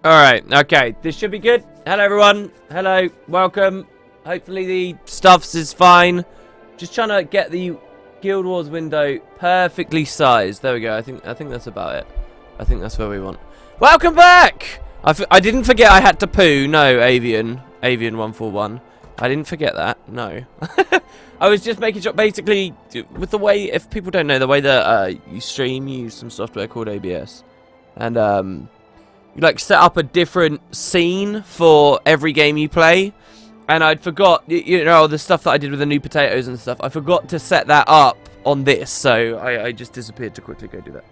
Alright, okay. This should be good. Hello, everyone. Hello. Welcome. Hopefully the stuffs is fine. Just trying to get the Guild Wars window perfectly sized. There we go. I think that's about it. I think that's where we want. Welcome back! I didn't forget I had to poo. No, Avian 141. I didn't forget that. No. I was just making sure, basically, with the way, if people don't know, the way that you stream, you use some software called ABS. And, you like set up a different scene for every game you play, and I'd forgot, you know, the stuff that I did with the new potatoes and stuff. I forgot to set that up on this, so I just disappeared to quickly go do that,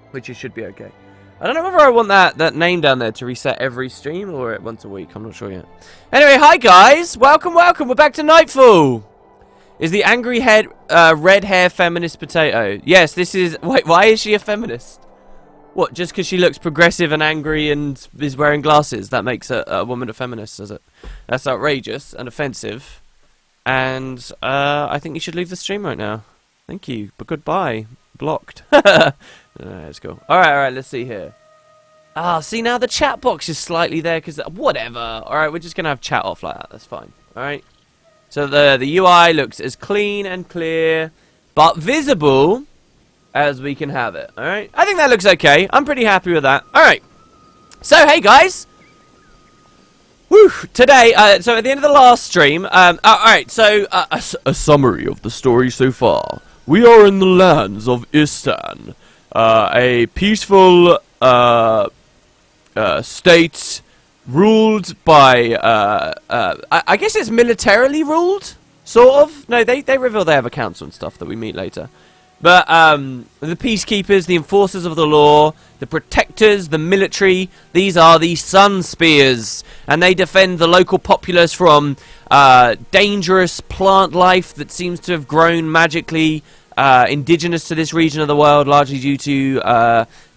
which it should be okay. I don't know whether I want that name down there to reset every stream or once a week. I'm not sure yet. Anyway, hi guys, welcome. We're back to Nightfall. Is the angry head red hair feminist potato? Yes, this is. Wait, why is she a feminist? What, just because she looks progressive and angry and is wearing glasses, that makes a woman a feminist, does it? That's outrageous and offensive. And I think you should leave the stream right now. Thank you, but goodbye. Blocked. Let's go. Alright, let's see here. See, now the chat box is slightly there, because whatever. Alright, we're just going to have chat off like that. That's fine. Alright. So the UI looks as clean and clear, but visible as we can have it. Alright, I think that looks okay. I'm pretty happy with that. Alright, so hey guys, woo, today, so at the end of the last stream, alright, so a summary of the story so far. We are in the lands of Istan, a peaceful state ruled by I guess it's militarily ruled, sort of. No, they reveal they have a council and stuff that we meet later. But the peacekeepers, the enforcers of the law, the protectors, the military, these are the Sunspears, and they defend the local populace from dangerous plant life that seems to have grown magically indigenous to this region of the world, largely due to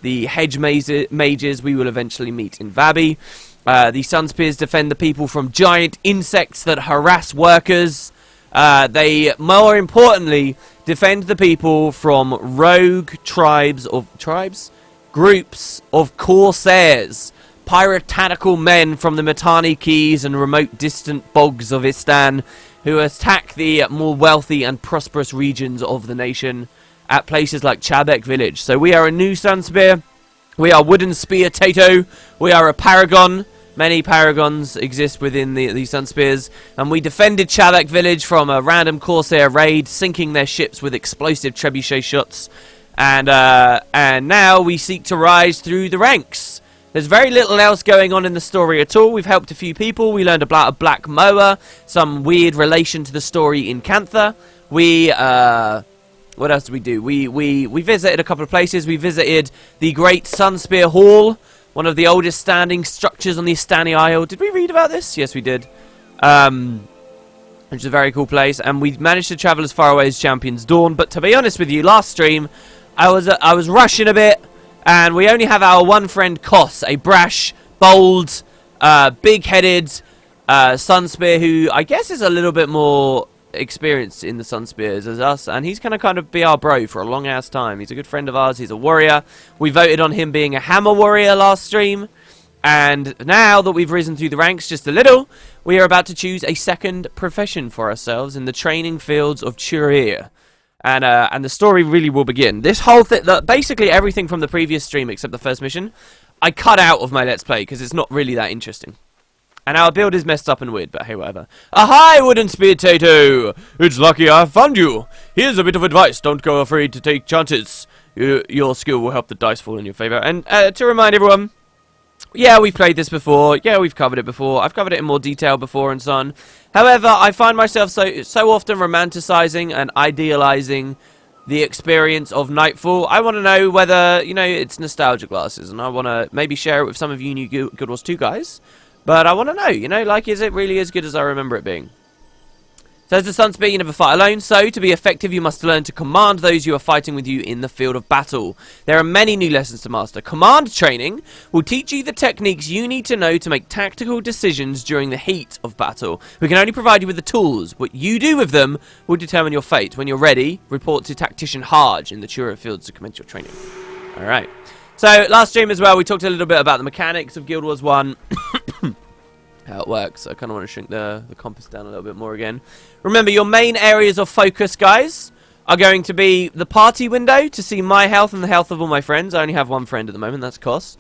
the hedge mages we will eventually meet in Vabi. The Sunspears defend the people from giant insects that harass workers. They, more importantly, defend the people from rogue groups of corsairs, piratical men from the Mitanni Keys and remote distant bogs of Istan, who attack the more wealthy and prosperous regions of the nation at places like Chabek village. So we are a new Sunspear. We are Wooden Spear Tato. We are a paragon. Many paragons exist within the Sunspears, and we defended Chabek village from a random Corsair raid, sinking their ships with explosive trebuchet shots, and now we seek to rise through the ranks. There's very little else going on in the story at all. We've helped a few people. We learned about a black moa, some weird relation to the story in Cantha. We what else did we do? We visited a couple of places. We visited the Great Sunspear Hall, one of the oldest standing structures on the Istani Isle. Did we read about this? Yes, we did. Which is a very cool place. And we managed to travel as far away as Champion's Dawn. But to be honest with you, last stream, I was rushing a bit. And we only have our one friend, Kos, a brash, bold, big-headed Sunspear who I guess is a little bit more experienced in the Sunspears as us, and he's gonna kind of be our bro for a long ass time. He's a good friend of ours. He's a warrior. We voted on him being a hammer warrior last stream, and now that we've risen through the ranks just a little, we are about to choose a second profession for ourselves in the training fields of Churir. And the story really will begin. This whole thing, basically everything from the previous stream except the first mission, I cut out of my Let's Play because it's not really that interesting. And our build is messed up and weird, but hey, whatever. Hi, Wooden Spear Tato! It's lucky I found you. Here's a bit of advice. Don't go afraid to take chances. Your skill will help the dice fall in your favor. And to remind everyone, yeah, we've played this before. Yeah, we've covered it before. I've covered it in more detail before and so on. However, I find myself so often romanticizing and idealizing the experience of Nightfall. I want to know whether, you know, it's nostalgia glasses, and I want to maybe share it with some of you new Guild Wars 2 guys. But I want to know, you know, like, is it really as good as I remember it being? So as the Sunspear, you never fight alone, so to be effective you must learn to command those you are fighting with you in the field of battle. There are many new lessons to master. Command training will teach you the techniques you need to know to make tactical decisions during the heat of battle. We can only provide you with the tools. What you do with them will determine your fate. When you're ready, report to Tactician Harj in the Chura fields to commence your training. Alright. So, last stream as well, we talked a little bit about the mechanics of Guild Wars 1. How it works. I kind of want to shrink the compass down a little bit more again. Remember, your main areas of focus, guys, are going to be the party window to see my health and the health of all my friends. I only have one friend at the moment, that's Kos,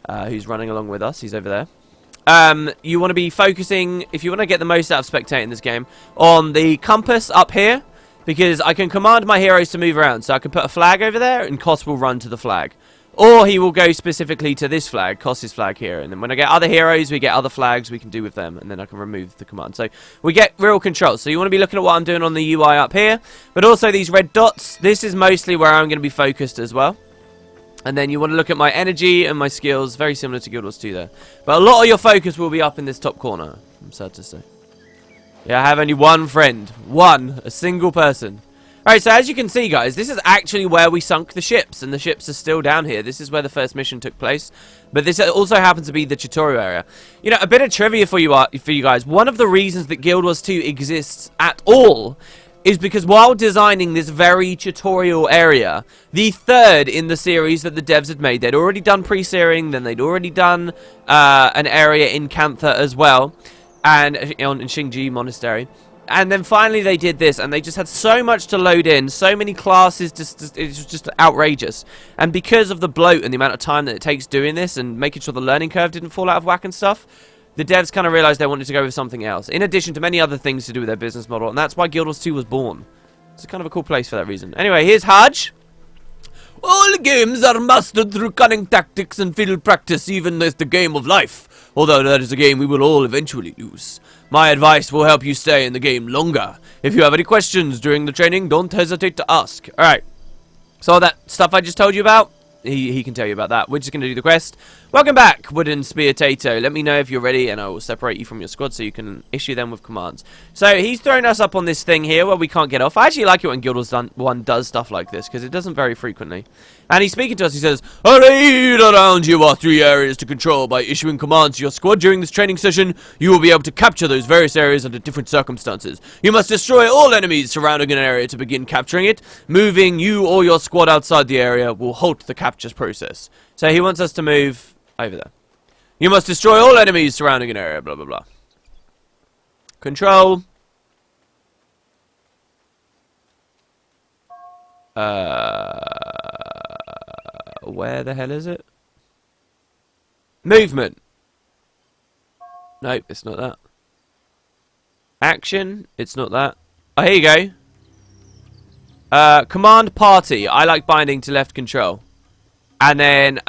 who's running along with us. He's over there. You want to be focusing, if you want to get the most out of spectating this game, on the compass up here, because I can command my heroes to move around. So I can put a flag over there, and Kos will run to the flag. Or he will go specifically to this flag, Kos's flag here. And then when I get other heroes, we get other flags we can do with them. And then I can remove the command. So we get real control. So you want to be looking at what I'm doing on the UI up here. But also these red dots. This is mostly where I'm going to be focused as well. And then you want to look at my energy and my skills. Very similar to Guild Wars 2 there. But a lot of your focus will be up in this top corner. I'm sad to say. Yeah, I have only one friend. One. A single person. Alright, so as you can see, guys, this is actually where we sunk the ships, and the ships are still down here. This is where the first mission took place, but this also happens to be the tutorial area. You know, a bit of trivia for you guys. One of the reasons that Guild Wars 2 exists at all is because while designing this very tutorial area, the third in the series that the devs had made, they'd already done pre-searing, then they'd already done an area in Kantha as well, and in Xingji Monastery. And then finally they did this, and they just had so much to load in, so many classes, it was just outrageous. And because of the bloat and the amount of time that it takes doing this, and making sure the learning curve didn't fall out of whack and stuff, the devs kind of realized they wanted to go with something else, in addition to many other things to do with their business model, and that's why Guild Wars 2 was born. It's kind of a cool place for that reason. Anyway, here's Hajj. All games are mastered through cunning tactics and field practice, even as the game of life, although that is a game we will all eventually lose. My advice will help you stay in the game longer. If you have any questions during the training, don't hesitate to ask. Alright. So all that stuff I just told you about, he can tell you about that. We're just going to do the quest. Welcome back, Wooden Spear Tato. Let me know if you're ready, and I will separate you from your squad so you can issue them with commands. So he's thrown us up on this thing here where we can't get off. I actually like it when Guild Wars 1 does stuff like this, because it doesn't very frequently. And he's speaking to us. He says, "Arrayed around you are 3 areas to control. By issuing commands to your squad during this training session, you will be able to capture those various areas under different circumstances. You must destroy all enemies surrounding an area to begin capturing it. Moving you or your squad outside the area will halt the capture process." So he wants us to move over there. You must destroy all enemies surrounding an area, blah, blah, blah. Control. Where the hell is it? Movement. Nope, it's not that. Action. It's not that. Oh, here you go. Command party. I like binding to left control. And then,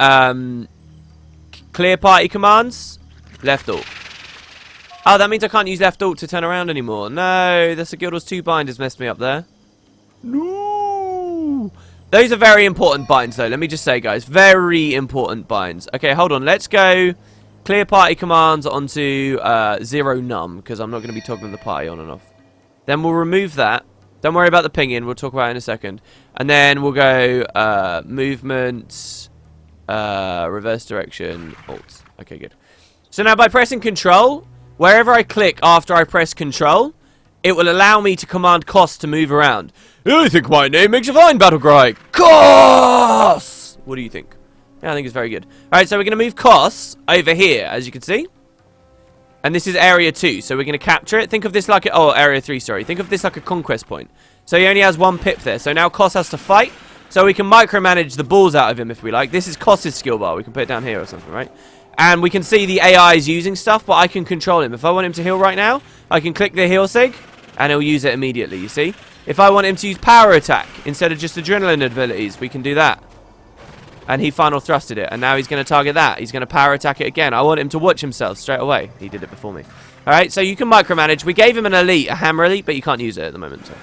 clear party commands. Left alt. Oh, that means I can't use left alt to turn around anymore. No, that's a Guild Wars 2 bind has messed me up there. No. Those are very important binds, though. Let me just say, guys. Very important binds. Okay, hold on. Let's go clear party commands onto 0 num, because I'm not going to be toggling the party on and off. Then we'll remove that. Don't worry about the pinging. We'll talk about it in a second. And then we'll go movement, reverse direction, alt. Okay, good. So now by pressing control, wherever I click after I press control, it will allow me to command Kos to move around. I think my name makes a fine battle cry. Kos! What do you think? Yeah, I think it's very good. Alright, so we're going to move Kos over here, as you can see. And this is area 2, so we're going to capture it. Think of this like area 3, sorry. Think of this like a conquest point. So he only has 1 pip there. So now Kos has to fight. So we can micromanage the balls out of him if we like. This is Kos's skill bar. We can put it down here or something, right? And we can see the AI is using stuff, but I can control him. If I want him to heal right now, I can click the heal sig, and he'll use it immediately, you see? If I want him to use power attack instead of just adrenaline abilities, we can do that. And he final thrusted it, and now he's going to target that. He's going to power attack it again. I want him to watch himself straight away. He did it before me. Alright, so you can micromanage. We gave him an elite, a hammer elite, but you can't use it at the moment. So.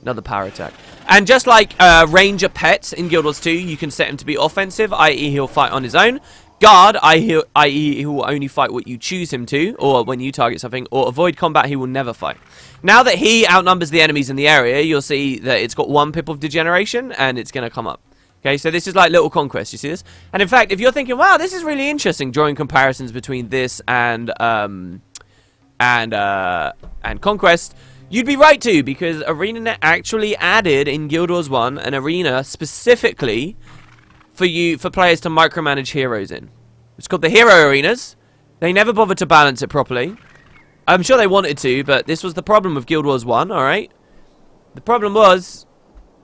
Another power attack. And just like ranger pets in Guild Wars 2, you can set him to be offensive, i.e. he'll fight on his own. Guard, i.e. he will only fight what you choose him to, or when you target something, or avoid combat, he will never fight. Now that he outnumbers the enemies in the area, you'll see that it's got 1 pip of degeneration, and it's going to come up. Okay, so this is like Little Conquest, you see this? And in fact, if you're thinking, wow, this is really interesting, drawing comparisons between this and Conquest, you'd be right too, because ArenaNet actually added in Guild Wars 1 an arena specifically for players to micromanage heroes in. It's called the Hero Arenas. They never bothered to balance it properly. I'm sure they wanted to, but this was the problem with Guild Wars 1, alright? The problem was,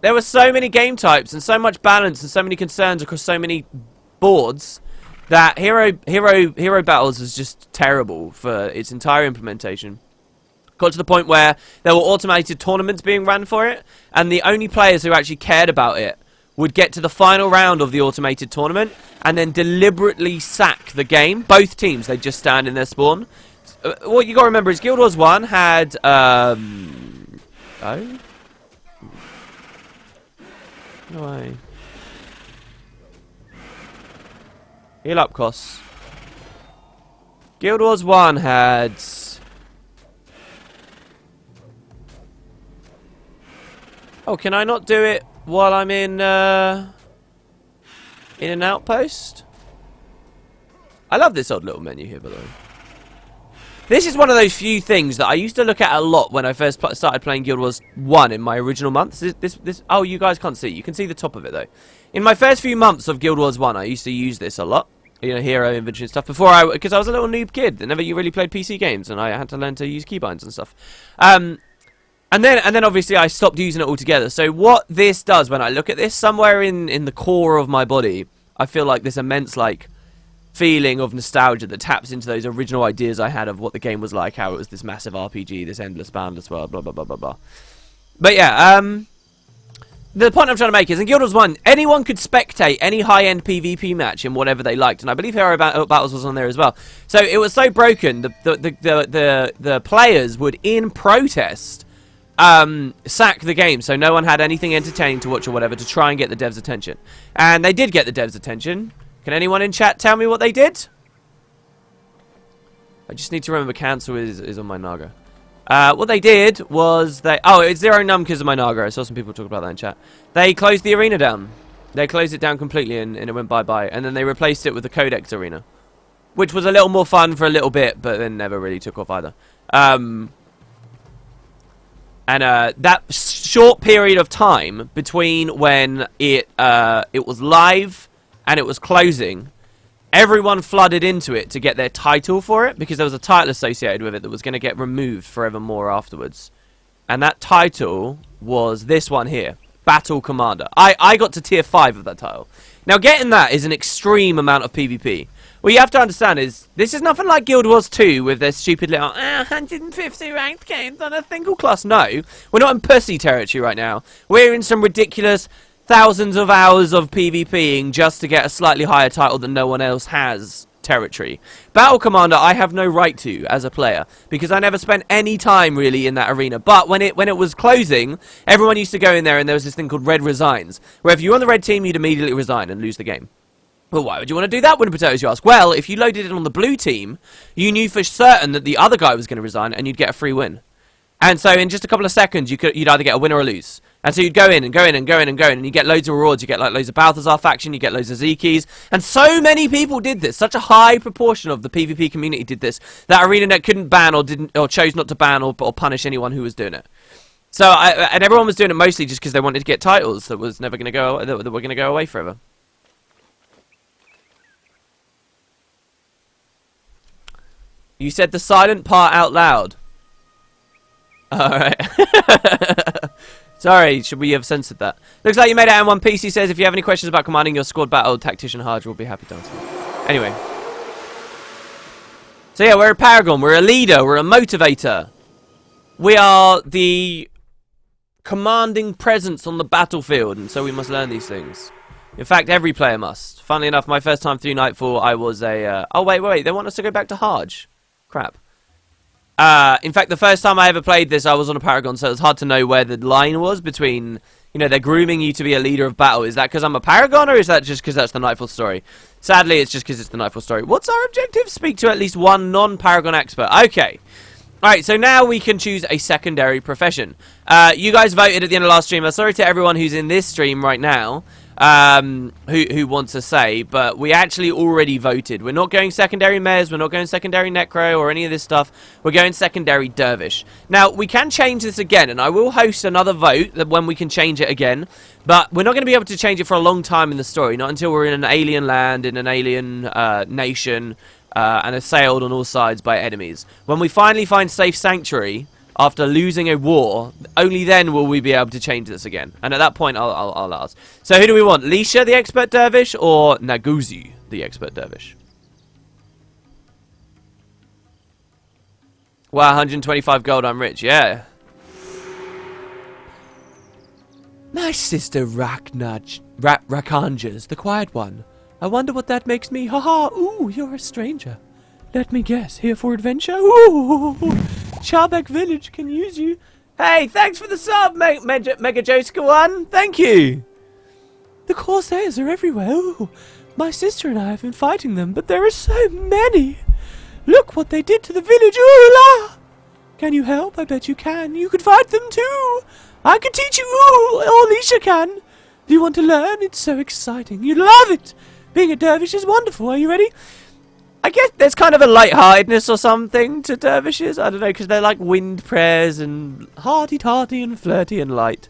there were so many game types and so much balance and so many concerns across so many boards that hero battles was just terrible for its entire implementation. Got to the point where there were automated tournaments being ran for it, and the only players who actually cared about it would get to the final round of the automated tournament and then deliberately sack the game. Both teams, they'd just stand in their spawn. What you got to remember is Guild Wars 1 had... No. Heal up costs. Guild Wars 1 had... Oh, can I not do it while I'm in an outpost? I love this odd little menu here, by the way. This is one of those few things that I used to look at a lot when I first started playing Guild Wars 1 in my original months. Oh, you guys can't see. You can see the top of it, though. In my first few months of Guild Wars 1, I used to use this a lot. You know, hero inventory and stuff. Because I was a little noob kid that never really played PC games, and I had to learn to use keybinds and stuff. And then obviously I stopped using it altogether. So what this does when I look at this, somewhere in the core of my body, I feel like this immense, like, feeling of nostalgia that taps into those original ideas I had of what the game was like, how it was this massive RPG, this endless, boundless world, blah, blah, blah, blah, blah. But yeah, the point I'm trying to make is, in Guild Wars 1, anyone could spectate any high-end PvP match in whatever they liked, and I believe Hero Battles was on there as well. So it was so broken, the players would, in protest, sack the game, so no one had anything entertaining to watch or whatever to try and get the devs' attention. And they did get the devs' attention. Can anyone in chat tell me what they did? I just need to remember cancel is on my Naga. What they did was they... Oh, it's zero num because of my Naga. I saw some people talk about that in chat. They closed the arena down. They closed it down completely and it went bye-bye. And then they replaced it with the Codex arena, which was a little more fun for a little bit, but then never really took off either. That short period of time between when it was live and it was closing, everyone flooded into it to get their title for it, because there was a title associated with it that was going to get removed forevermore afterwards. And that title was this one here, Battle Commander. I got to tier 5 of that title. Now, getting that is an extreme amount of PvP. What you have to understand is, this is nothing like Guild Wars 2 with their stupid little 150 ranked games on a single class. No, we're not in pussy territory right now. We're in some ridiculous thousands of hours of PvPing just to get a slightly higher title than no one else has territory. Battle Commander, I have no right to as a player, because I never spent any time really in that arena. But when it was closing, everyone used to go in there and there was this thing called Red Resigns, where if you were on the red team, you'd immediately resign and lose the game. Well, why would you want to do that, Winner Potatoes, you ask? Well, if you loaded it on the blue team, you knew for certain that the other guy was going to resign and you'd get a free win. And so in just a couple of seconds, you'd either get a win or a lose. And so you'd go in and go in and go in and go in, and you get loads of rewards. You get like loads of Balthazar faction, you get loads of Zekis. And so many people did this. Such a high proportion of the PvP community did this, that ArenaNet couldn't ban or chose not to ban or punish anyone who was doing it. So and everyone was doing it mostly just because they wanted to get titles that was never going to go, that were going to go away forever. You said the silent part out loud. Alright. Sorry, should we have censored that? Looks like you made it in one piece. He says, if you have any questions about commanding your squad battle, Tactician Hard will be happy to answer. Anyway. So yeah, we're a paragon. We're a leader. We're a motivator. We are the commanding presence on the battlefield, and so we must learn these things. In fact, every player must. Funnily enough, my first time through Nightfall, I was a... oh, wait. They want us to go back to Hajj. Crap. In fact, the first time I ever played this, I was on a Paragon, so it was hard to know where the line was between, you know, they're grooming you to be a leader of battle. Is that because I'm a Paragon, or is that just because that's the Nightfall story? Sadly, it's just because it's the Nightfall story. What's our objective? Speak to at least one non-Paragon expert. Okay. Alright, so now we can choose a secondary profession. You guys voted at the end of last stream. I'm sorry to everyone who's in this stream right now. who wants to say, but we actually already voted. We're not going secondary Mez, we're not going secondary Necro or any of this stuff. We're going secondary Dervish. Now, we can change this again, and I will host another vote when we can change it again, but we're not going to be able to change it for a long time in the story, not until we're in an alien land, in an alien nation, and assailed on all sides by enemies. When we finally find safe sanctuary, after losing a war, only then will we be able to change this again. And at that point, I'll ask. So who do we want? Lisha, the expert dervish, or Naguzi, the expert dervish? Wow, 125 gold, I'm rich. Yeah. My sister Rakanja's the quiet one. I wonder what that makes me. Haha, ooh, you're a stranger. Let me guess, here for adventure? Ooh, Charbek village can use you. Hey, thanks for the sub, Mega Josuka one. Thank you. The Corsairs are everywhere. Ooh, my sister and I have been fighting them, but there are so many. Look what they did to the village. Ooh la! Can you help? I bet you can. You could fight them too. I can teach you. Ooh, or Alicia can. Do you want to learn? It's so exciting. You'd love it. Being a dervish is wonderful. Are you ready? I guess there's kind of a lightheartedness or something to dervishes. I don't know, because they're like wind prayers and hearty-tarty and flirty and light.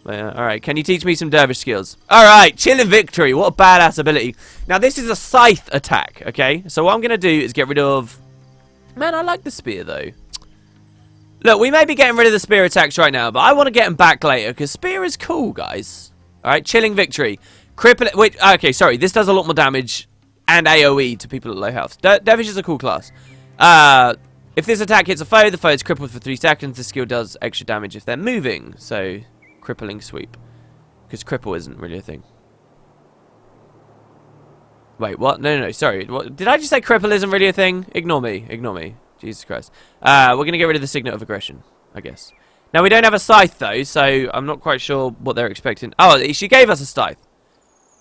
Yeah, alright, can you teach me some dervish skills? Alright, chilling victory. What a badass ability. Now, this is a scythe attack, okay? So what I'm going to do is get rid of... Man, I like the spear, though. Look, we may be getting rid of the spear attacks right now, but I want to get them back later, because spear is cool, guys. Alright, chilling victory. Cripple... Wait, okay, sorry. This does a lot more damage and AoE to people at low health. Dervish is a cool class. If this attack hits a foe, the foe is crippled for 3 seconds. This skill does extra damage if they're moving. So, crippling sweep. Because cripple isn't really a thing. Wait, what? No, sorry. What? Did I just say cripple isn't really a thing? Ignore me. Jesus Christ. We're going to get rid of the signet of aggression, I guess. Now, we don't have a scythe, though, so I'm not quite sure what they're expecting. Oh, she gave us a scythe.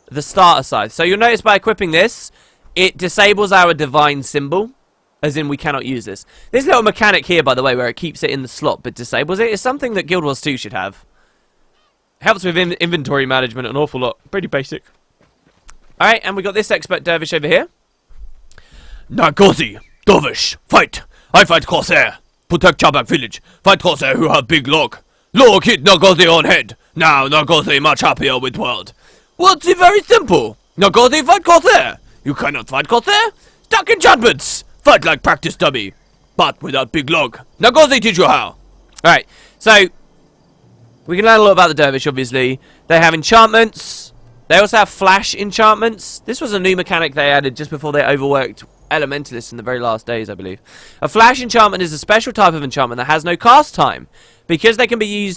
The starter scythe. So you'll notice by equipping this, it disables our divine symbol, as in we cannot use this. This little mechanic here, by the way, where it keeps it in the slot but disables it, is something that Guild Wars 2 should have. Helps with inventory management an awful lot. Pretty basic. Alright, and we got this expert dervish over here. Nagozi, dervish, fight! I fight Corsair. Protect Charbek village. Fight Corsair who have big log. Log hit Nagozi on head. Now Nagozi much happier with world. What's it very simple? Nagozi fight Corsair. You cannot fight Corsair. Stuck enchantments. Fight like practice dummy. But without big log. Nagozi teach you how. Alright, so we can learn a lot about the dervish, obviously. They have enchantments. They also have flash enchantments. This was a new mechanic they added just before they overworked elementalists in the very last days, I believe. A flash enchantment is a special type of enchantment that has no cast time. Because they can be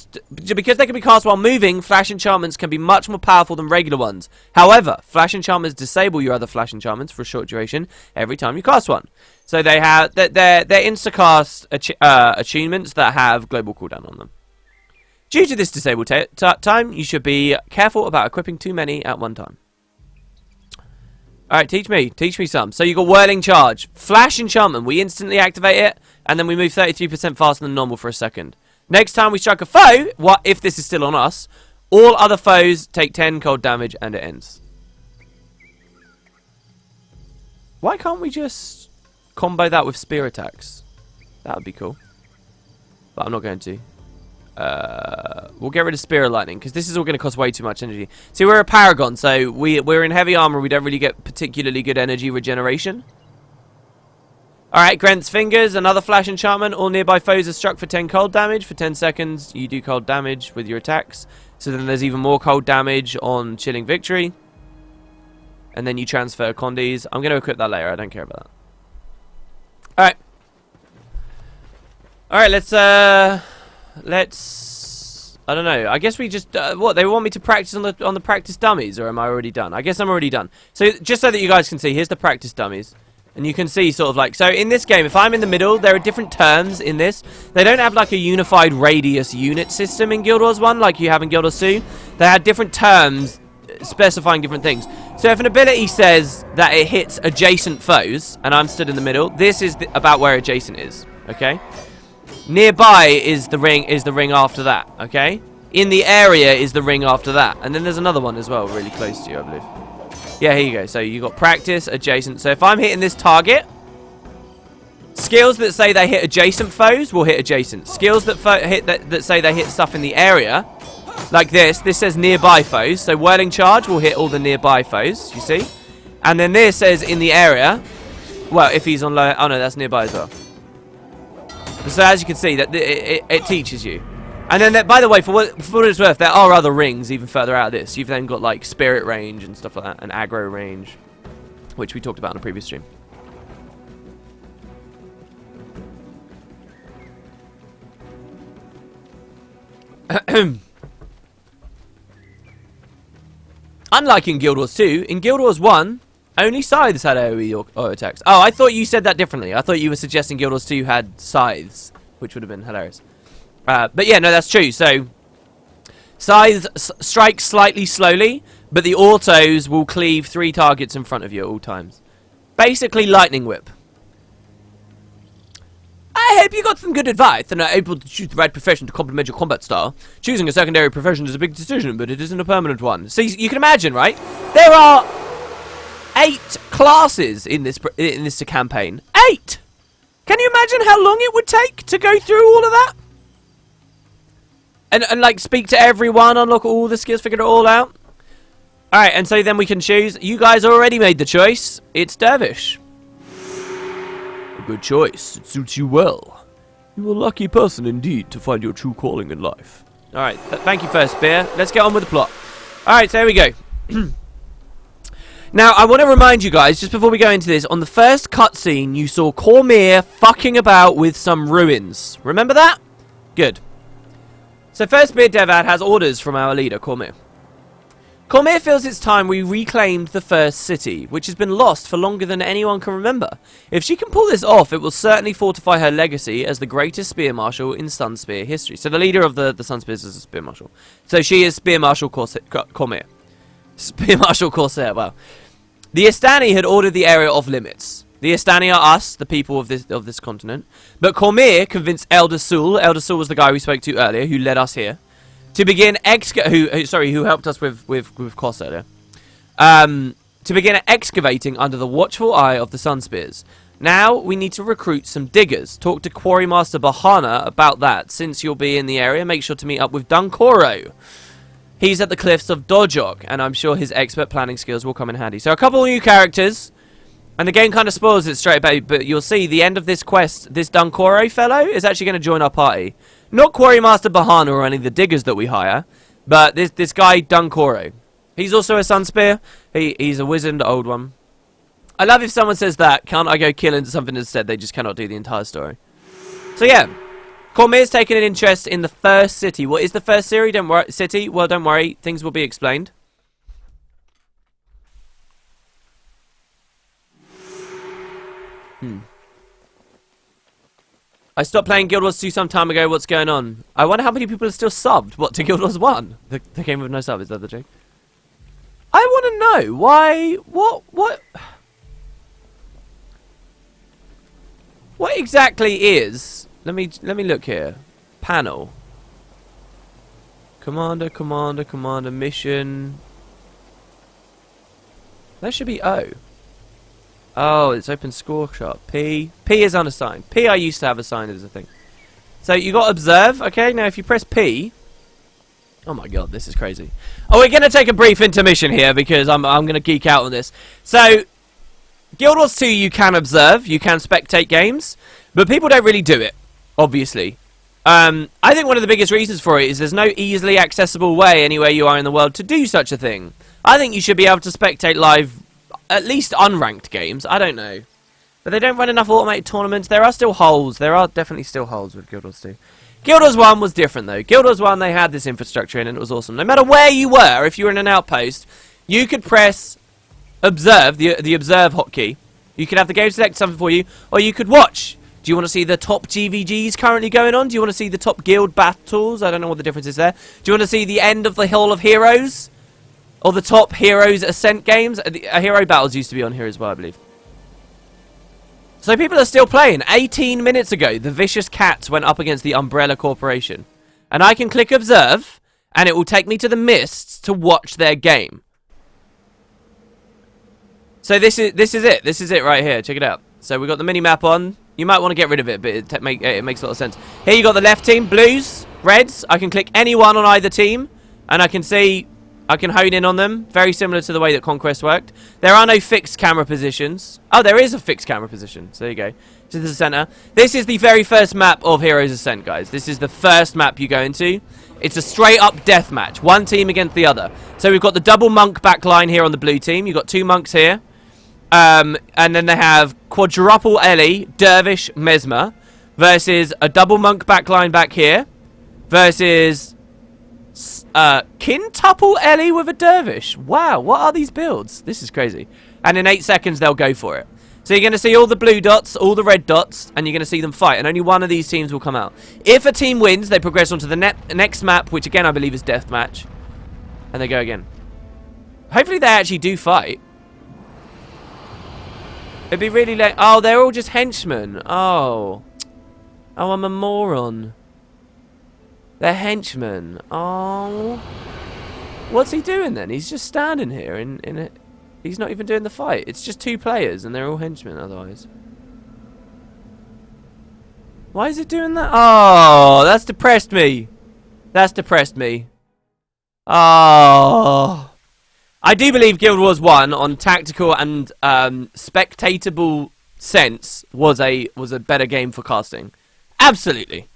cast while moving, flash enchantments can be much more powerful than regular ones. However, flash enchantments disable your other flash enchantments for a short duration every time you cast one. So they have they're instacast attunements that have global cooldown on them. Due to this disabled time, you should be careful about equipping too many at one time. Alright, teach me some. So you got Whirling Charge. Flash enchantment, we instantly activate it, and then we move 33% faster than normal for a second. Next time we strike a foe, what if this is still on us, all other foes take 10 cold damage and it ends. Why can't we just combo that with spear attacks? That would be cool. But I'm not going to. We'll get rid of Spear of Lightning, because this is all going to cost way too much energy. See, we're a Paragon, so we're in heavy armor. We don't really get particularly good energy regeneration. Alright, Grenth's Fingers, another flash enchantment. All nearby foes are struck for 10 cold damage. For 10 seconds, you do cold damage with your attacks. So then there's even more cold damage on Chilling Victory. And then you transfer Condes. I'm going to equip that later. I don't care about that. Alright. Alright, let's... I don't know. I guess we just... what, they want me to practice on the practice dummies? Or am I already done? I guess I'm already done. So, just so that you guys can see, here's the practice dummies. And you can see sort of like... So, in this game, if I'm in the middle, there are different terms in this. They don't have like a unified radius unit system in Guild Wars 1 like you have in Guild Wars 2. They had different terms specifying different things. So, if an ability says that it hits adjacent foes, and I'm stood in the middle, this is about where adjacent is. Okay? Nearby is the ring after that, okay? in the area is the ring after that. And then there's another one as well, really close to you, I believe. Yeah, here you go. So you got practice, adjacent. So if I'm hitting this target, skills that say they hit adjacent foes will hit adjacent. Skills that say they hit stuff in the area, like this says nearby foes. So whirling charge will hit all the nearby foes, you see? And then this says in the area. Well, if he's on low... Oh, no, that's nearby as well. So as you can see, that it teaches you. And then, by the way, for what it's worth, there are other rings even further out of this. You've then got, like, spirit range and stuff like that. And aggro range. Which we talked about in a previous stream. Unlike in Guild Wars 2, in Guild Wars 1, only scythes had AoE auto attacks. Oh, I thought you said that differently. I thought you were suggesting Guild Wars 2 had scythes, which would have been hilarious. But yeah, no, that's true. So, scythes strike slightly slowly, but the autos will cleave 3 targets in front of you at all times. Basically, lightning whip. I hope you got some good advice and are able to choose the right profession to complement your combat style. Choosing a secondary profession is a big decision, but it isn't a permanent one. So you can imagine, right? There are 8 classes in this campaign. 8! Can you imagine how long it would take to go through all of that? And like speak to everyone, unlock all the skills, figure it all out. Alright, and so then we can choose. You guys already made the choice. It's Dervish. A good choice. It suits you well. You're a lucky person indeed to find your true calling in life. Alright, thank you first, Spear. Let's get on with the plot. Alright, so here we go. Now, I want to remind you guys, just before we go into this, on the first cutscene, you saw Cormier fucking about with some ruins. Remember that? Good. So first, Beard Devad has orders from our leader, Cormier. Cormier feels it's time we reclaimed the first city, which has been lost for longer than anyone can remember. If she can pull this off, it will certainly fortify her legacy as the greatest Spear Marshal in Sunspear history. So the leader of the Sunspears is a Spear Marshal. So she is Spear Marshal Cormier. Spear Marshal Corsair, wow. The Istani had ordered the area off limits. The Istani are us, the people of this continent. But Cormier convinced Elder Sul. Elder Sul was the guy we spoke to earlier, who led us here, to begin who helped us with Kos earlier. To begin excavating under the watchful eye of the Sunspears. Now we need to recruit some diggers. Talk to Quarry Master Bahana about that. Since you'll be in the area, make sure to meet up with Dunkoro. He's at the cliffs of Dohjok, and I'm sure his expert planning skills will come in handy. So a couple of new characters, and the game kind of spoils it straight away, but you'll see the end of this quest, this Dunkoro fellow is actually going to join our party. Not Quarry Master Bahana or any of the diggers that we hire, but this guy Dunkoro. He's also a Sunspear. He's a wizened old one. I love if someone says that, can't I go kill into something instead? They just cannot do the entire story. So yeah. Cormier's taken an interest in the first city. What is the first city? Don't worry. Well, don't worry. Things will be explained. I stopped playing Guild Wars 2 some time ago. What's going on? I wonder how many people are still subbed. What, to Guild Wars 1? The game with no sub. Is that the joke? I want to know why. What exactly is? Let me look here. Panel. Commander, mission. That should be O. Oh, it's open score chart. P is unassigned. P I used to have assigned as a thing. So you got observe, okay? Now if you press P. Oh my god, this is crazy. Oh, we're gonna take a brief intermission here because I'm gonna geek out on this. So Guild Wars 2 you can observe, you can spectate games, but people don't really do it. Obviously. I think one of the biggest reasons for it is there's no easily accessible way anywhere you are in the world to do such a thing. I think you should be able to spectate live, at least unranked games. I don't know. But they don't run enough automated tournaments. There are still holes. There are definitely still holes with Guild Wars 2. Guild Wars 1 was different though. Guild Wars 1 they had this infrastructure in and it was awesome. No matter where you were, if you were in an outpost, you could press observe, the observe hotkey. You could have the game select something for you, or you could watch. Do you want to see the top GVGs currently going on? Do you want to see the top guild battles? I don't know what the difference is there. Do you want to see the end of the Hill of Heroes? Or the top Heroes Ascent games? Hero Battles used to be on here as well, I believe. So people are still playing. 18 minutes ago, the Vicious Cats went up against the Umbrella Corporation. And I can click Observe, and it will take me to the mists to watch their game. So this is it. This is it right here. Check it out. So we got the mini map on. You might want to get rid of it, but it makes a lot of sense. Here you got the left team, blues, reds. I can click anyone on either team, and I can see, I can hone in on them. Very similar to the way that Conquest worked. There are no fixed camera positions. Oh, there is a fixed camera position. So there you go. To the center. This is the very first map of Heroes Ascent, guys. This is the first map you go into. It's a straight up death match. One team against the other. So we've got the double monk back line here on the blue team. You've got 2 monks here. And then they have quadruple Ellie, Dervish, Mesmer versus a double monk backline back here versus quintuple Ellie with a Dervish. Wow, what are these builds? This is crazy. And in 8 seconds, they'll go for it. So you're going to see all the blue dots, all the red dots, and you're going to see them fight. And only one of these teams will come out. If a team wins, they progress onto the next map, which again I believe is deathmatch. And they go again. Hopefully they actually do fight. It'd be really late. Oh, they're all just henchmen. Oh. Oh, I'm a moron. They're henchmen. Oh. What's he doing then? He's just standing here in it. He's not even doing the fight. It's just 2 players and they're all henchmen otherwise. Why is it doing that? Oh, that's depressed me. That's depressed me. Oh. I do believe Guild Wars 1 on tactical and spectatable sense was a better game for casting. Absolutely.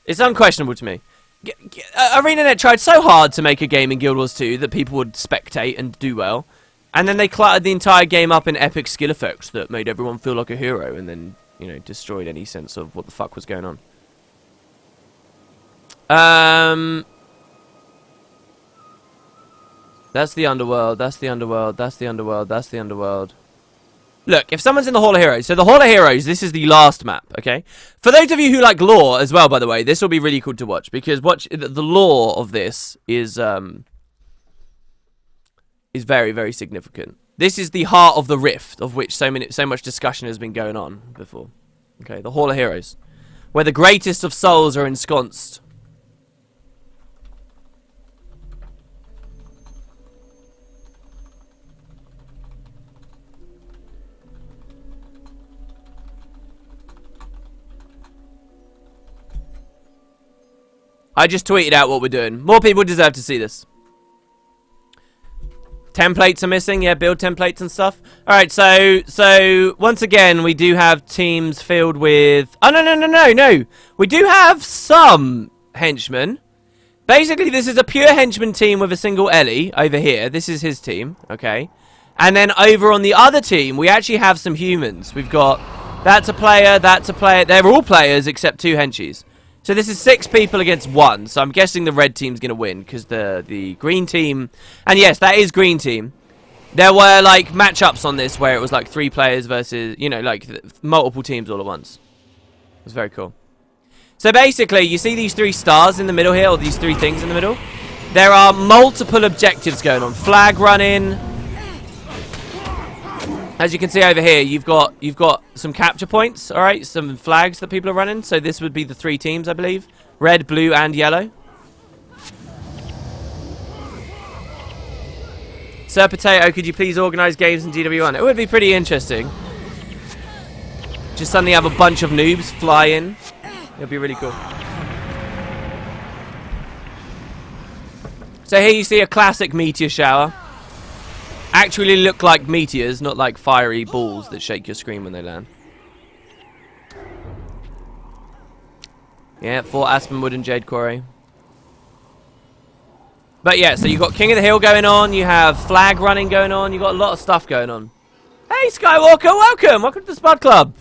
It's unquestionable to me. ArenaNet tried so hard to make a game in Guild Wars 2 that people would spectate and do well. And then they cluttered the entire game up in epic skill effects that made everyone feel like a hero and then, you know, destroyed any sense of what the fuck was going on. That's the underworld, that's the underworld, that's the underworld, that's the underworld. Look, if someone's in the Hall of Heroes, so the Hall of Heroes, this is the last map, okay? For those of you who like lore as well, by the way, this will be really cool to watch, because the lore of this is very, very significant. This is the heart of the rift, of which so much discussion has been going on before. Okay, the Hall of Heroes, where the greatest of souls are ensconced. I just tweeted out what we're doing. More people deserve to see this. Templates are missing. Yeah, build templates and stuff. Alright, so once again, we do have teams filled with... Oh, no. We do have some henchmen. Basically, this is a pure henchman team with a single Ellie over here. This is his team, okay? And then over on the other team, we actually have some humans. We've got... That's a player, that's a player. They're all players except 2 henchies. So this is 6 people against 1. So I'm guessing the red team's going to win because the green team... And yes, that is green team. There were like matchups on this where it was like 3 players versus, you know, like multiple teams all at once. It was very cool. So basically, you see these 3 stars in the middle here, or these 3 things in the middle? There are multiple objectives going on. Flag running. As you can see over here, you've got some capture points, all right? Some flags that people are running. So this would be the 3 teams, I believe. Red, blue, and yellow. Sir Potato, could you please organise games in GW1? It would be pretty interesting. Just suddenly have a bunch of noobs fly in. It would be really cool. So here you see a classic meteor shower. Actually look like meteors, not like fiery balls that shake your screen when they land. Yeah, Fort Aspenwood and Jade Quarry. But yeah, so you've got King of the Hill going on, you have flag running going on, you've got a lot of stuff going on. Hey Skywalker, welcome! Welcome to the Spud Club!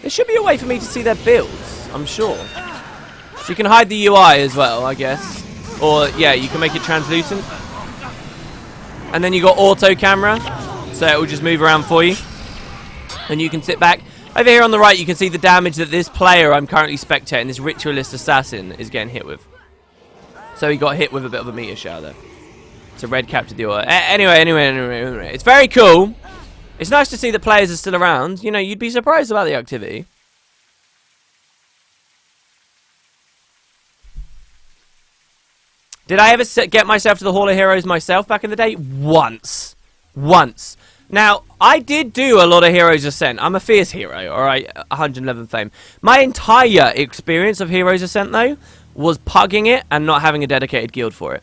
There should be a way for me to see their builds, I'm sure. So you can hide the UI as well, I guess. Or, yeah, you can make it translucent. And then you got auto camera, so it will just move around for you. And you can sit back. Over here on the right, you can see the damage that this player I'm currently spectating, this ritualist assassin, is getting hit with. So he got hit with a bit of a meteor shower there. So red captured the ore. Anyway. It's very cool. It's nice to see that players are still around. You know, you'd be surprised about the activity. Did I ever get myself to the Hall of Heroes myself back in the day? Once. Now, I did do a lot of Heroes Ascent. I'm a fierce hero, alright? 111 fame. My entire experience of Heroes Ascent, though, was pugging it and not having a dedicated guild for it.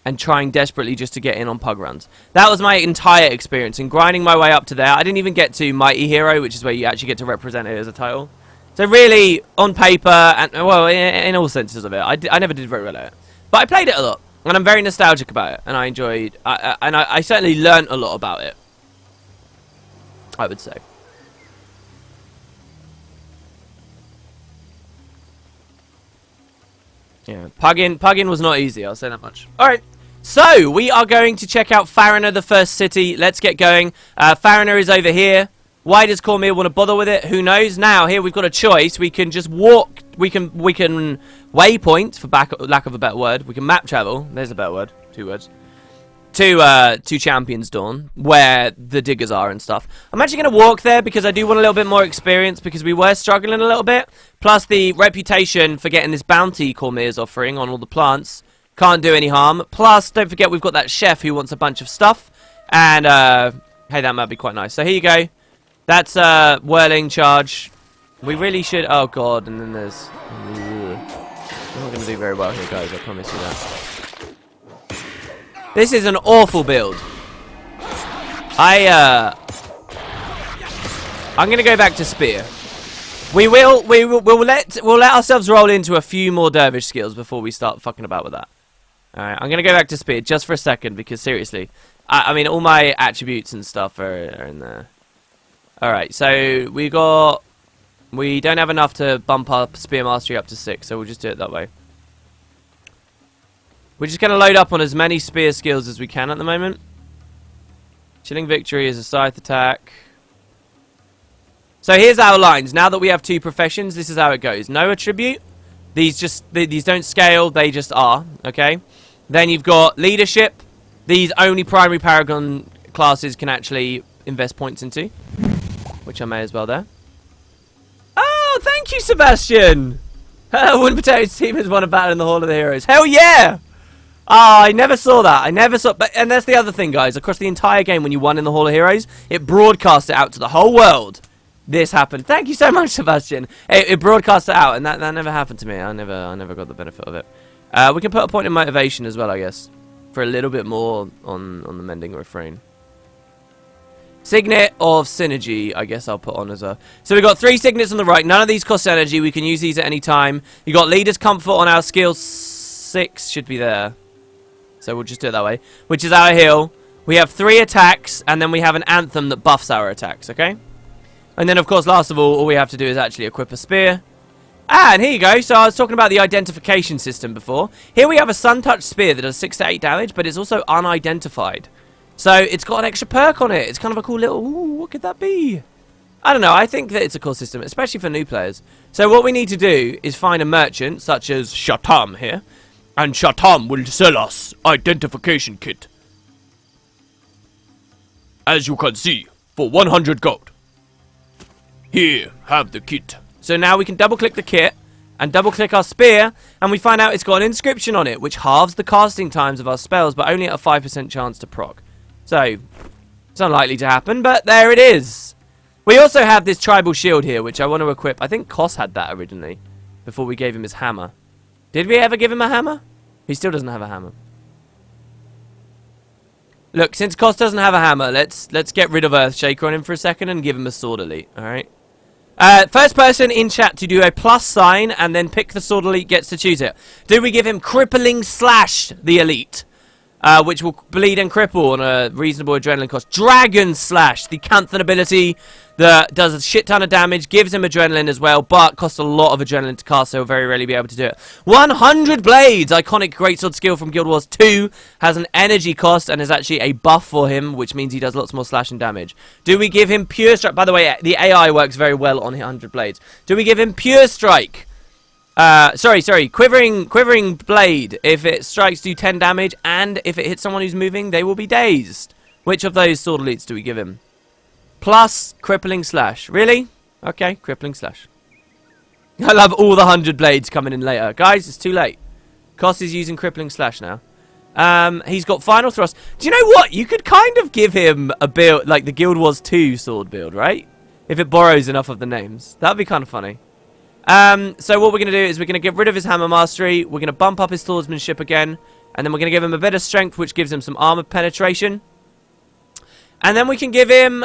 And trying desperately just to get in on pug runs. That was my entire experience. And grinding my way up to there. I didn't even get to Mighty Hero, which is where you actually get to represent it as a title. So really, on paper, and well, in all senses of it, I never did very well at it. But I played it a lot, and I'm very nostalgic about it, and I enjoyed, and I certainly learnt a lot about it, I would say. Yeah, pugging was not easy, I'll say that much. Alright, so we are going to check out Fariner, the first city. Let's get going. Fariner is over here. Why does Cormier want to bother with it? Who knows? Now, here we've got a choice. We can just walk. We can waypoint, for lack of a better word. We can map travel. There's a better word. 2 words. To Champions Dawn, where the diggers are and stuff. I'm actually going to walk there because I do want a little bit more experience because we were struggling a little bit. Plus, the reputation for getting this bounty Cormier is offering on all the plants can't do any harm. Plus, don't forget we've got that chef who wants a bunch of stuff. And, hey, that might be quite nice. So here you go. That's whirling charge. We really should. Oh god! And then there's. We're not going to do very well here, guys. I promise you that. This is an awful build. I'm going to go back to spear. We'll let ourselves roll into a few more dervish skills before we start fucking about with that. All right, I'm going to go back to spear just for a second because seriously, I mean all my attributes and stuff are in there. Alright, so we don't have enough to bump up Spear Mastery up to 6, so we'll just do it that way. We're just going to load up on as many spear skills as we can at the moment. Chilling Victory is a scythe attack. So here's our lines. Now that we have 2 professions, this is how it goes. No attribute. These don't scale, they just are, okay? Then you've got Leadership. These only primary Paragon classes can actually invest points into. Which I may as well there. Oh, thank you, Sebastian! Wooden Potatoes team has won a battle in the Hall of the Heroes. Hell yeah! Oh, I never saw that. And that's the other thing, guys. Across the entire game, when you won in the Hall of Heroes, it broadcast it out to the whole world. This happened. Thank you so much, Sebastian. It broadcast it out, and that never happened to me. I never got the benefit of it. We can put a point in motivation as well, I guess. For a little bit more on the mending refrain. Signet of Synergy, I guess I'll put on as a... So we've got 3 signets on the right. None of these cost energy. We can use these at any time. You got Leader's Comfort on our skill 6. Should be there. So we'll just do it that way. Which is our heal. We have 3 attacks. And then we have an Anthem that buffs our attacks, okay? And then, of course, last of all we have to do is actually equip a spear. And here you go. So I was talking about the identification system before. Here we have a Sun-Touched Spear that does 6 to 8 damage. But it's also unidentified. So, it's got an extra perk on it. It's kind of a cool little... Ooh, what could that be? I don't know. I think that it's a cool system, especially for new players. So, what we need to do is find a merchant, such as Shatam here. And Shatam will sell us identification kit. As you can see, for 100 gold. Here, have the kit. So, now we can double-click the kit. And double-click our spear. And we find out it's got an inscription on it, which halves the casting times of our spells, but only at a 5% chance to proc. So, it's unlikely to happen, but there it is. We also have this tribal shield here, which I want to equip. I think Kos had that originally, before we gave him his hammer. Did we ever give him a hammer? He still doesn't have a hammer. Look, since Kos doesn't have a hammer, let's get rid of Earthshaker on him for a second and give him a sword elite, alright? First person in chat to do a plus sign and then pick the sword elite gets to choose it. Do we give him Crippling Slash, the elite? Which will bleed and cripple on a reasonable adrenaline cost. Dragon Slash, the Canthan ability that does a shit ton of damage, gives him adrenaline as well, but costs a lot of adrenaline to cast, so he'll very rarely be able to do it. 100 Blades, iconic greatsword skill from Guild Wars 2, has an energy cost and is actually a buff for him, which means he does lots more slash and damage. Do we give him Pure Strike? By the way, the AI works very well on 100 Blades. Do we give him Pure Strike? Sorry. Quivering blade. If it strikes, do 10 damage, and if it hits someone who's moving, they will be dazed. Which of those sword elites do we give him? Plus crippling slash. Really? Okay, crippling slash. I love all the 100 blades coming in later. Guys, it's too late. Koss is using crippling slash now. He's got final thrust. Do you know what? You could kind of give him a build, like the Guild Wars 2 sword build, right? If it borrows enough of the names. That'd be kind of funny. So what we're going to do is we're going to get rid of his hammer mastery. We're going to bump up his swordsmanship again. And then we're going to give him a bit of strength, which gives him some armor penetration. And then we can give him,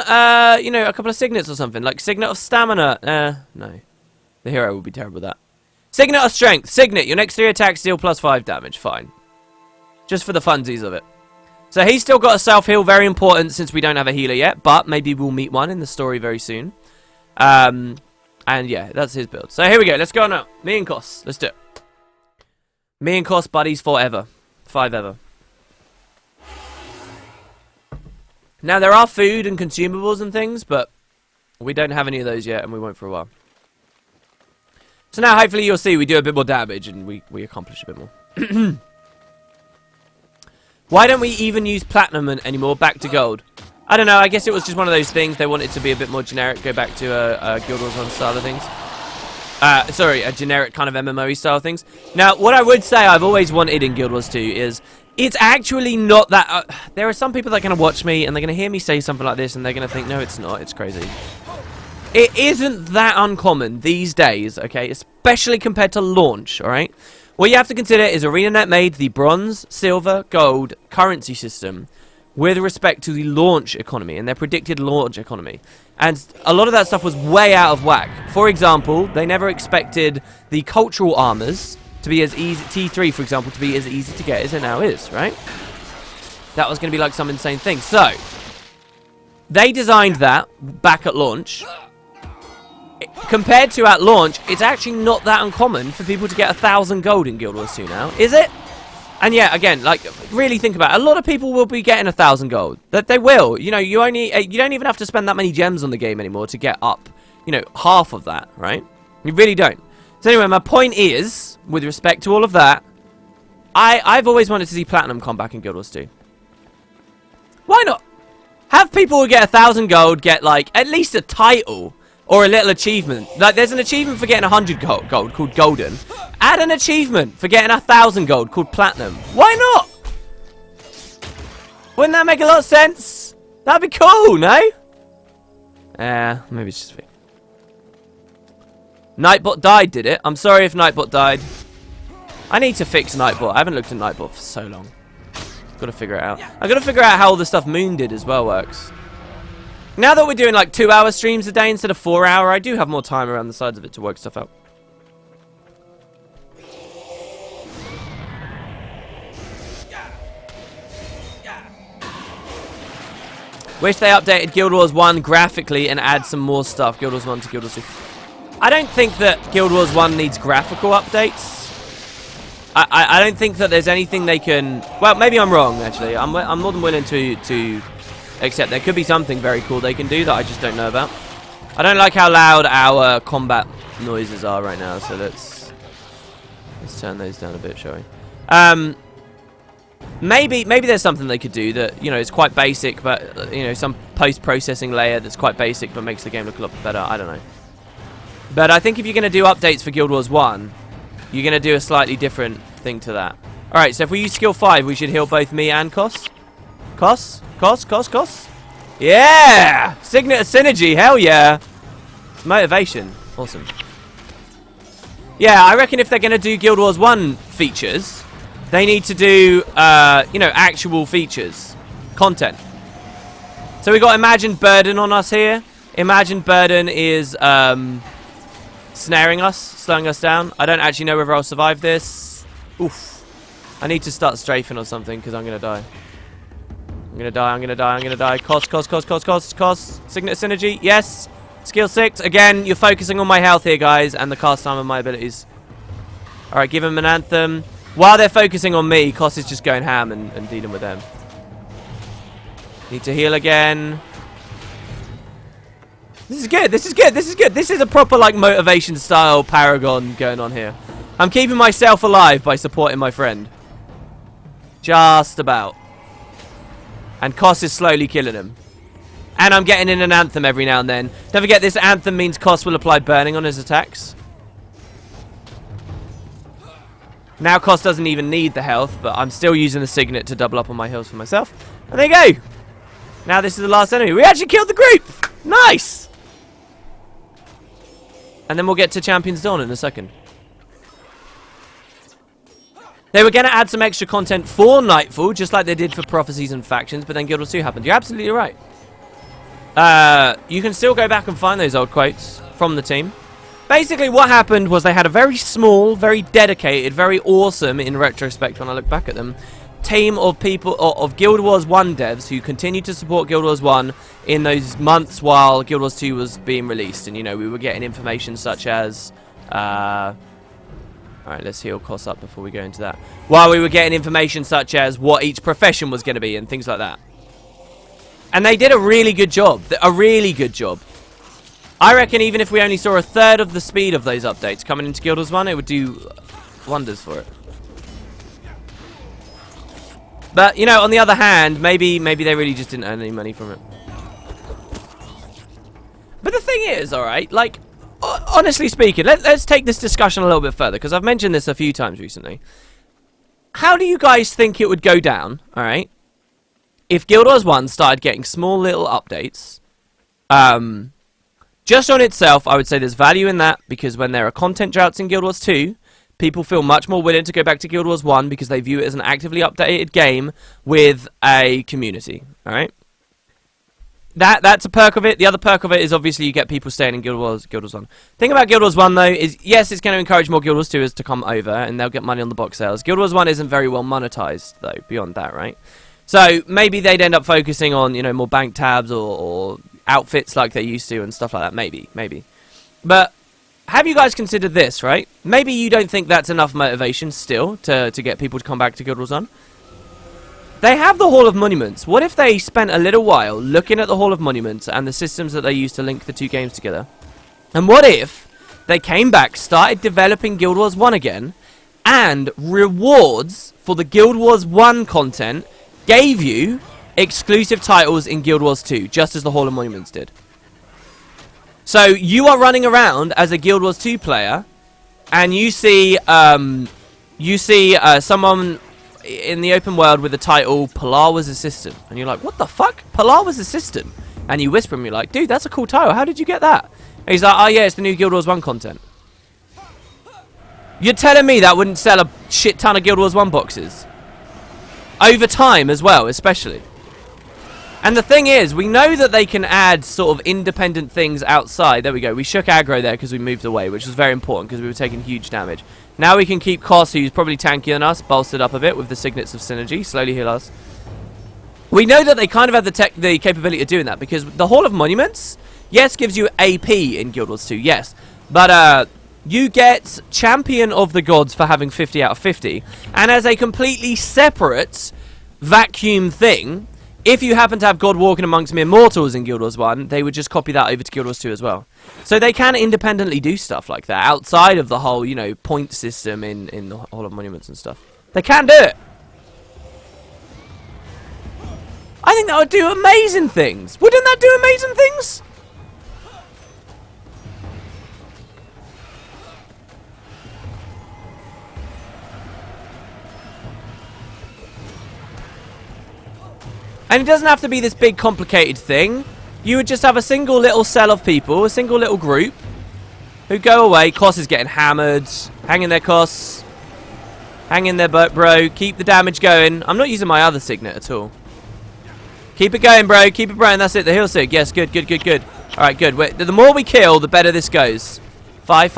you know, a couple of signets or something. Like Signet of Stamina. No. The hero would be terrible with that. Signet of Strength. Signet. Your next 3 attacks deal +5 damage. Fine. Just for the funsies of it. So he's still got a self-heal. Very important since we don't have a healer yet. But maybe we'll meet one in the story very soon. And yeah, that's his build. So here we go. Let's go now. Me and Koss. Let's do it. Me and Koss buddies forever. 5 ever. Now, there are food and consumables and things, but we don't have any of those yet, and we won't for a while. So now, hopefully, you'll see we do a bit more damage, and we accomplish a bit more. Why don't we even use platinum anymore? Back to gold. I don't know. I guess it was just one of those things. They wanted to be a bit more generic. Go back to a Guild Wars 1 style of things. Sorry, a generic kind of MMO style of things. Now, what I would say I've always wanted in Guild Wars 2 is it's actually not that... there are some people that are going to watch me and they're going to hear me say something like this and they're going to think, no, it's not. It's crazy. It isn't that uncommon these days, okay? Especially compared to launch, alright? What you have to consider is ArenaNet made the bronze, silver, gold currency system with respect to the launch economy and their predicted launch economy. And a lot of that stuff was way out of whack. For example, they never expected the cultural armors to be as easy, T3 for example, to be as easy to get as it now is, right? That was going to be like some insane thing. So, they designed that back at launch. Compared to at launch, it's actually not that uncommon for people to get 1,000 gold in Guild Wars 2 now, is it? And yeah, again, like, really think about it. A lot of people will be getting 1,000 gold. That they will. You know, you don't even have to spend that many gems on the game anymore to get up, you know, half of that, right? You really don't. So anyway, my point is, with respect to all of that, I've always wanted to see platinum come back in Guild Wars 2. Why not? Have people who get 1,000 gold get, like, at least a title or a little achievement. Like, there's an achievement for getting 100 gold called Golden. Add an achievement for getting 1,000 gold called Platinum. Why not? Wouldn't that make a lot of sense? That'd be cool, no? Maybe it's just me. Nightbot died, did it? I'm sorry if Nightbot died. I need to fix Nightbot. I haven't looked at Nightbot for so long. Gotta figure it out. I gotta figure out how all the stuff Moon did as well works. Now that we're doing like 2-hour streams a day instead of 4-hour, I do have more time around the sides of it to work stuff out. Wish they updated Guild Wars 1 graphically and add some more stuff. Guild Wars 1 to Guild Wars 2. I don't think that Guild Wars 1 needs graphical updates. I don't think that there's anything they can... Well, maybe I'm wrong, actually. I'm more than willing to accept there could be something very cool they can do that I just don't know about. I don't like how loud our combat noises are right now, so let's turn those down a bit, shall we? Maybe there's something they could do that, you know, is quite basic, but, you know, some post-processing layer that's quite basic but makes the game look a lot better. I don't know. But I think if you're going to do updates for Guild Wars 1, you're going to do a slightly different thing to that. Alright, so if we use skill 5, we should heal both me and Koss. Koss? Yeah! Signet of Synergy, hell yeah! Motivation, awesome. Yeah, I reckon if they're going to do Guild Wars 1 features, they need to do, you know, actual features. Content. So we got Imagined Burden on us here. Imagined Burden is, snaring us, slowing us down. I don't actually know whether I'll survive this. Oof. I need to start strafing or something because I'm going to die. I'm going to die. Koss. Signet Synergy. Yes. Skill 6. Again, you're focusing on my health here, guys, and the cast time of my abilities. Alright, give him an anthem. While they're focusing on me, Koss is just going ham and dealing with them. Need to heal again. This is good. This is a proper, like, motivation style paragon going on here. I'm keeping myself alive by supporting my friend. Just about. And Koss is slowly killing him. And I'm getting in an Anthem every now and then. Don't forget, this Anthem means Koss will apply burning on his attacks. Now Koss doesn't even need the health, but I'm still using the Signet to double up on my heals for myself. And there you go. Now this is the last enemy. We actually killed the group! Nice! And then we'll get to Champion's Dawn in a second. They were going to add some extra content for Nightfall, just like they did for Prophecies and Factions, but then Guild Wars 2 happened. You're absolutely right. You can still go back and find those old quotes from the team. Basically, what happened was they had a very small, very dedicated, very awesome, in retrospect when I look back at them, team of people, of Guild Wars 1 devs who continued to support Guild Wars 1 in those months while Guild Wars 2 was being released. And, you know, we were getting information such as... Alright, let's heal Koss up before we go into that. While we were getting information such as what each profession was going to be and things like that. And they did a really good job. A really good job. I reckon even if we only saw a third of the speed of those updates coming into Guild Wars 1, it would do wonders for it. But, you know, on the other hand, maybe they really just didn't earn any money from it. But the thing is, alright, like... honestly speaking, let's take this discussion a little bit further, because I've mentioned this a few times recently. How do you guys think it would go down, alright, if Guild Wars 1 started getting small little updates? Just on itself, I would say there's value in that, because when there are content droughts in Guild Wars 2, people feel much more willing to go back to Guild Wars 1 because they view it as an actively updated game with a community, alright? That's a perk of it. The other perk of it is obviously you get people staying in Guild Wars 1. Thing about Guild Wars 1 though is, yes, it's going to encourage more Guild Wars 2s to come over and they'll get money on the box sales. Guild Wars 1 isn't very well monetized though, beyond that, right? So maybe they'd end up focusing on, you know, more bank tabs or outfits like they used to and stuff like that. Maybe. But have you guys considered this, right? Maybe you don't think that's enough motivation still to get people to come back to Guild Wars 1. They have the Hall of Monuments. What if they spent a little while looking at the Hall of Monuments and the systems that they use to link the two games together? And what if they came back, started developing Guild Wars 1 again, and rewards for the Guild Wars 1 content gave you exclusive titles in Guild Wars 2, just as the Hall of Monuments did? So you are running around as a Guild Wars 2 player, and you see someone in the open world with the title Palawa's Assistant, and you're like, what the fuck? Palawa's Assistant? And you whisper him, you're like, dude, that's a cool title, how did you get that? And he's like, oh yeah, it's the new Guild Wars 1 content. You're telling me that wouldn't sell a shit ton of Guild Wars 1 boxes? Over time as well, especially. And the thing is, we know that they can add sort of independent things outside. There we go, we shook aggro there because we moved away, which was very important because we were taking huge damage. Now we can keep Koss, who's probably tankier than us, bolstered up a bit with the Signets of Synergy, slowly heal us. We know that they kind of have the capability of doing that, because the Hall of Monuments, yes, gives you AP in Guild Wars 2, yes. But you get Champion of the Gods for having 50 out of 50. And as a completely separate vacuum thing, if you happen to have God walking amongst mere mortals in Guild Wars 1, they would just copy that over to Guild Wars 2 as well. So they can independently do stuff like that, outside of the whole, you know, point system in the Hall of Monuments and stuff. They can do it! I think that would do amazing things! Wouldn't that do amazing things? And it doesn't have to be this big complicated thing. You would just have a single little cell of people, a single little group, who go away. Koss is getting hammered. Hang in there, Koss. Hang in there, bro. Keep the damage going. I'm not using my other Signet at all. Keep it going, bro. Keep it going. That's it. The heal sig. Yes, good. Alright, good. Wait, the more we kill, the better this goes. 5.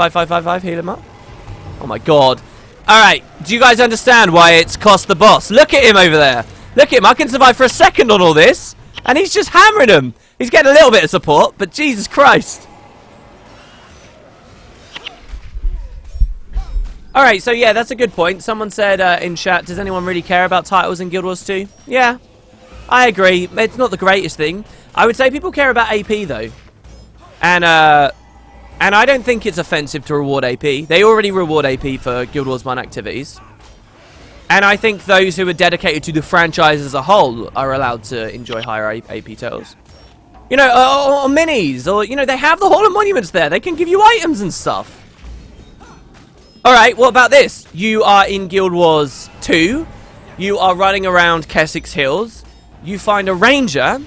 Heal him up. Oh my god. Alright, do you guys understand why it's Koss the boss? Look at him over there. Look at him, I can survive for a second on all this. And he's just hammering him. He's getting a little bit of support, but Jesus Christ. Alright, so yeah, that's a good point. Someone said in chat, does anyone really care about titles in Guild Wars 2? Yeah, I agree. It's not the greatest thing. I would say people care about AP, though. And And I don't think it's offensive to reward AP. They already reward AP for Guild Wars 1 activities. And I think those who are dedicated to the franchise as a whole are allowed to enjoy higher AP totals. You know, or minis, or, you know, they have the Hall of Monuments there. They can give you items and stuff. Alright, what about this? You are in Guild Wars 2. You are running around Kessex Hills. You find a ranger,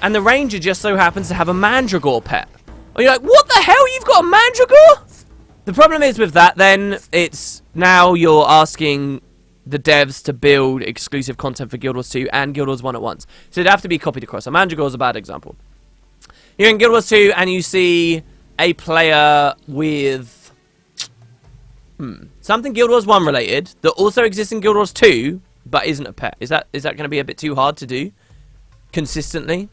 and the ranger just so happens to have a mandragore pet. And you're like, what the hell? You've got a mandragore? The problem is with that, then, it's now you're asking the devs to build exclusive content for Guild Wars 2 and Guild Wars 1 at once. So it'd have to be copied across. A mandragore is a bad example. You're in Guild Wars 2 and you see a player with something Guild Wars 1 related that also exists in Guild Wars 2 but isn't a pet. Is that going to be a bit too hard to do consistently?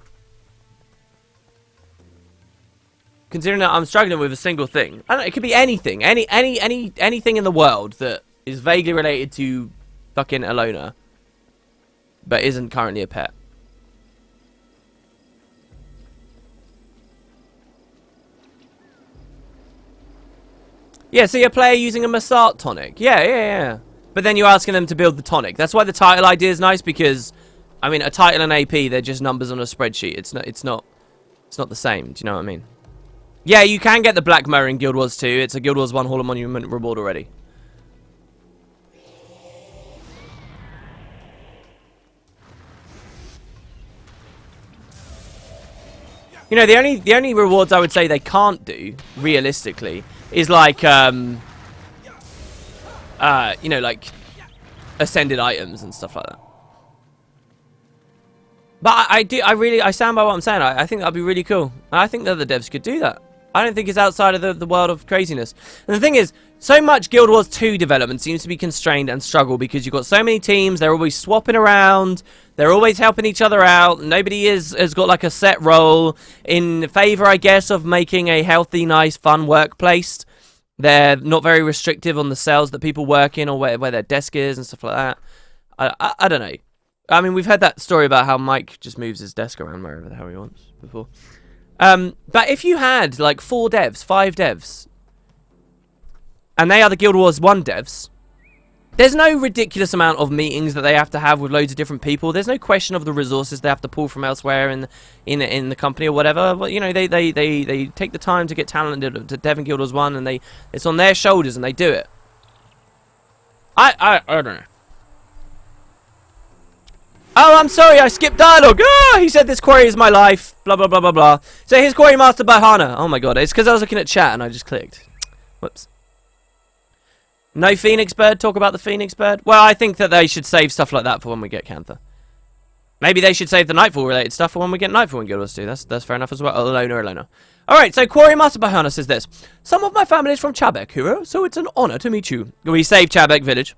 Considering that I'm struggling with a single thing. I don't know, it could be anything. Anything in the world that is vaguely related to fucking Alona but isn't currently a pet. Yeah, so you're a player using a Massart tonic. Yeah. But then you're asking them to build the tonic. That's why the title idea is nice, because, I mean, a title and AP, they're just numbers on a spreadsheet. It's not the same. Do you know what I mean? Yeah, you can get the Black Mirror in Guild Wars 2. It's a Guild Wars 1 Hall of Monument reward already. You know, the only rewards I would say they can't do, realistically, is like, you know, like ascended items and stuff like that. But I stand by what I'm saying. I think that'd be really cool. I think the other devs could do that. I don't think it's outside of the world of craziness. And the thing is, so much Guild Wars 2 development seems to be constrained and struggle because you've got so many teams, they're always swapping around, they're always helping each other out, nobody has got like a set role in favour, I guess, of making a healthy, nice, fun workplace. They're not very restrictive on the cells that people work in or where their desk is and stuff like that. I don't know. I mean, we've heard that story about how Mike just moves his desk around wherever the hell he wants before. But if you had like 4 devs, 5 devs, and they are the Guild Wars 1 devs, there's no ridiculous amount of meetings that they have to have with loads of different people. There's no question of the resources they have to pull from elsewhere in the company or whatever. But, you know, they take the time to get talented to dev in Guild Wars 1, and it's on their shoulders and they do it. I don't know. Oh, I'm sorry, I skipped dialogue. Ah, he said this quarry is my life. Blah, blah, blah, blah, blah. So here's Quarry Master by Hana. Oh my god, it's because I was looking at chat and I just clicked. Whoops. No Phoenix Bird? Talk about the Phoenix Bird? Well, I think that they should save stuff like that for when we get Cantha. Maybe they should save the Nightfall related stuff for when we get Nightfall in Guild Wars 2. That's fair enough as well. Alona. Alright, so Quarry Master by Hana says this. Some of my family is from Chabek, hero, so it's an honor to meet you. We save Chabek village.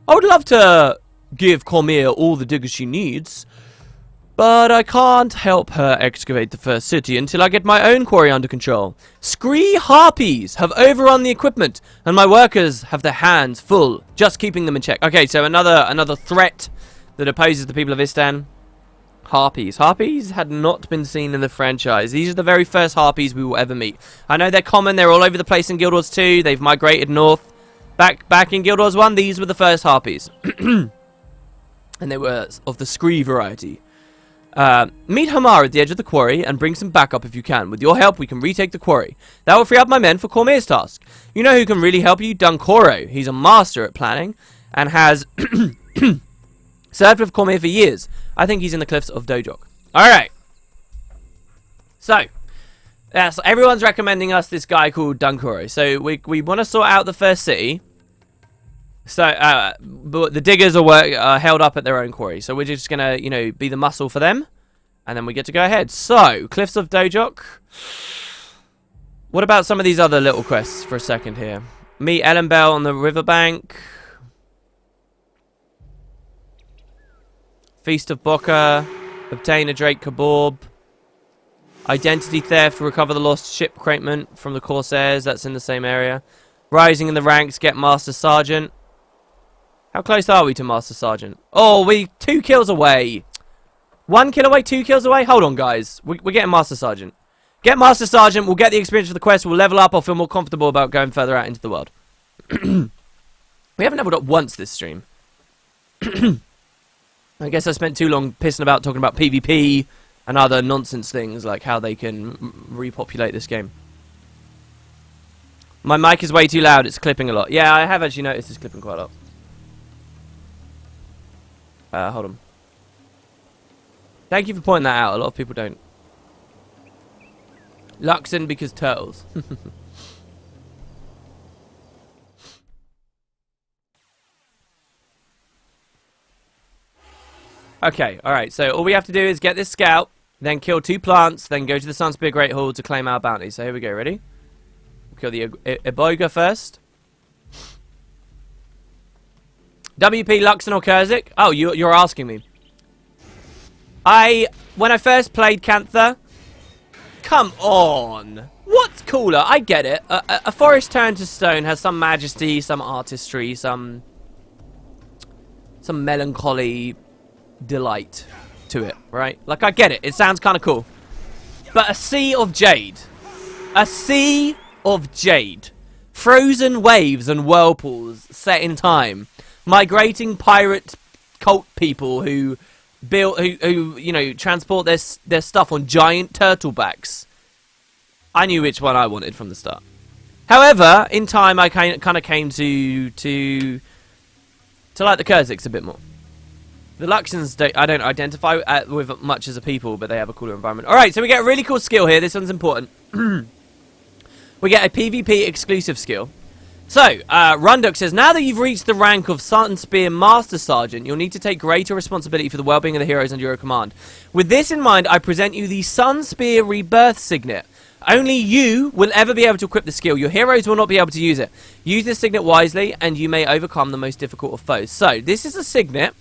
I would love to give Cormier all the diggers she needs, but I can't help her excavate the first city until I get my own quarry under control. Scree harpies have overrun the equipment, and my workers have their hands full just keeping them in check. Okay, so another threat that opposes the people of Istan. Harpies. Harpies had not been seen in the franchise. These are the very first harpies we will ever meet. I know they're common, they're all over the place in Guild Wars 2, they've migrated north. Back in Guild Wars 1, these were the first harpies. And they were of the Scree variety. Meet Hamar at the edge of the quarry and bring some backup if you can. With your help, we can retake the quarry. That will free up my men for Cormier's task. You know who can really help you? Dunkoro. He's a master at planning and has served with Cormier for years. I think he's in the cliffs of Dohjok. Alright. So, everyone's recommending us this guy called Dunkoro. So, we want to sort out the first city. So, but the diggers are held up at their own quarry. So we're just going to, you know, be the muscle for them. And then we get to go ahead. So, Cliffs of Dohjok. What about some of these other little quests for a second here? Meet Ellen Bell on the riverbank. Feast of Boca. Obtain a Drake Kabob. Identity theft. Recover the lost shipcratement from the Corsairs. That's in the same area. Rising in the ranks. Get Master Sergeant. How close are we to Master Sergeant? Oh, 2 kills away. 1 kill away, 2 kills away? Hold on, guys. We're getting Master Sergeant. Get Master Sergeant. We'll get the experience for the quest. We'll level up. I'll feel more comfortable about going further out into the world. We haven't leveled up once this stream. I guess I spent too long pissing about talking about PvP and other nonsense things like how they can repopulate this game. My mic is way too loud. It's clipping a lot. Yeah, I have actually noticed it's clipping quite a lot. Hold on. Thank you for pointing that out. A lot of people don't. Luxon because turtles. Okay, alright, so all we have to do is get this scout, then kill 2 plants, then go to the Sunspear Great Hall to claim our bounty. So here we go, ready? We'll kill the Iboga first. WP, Luxon or Kurzik? Oh, you're asking me. When I first played Cantha... Come on! What's cooler? I get it. A forest turned to stone has some majesty, some artistry, some melancholy... delight to it, right? Like, I get it. It sounds kind of cool. But a sea of jade. A sea of jade. Frozen waves and whirlpools set in time. Migrating pirate cult people who you know, transport their stuff on giant turtlebacks. I knew which one I wanted from the start. However, in time, I kind of came to like the Kurziks a bit more. The Luxons, I don't identify with much as a people, but they have a cooler environment. Alright, so we get a really cool skill here. This one's important. We get a PvP exclusive skill. So, Runduk says, now that you've reached the rank of Sunspear Master Sergeant, you'll need to take greater responsibility for the well-being of the heroes under your command. With this in mind, I present you the Sunspear Rebirth Signet. Only you will ever be able to equip the skill. Your heroes will not be able to use it. Use this signet wisely, and you may overcome the most difficult of foes. So, this is a signet.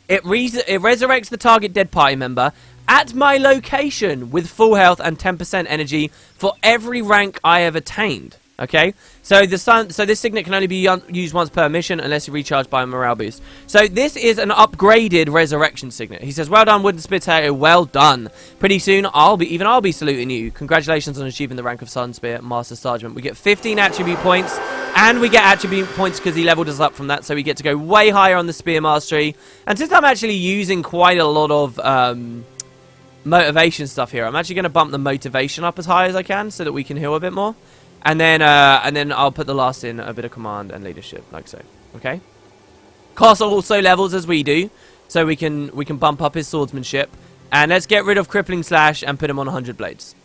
It resurrects the target dead party member at my location with full health and 10% energy for every rank I have attained. Okay, so this signet can only be used once per mission unless you recharge by a morale boost. So this is an upgraded resurrection signet. He says, "Well done, Wooden Potato. Well done. Pretty soon, I'll be saluting you. Congratulations on achieving the rank of Sunspear Master Sergeant. We get 15 attribute points, and we get attribute points because he leveled us up from that. So we get to go way higher on the spear mastery. And since I'm actually using quite a lot of motivation stuff here, I'm actually going to bump the motivation up as high as I can so that we can heal a bit more." And then I'll put the last in a bit of command and leadership, like so. Okay. Castle also levels as we do, so we can bump up his swordsmanship. And let's get rid of crippling slash and put him on 100 blades.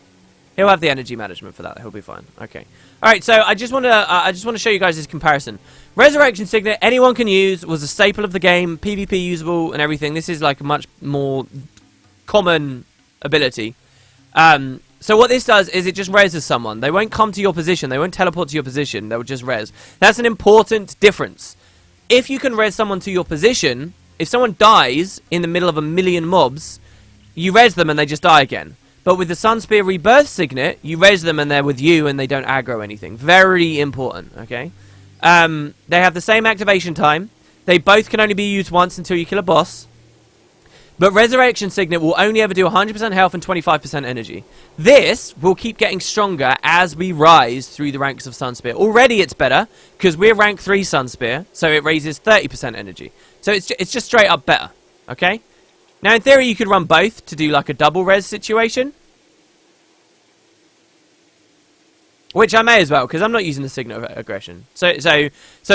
He'll have the energy management for that. He'll be fine. Okay. All right. So I just want to show you guys this comparison. Resurrection Signet, anyone can use, was a staple of the game, PvP usable and everything. This is like a much more common ability. So what this does is it just reses someone. They won't come to your position. They won't teleport to your position. They'll just res. That's an important difference. If you can res someone to your position, if someone dies in the middle of a million mobs, you res them and they just die again. But with the Sunspear Rebirth Signet, you res them and they're with you and they don't aggro anything. Very important, okay? They have the same activation time. They both can only be used once until you kill a boss. But Resurrection Signet will only ever do 100% health and 25% energy. This will keep getting stronger as we rise through the ranks of Sunspear. Already it's better, because we're rank 3 Sunspear, so it raises 30% energy. So it's just straight up better, okay? Now in theory you could run both to do like a double res situation. Which I may as well, because I'm not using the Signet of Aggression. So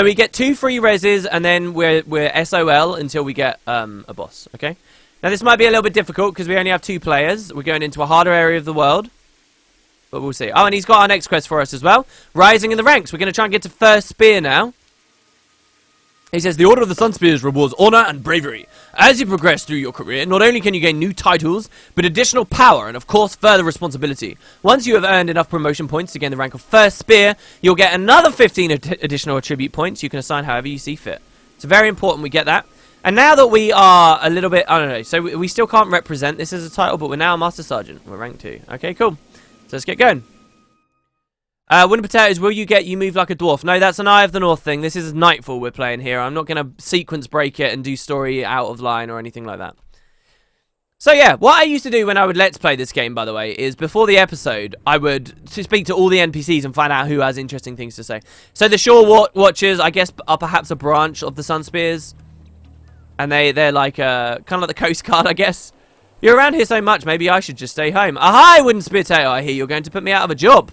we get 2 free reses, and then we're SOL until we get a boss, okay? Now, this might be a little bit difficult because we only have 2 players. We're going into a harder area of the world. But we'll see. Oh, and he's got our next quest for us as well. Rising in the ranks. We're going to try and get to first spear now. He says, the Order of the Sunspears rewards honor and bravery. As you progress through your career, not only can you gain new titles, but additional power and, of course, further responsibility. Once you have earned enough promotion points to gain the rank of first spear, you'll get another 15 additional attribute points you can assign however you see fit. It's very important we get that. And now that we are a little bit, I don't know, so we still can't represent this as a title, but we're now Master Sergeant. We're rank 2. Okay, cool. So let's get going. Wooden Potatoes, will you move like a dwarf? No, that's an Eye of the North thing. This is Nightfall we're playing here. I'm not going to sequence break it and do story out of line or anything like that. So yeah, what I used to do when I would let's play this game, by the way, is before the episode, I would speak to all the NPCs and find out who has interesting things to say. So the Shore Watchers, I guess, are perhaps a branch of the Sunspears. And they're like, kind of like the Coast Guard, I guess. You're around here so much, maybe I should just stay home. Aha, Wooden Spear Tail, I hear you're going to put me out of a job.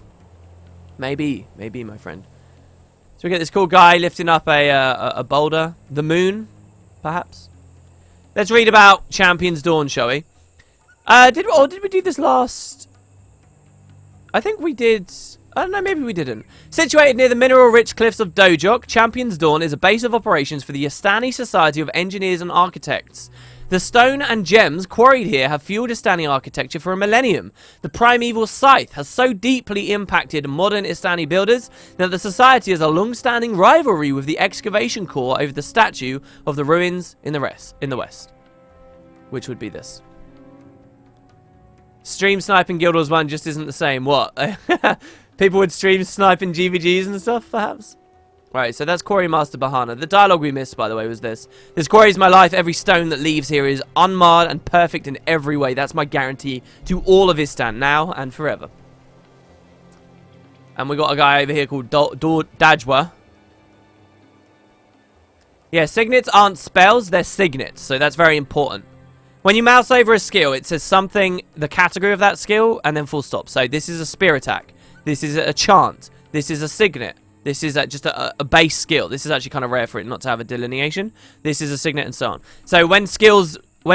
Maybe, my friend. So we get this cool guy lifting up a boulder. The moon, perhaps. Let's read about Champion's Dawn, shall we? Did we do this last? I think we did. I don't know, maybe we didn't. Situated near the mineral-rich cliffs of Dohjok, Champion's Dawn is a base of operations for the Istani Society of Engineers and Architects. The stone and gems quarried here have fueled Istani architecture for a millennium. The primeval scythe has so deeply impacted modern Istani builders that the society has a long-standing rivalry with the excavation corps over the statue of the ruins in the west. Which would be this. Stream sniping Guild Wars 1 just isn't the same. What? People would stream sniping GVGs and stuff, perhaps? Right, so that's Quarry Master Bahana. The dialogue we missed, by the way, was this. This quarry is my life. Every stone that leaves here is unmarred and perfect in every way. That's my guarantee to all of Istan, now and forever. And we got a guy over here called Dajwa. Yeah, signets aren't spells, they're signets. So that's very important. When you mouse over a skill, it says something, the category of that skill, and then full stop. So this is a spear attack. This is a chant. This is a signet. This is just a base skill. This is actually kind of rare for it not to have a delineation. This is a signet and so on. So when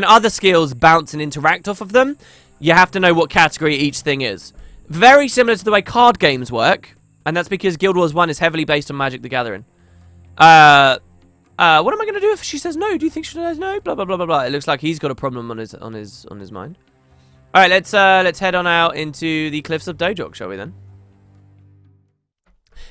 other skills bounce and interact off of them, you have to know what category each thing is. Very similar to the way card games work. And that's because Guild Wars 1 is heavily based on Magic the Gathering. What am I going to do if she says no? Do you think she says no? Blah, blah, blah, blah, blah. It looks like he's got a problem on his mind. All right, let's head on out into the cliffs of Dohjok, shall we then?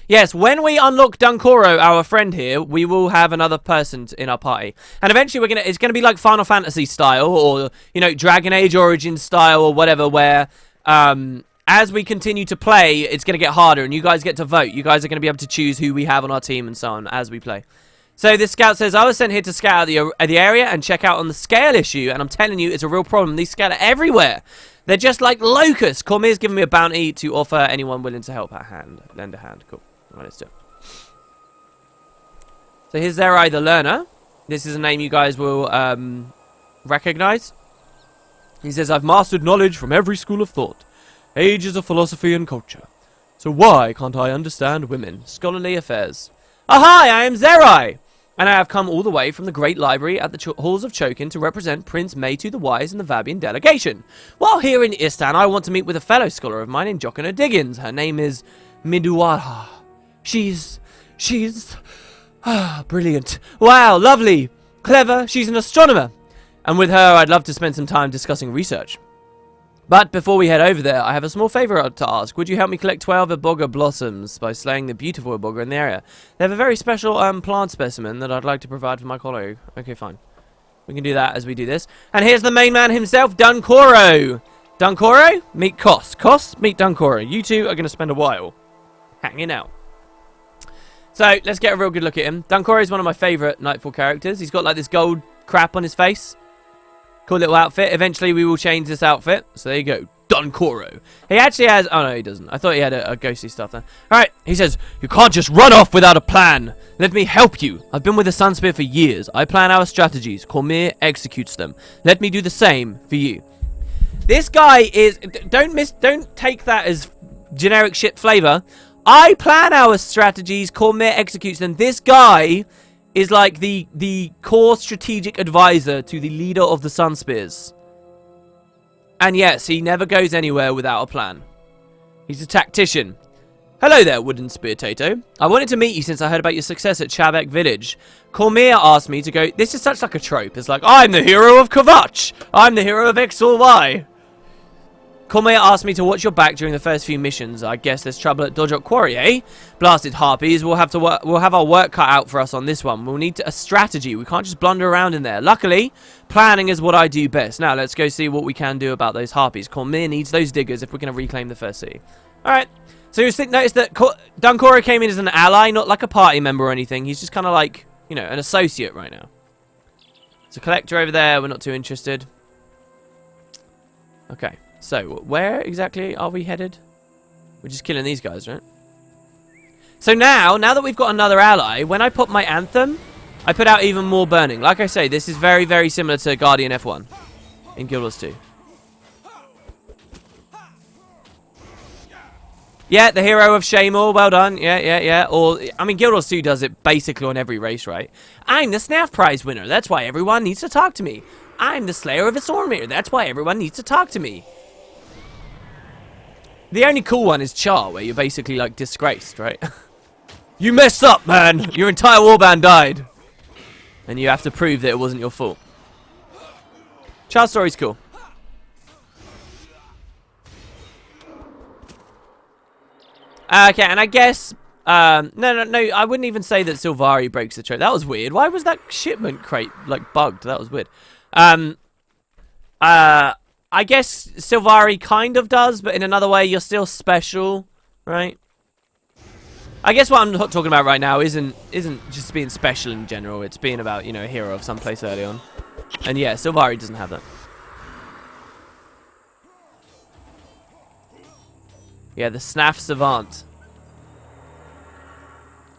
Yes, when we unlock Dunkoro, our friend here, we will have another person in our party. And eventually it's going to be like Final Fantasy style or, you know, Dragon Age Origins style or whatever where as we continue to play, it's going to get harder and you guys get to vote. You guys are going to be able to choose who we have on our team and so on as we play. So this scout says, I was sent here to scout out the area and check out on the scale issue. And I'm telling you, it's a real problem. These scale are everywhere. They're just like locusts. Cormier's giving me a bounty to offer anyone willing to help lend a hand. Cool. All right, let's do it. So here's Zerai the Learner. This is a name you guys will recognize. He says, I've mastered knowledge from every school of thought, ages of philosophy and culture. So why can't I understand women? Scholarly affairs. Hi, I am Zerai, and I have come all the way from the Great Library at the Halls of Chokin to represent Prince Maytu the Wise and the Vabian delegation. While here in Istan, I want to meet with a fellow scholar of mine in Jokana Diggins. Her name is Miduara. She's brilliant. Wow, lovely. Clever. She's an astronomer. And with her, I'd love to spend some time discussing research. But before we head over there, I have a small favor to ask. Would you help me collect 12 Iboga blossoms by slaying the beautiful Iboga in the area? They have a very special plant specimen that I'd like to provide for my colleague. Okay, fine. We can do that as we do this. And here's the main man himself, Dunkoro. Dunkoro, meet Kos. Kos, meet Dunkoro. You two are going to spend a while hanging out. So, let's get a real good look at him. Dunkoro is one of my favourite Nightfall characters. He's got like this gold crap on his face. Cool little outfit. Eventually, we will change this outfit. So, there you go. Dunkoro. He actually has... Oh, no, he doesn't. I thought he had a ghostly stuff there. Alright, he says, you can't just run off without a plan. Let me help you. I've been with the Sunspear for years. I plan our strategies. Cormier executes them. Let me do the same for you. This guy is... Don't take that as generic shit flavor. I plan our strategies, Cormier executes them. This guy is like the core strategic advisor to the leader of the Sunspears. And yes, he never goes anywhere without a plan. He's a tactician. Hello there, Wooden Spear Tato. I wanted to meet you since I heard about your success at Chabek Village. Cormier asked me to go... This is such like a trope. It's like, I'm the hero of Kavach. I'm the hero of X or Y. Cormier asked me to watch your back during the first few missions. I guess there's trouble at Dohjok Quarry, eh? Blasted harpies. We'll have our work cut out for us on this one. We'll need a strategy. We can't just blunder around in there. Luckily, planning is what I do best. Now, let's go see what we can do about those harpies. Cormier needs those diggers if we're going to reclaim the first city. Alright. So you notice that Dunkoro came in as an ally, not like a party member or anything. He's just kind of like, you know, an associate right now. There's a collector over there. We're not too interested. Okay, so where exactly are we headed? We're just killing these guys, right? So now that we've got another ally, when I pop my anthem, I put out even more burning. Like I say, this is very, very similar to Guardian F1 in Guild Wars 2. Yeah, the hero of Shaymore. Well done. Yeah. Or, I mean, Guild Wars 2 does it basically on every race, right? I'm the Snaff Prize winner. That's why everyone needs to talk to me. I'm the Slayer of Isormir. That's why everyone needs to talk to me. The only cool one is Char, where you're basically, like, disgraced, right? You messed up, man. Your entire warband died. And you have to prove that it wasn't your fault. Char's story's cool. Okay, and I guess... no, I wouldn't even say that Sylvari breaks the trade. That was weird. Why was that shipment crate, like, bugged? That was weird. I guess Sylvari kind of does, but in another way, you're still special, right? I guess what I'm talking about right now isn't just being special in general. It's being about, you know, a hero of some place early on. And yeah, Sylvari doesn't have that. Yeah, the Snaff Savant.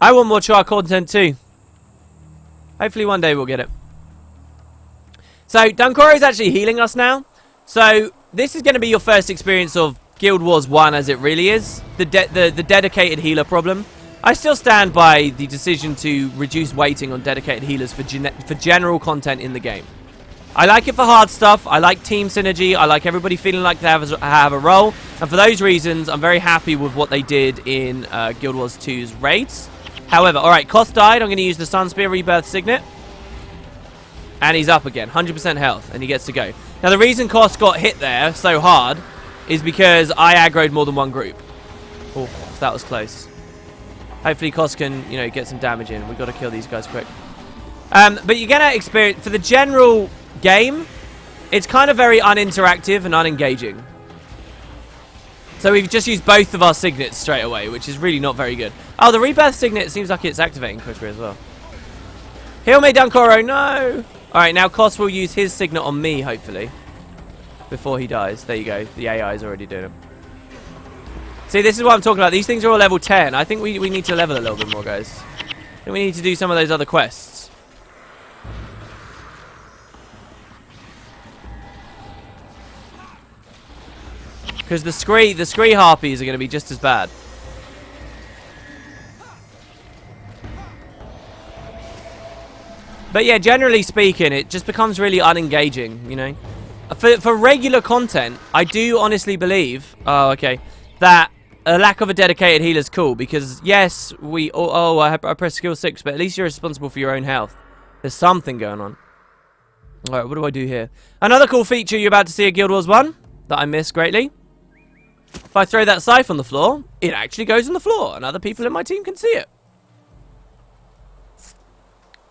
I want more Char content too. Hopefully one day we'll get it. So, Dunkoro is actually healing us now. So, this is going to be your first experience of Guild Wars 1 as it really is. The dedicated healer problem. I still stand by the decision to reduce weighting on dedicated healers for general content in the game. I like it for hard stuff. I like team synergy. I like everybody feeling like they have a role. And for those reasons, I'm very happy with what they did in Guild Wars 2's raids. However, alright, Koss died. I'm going to use the Sunspear Rebirth Signet. And he's up again. 100% health. And he gets to go. Now, the reason Koss got hit there so hard is because I aggroed more than one group. Oh, that was close. Hopefully Koss can, you know, get some damage in. We've got to kill these guys quick. But you're going to experience... For the general game, it's kind of very uninteractive and unengaging. So we've just used both of our signets straight away, which is really not very good. Oh, the Rebirth Signet seems like it's activating quicker as well. Heal me, Dunkoro. No! Alright, now Koss will use his signet on me, hopefully. Before he dies. There you go. The AI is already doing it. See, this is what I'm talking about. These things are all level 10. I think we need to level a little bit more, guys. I think we need to do some of those other quests. Because the scree harpies are going to be just as bad. But yeah, generally speaking, it just becomes really unengaging, you know. For regular content, I do honestly believe, that a lack of a dedicated healer is cool. Because, yes, I pressed skill 6, but at least you're responsible for your own health. There's something going on. Alright, what do I do here? Another cool feature you're about to see at Guild Wars 1 that I miss greatly. If I throw that scythe on the floor, it actually goes on the floor, and other people in my team can see it.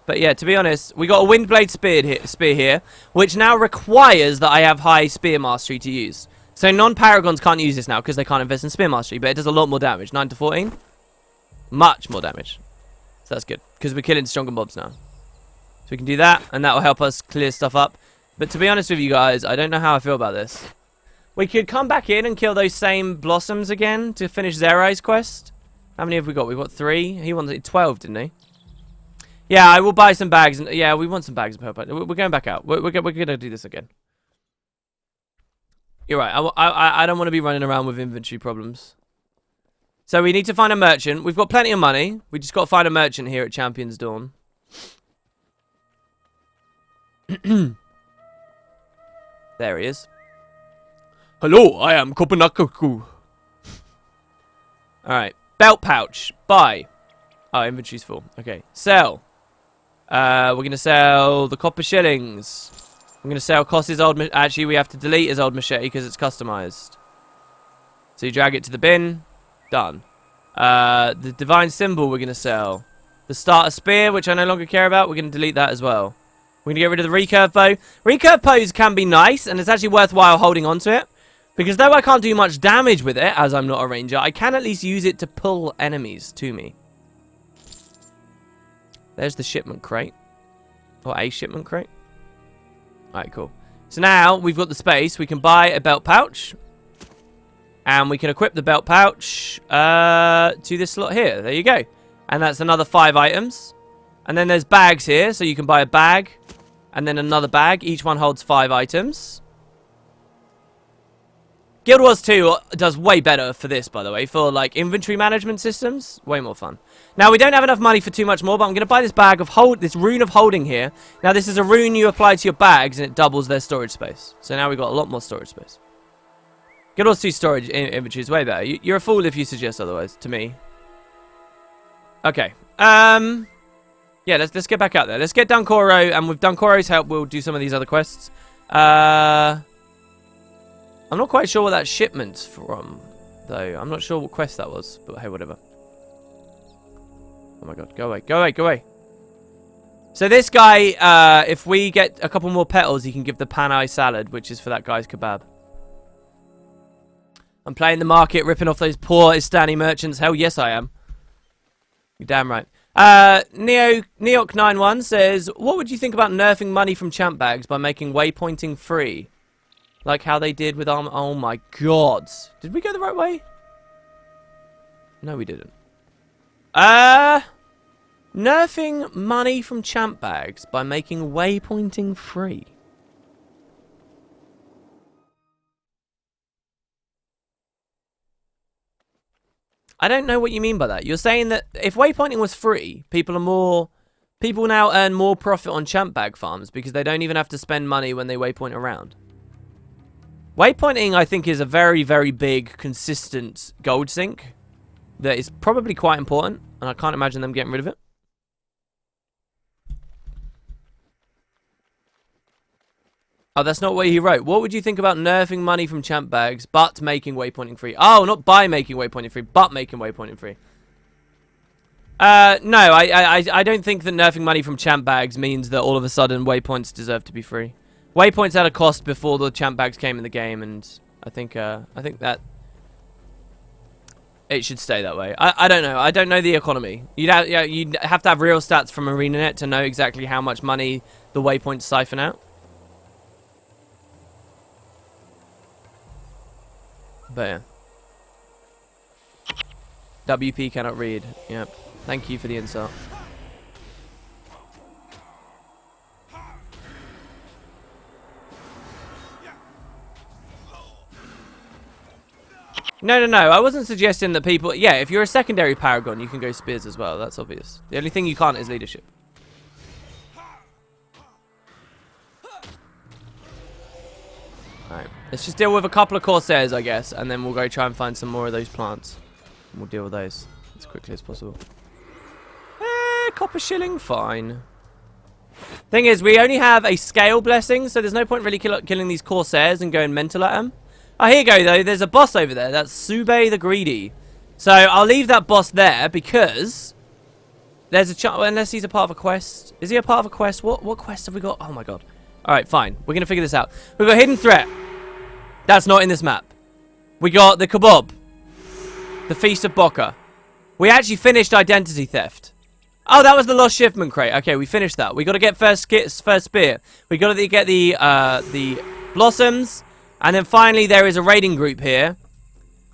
But yeah, to be honest, we got a Windblade spear here, which now requires that I have high spear mastery to use. So non-paragons can't use this now because they can't invest in spear mastery, but it does a lot more damage. 9 to 14. Much more damage. So that's good, because we're killing stronger mobs now. So we can do that, and that will help us clear stuff up. But to be honest with you guys, I don't know how I feel about this. We could come back in and kill those same blossoms again to finish Zerai's quest. How many have we got? We've got 3. He wanted 12, didn't he? Yeah, I will buy some bags. And yeah, we want some bags of purple. We're going back out. We're going to do this again. You're right. I don't want to be running around with inventory problems. So we need to find a merchant. We've got plenty of money. We just got to find a merchant here at Champion's Dawn. There he is. Hello, I am Kopanakaku. Alright. Belt pouch. Buy. Oh, inventory's full. Okay. Sell. We're going to sell the copper shillings. I'm going to sell Koss's old... Actually, we have to delete his old machete because it's customized. So you drag it to the bin. Done. The divine symbol we're going to sell. The starter spear, which I no longer care about. We're going to delete that as well. We're going to get rid of the recurve bow. Recurve bows can be nice, and it's actually worthwhile holding on to it. Because though I can't do much damage with it, as I'm not a ranger, I can at least use it to pull enemies to me. There's the shipment crate. Or a shipment crate. Alright, cool. So now we've got the space. We can buy a belt pouch. And we can equip the belt pouch to this slot here. There you go. And that's another 5 items. And then there's bags here. So you can buy a bag. And then another bag. Each one holds 5 items. Guild Wars 2 does way better for this, by the way. For, like, inventory management systems. Way more fun. Now, we don't have enough money for too much more, but I'm going to buy this bag of this rune of holding here. Now, this is a rune you apply to your bags, and it doubles their storage space. So now we've got a lot more storage space. Guild Wars 2 storage inventory is way better. You're a fool if you suggest otherwise, to me. Okay. Yeah, let's get back out there. Let's get Dunkoro, and with Dunkoro's help, we'll do some of these other quests. I'm not quite sure what that shipment's from, though. I'm not sure what quest that was, but hey, whatever. Oh my god, go away, go away, go away. So this guy, if we get a couple more petals, he can give the panai salad, which is for that guy's kebab. I'm playing the market, ripping off those poor Istani merchants. Hell yes, I am. You're damn right. Neok91 says, what would you think about nerfing money from champ bags by making waypointing free? Like how they did with armor. Oh my god. Did we go the right way? No, we didn't. Nerfing money from champ bags by making waypointing free. I don't know what you mean by that. You're saying that if waypointing was free, people now earn more profit on champ bag farms because they don't even have to spend money when they waypoint around. Waypointing, I think, is a very, very big, consistent gold sink that is probably quite important, and I can't imagine them getting rid of it. Oh, that's not what he wrote. What would you think about nerfing money from champ bags, but making waypointing free? Oh, not by making waypointing free, but making waypointing free. No, I don't think that nerfing money from champ bags means that all of a sudden waypoints deserve to be free. Waypoints had a cost before the champ bags came in the game, and I think that it should stay that way. I don't know. I don't know the economy. You'd have to have real stats from ArenaNet to know exactly how much money the waypoints siphon out. But yeah. WP cannot read. Yep. Thank you for the insult. No. I wasn't suggesting that people... Yeah, if you're a secondary Paragon, you can go spears as well. That's obvious. The only thing you can't is leadership. Alright. Let's just deal with a couple of Corsairs, I guess. And then we'll go try and find some more of those plants. And we'll deal with those as quickly as possible. Copper shilling, fine. Thing is, we only have a scale blessing, so there's no point really killing these Corsairs and going mental at them. Oh, here you go, though. There's a boss over there. That's Sube the Greedy. So I'll leave that boss there because there's a chance, unless he's a part of a quest. Is he a part of a quest? What quest have we got? Oh, my God. All right, fine. We're going to figure this out. We've got Hidden Threat. That's not in this map. We got the Kebab. The Feast of Boca. We actually finished Identity Theft. Oh, that was the Lost Shipment crate. Okay, we finished that. We got to get first spear. We got to get the blossoms, and then finally there is a raiding group here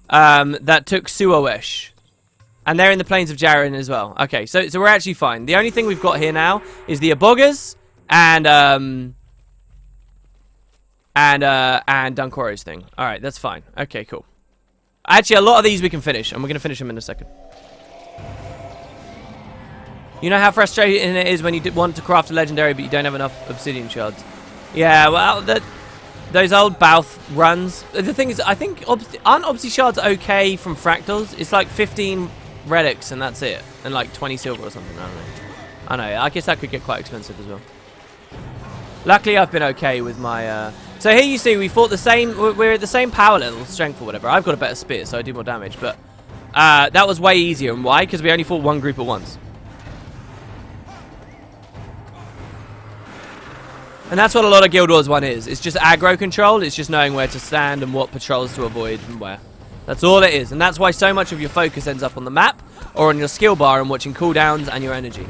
that took Suawesh, and they're in the plains of Jaren as well. Okay, so we're actually fine. The only thing we've got here now is the Abogas and Dunkoro's thing. All right, that's fine. Okay, cool. Actually, a lot of these we can finish, and we're gonna finish them in a second. You know how frustrating it is when you want to craft a legendary, but you don't have enough obsidian shards. Yeah, well, those old Balth runs. The thing is, I think aren't obsi shards okay from fractals? It's like 15 relics and that's it, and like 20 silver or something. I don't know. I guess that could get quite expensive as well. Luckily, I've been okay with my. So here you see we fought the same. We're at the same power level, strength or whatever. I've got a better spear, so I do more damage. But that was way easier. And why? Because we only fought one group at once. And that's what a lot of Guild Wars 1 is. It's just aggro control. It's just knowing where to stand and what patrols to avoid and where. That's all it is. And that's why so much of your focus ends up on the map or on your skill bar and watching cooldowns and your energy.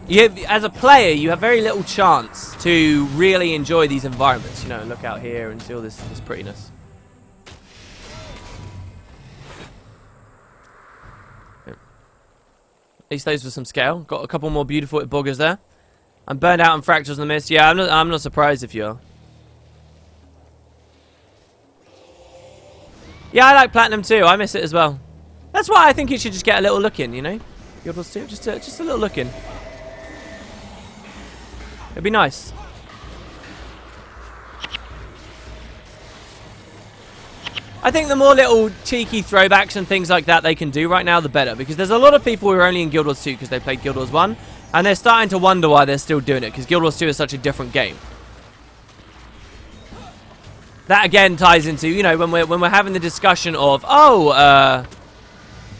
as a player, you have very little chance to really enjoy these environments. You know, look out here and see all this prettiness. At least those with some scale. Got a couple more beautiful boogers there. I'm burned out on fractals in the mist. Yeah, I'm not surprised if you are. Yeah, I like platinum too. I miss it as well. That's why I think you should just get a little look in, you know? Guild Wars 2, just a little look in. It'd be nice. I think the more little cheeky throwbacks and things like that they can do right now, the better. Because there's a lot of people who are only in Guild Wars 2 because they played Guild Wars 1. And they're starting to wonder why they're still doing it. Because Guild Wars 2 is such a different game. That again ties into, you know, when we're having the discussion of, oh,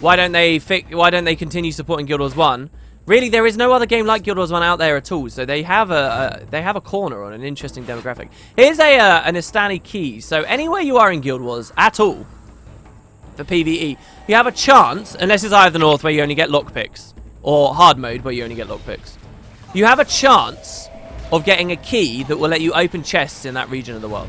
why don't they continue supporting Guild Wars 1? Really, there is no other game like Guild Wars 1 out there at all. So they have a corner on an interesting demographic. Here's an Istani key. So anywhere you are in Guild Wars at all for PvE, you have a chance, unless it's Eye of the North where you only get lockpicks, or hard mode where you only get lockpicks. You have a chance of getting a key that will let you open chests in that region of the world.